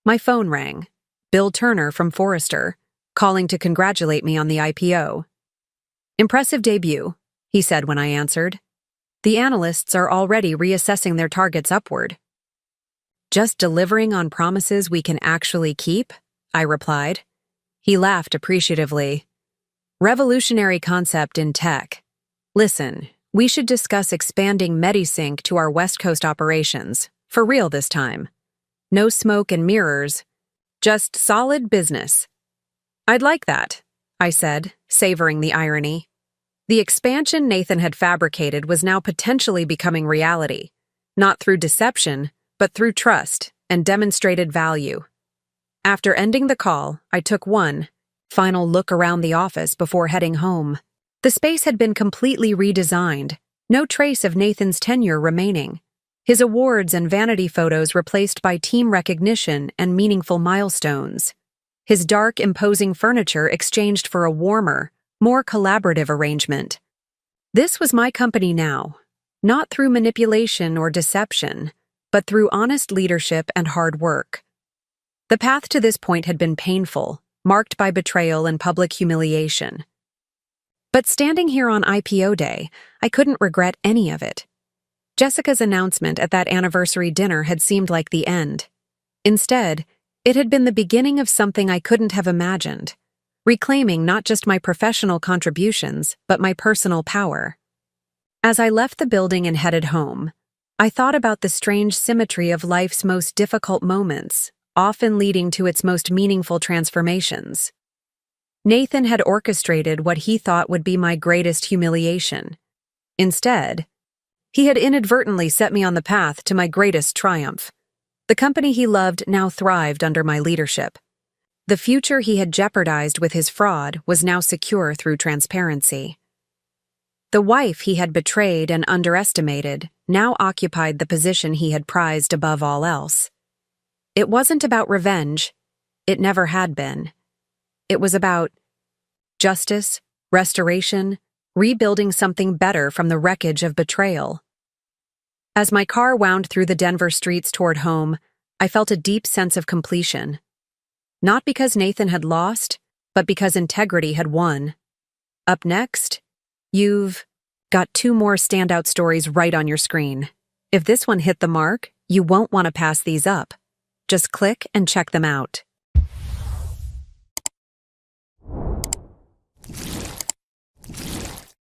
My phone rang. Bill Turner from Forrester, calling to congratulate me on the IPO. Impressive debut, he said when I answered. The analysts are already reassessing their targets upward. Just delivering on promises we can actually keep, I replied. He laughed appreciatively. Revolutionary concept in tech. Listen, we should discuss expanding MediSync to our West Coast operations, for real this time. No smoke and mirrors, just solid business. I'd like that, I said, savoring the irony. The expansion Nathan had fabricated was now potentially becoming reality, not through deception, but through trust and demonstrated value. After ending the call, I took one final look around the office before heading home. The space had been completely redesigned, no trace of Nathan's tenure remaining. His awards and vanity photos replaced by team recognition and meaningful milestones. His dark, imposing furniture exchanged for a warmer, more collaborative arrangement. This was my company now, not through manipulation or deception, but through honest leadership and hard work. The path to this point had been painful, marked by betrayal and public humiliation. But standing here on IPO day, I couldn't regret any of it. Jessica's announcement at that anniversary dinner had seemed like the end. Instead, it had been the beginning of something I couldn't have imagined, reclaiming not just my professional contributions, but my personal power. As I left the building and headed home, I thought about the strange symmetry of life's most difficult moments, often leading to its most meaningful transformations. Nathan had orchestrated what he thought would be my greatest humiliation. Instead, he had inadvertently set me on the path to my greatest triumph. The company he loved now thrived under my leadership. The future he had jeopardized with his fraud was now secure through transparency. The wife he had betrayed and underestimated now occupied the position he had prized above all else. It wasn't about revenge. It never had been. It was about justice, restoration, rebuilding something better from the wreckage of betrayal. As my car wound through the Denver streets toward home, I felt a deep sense of completion. Not because Nathan had lost, but because integrity had won. Up next, you've got 2 more standout stories right on your screen. If this one hit the mark, you won't want to pass these up. Just click and check them out.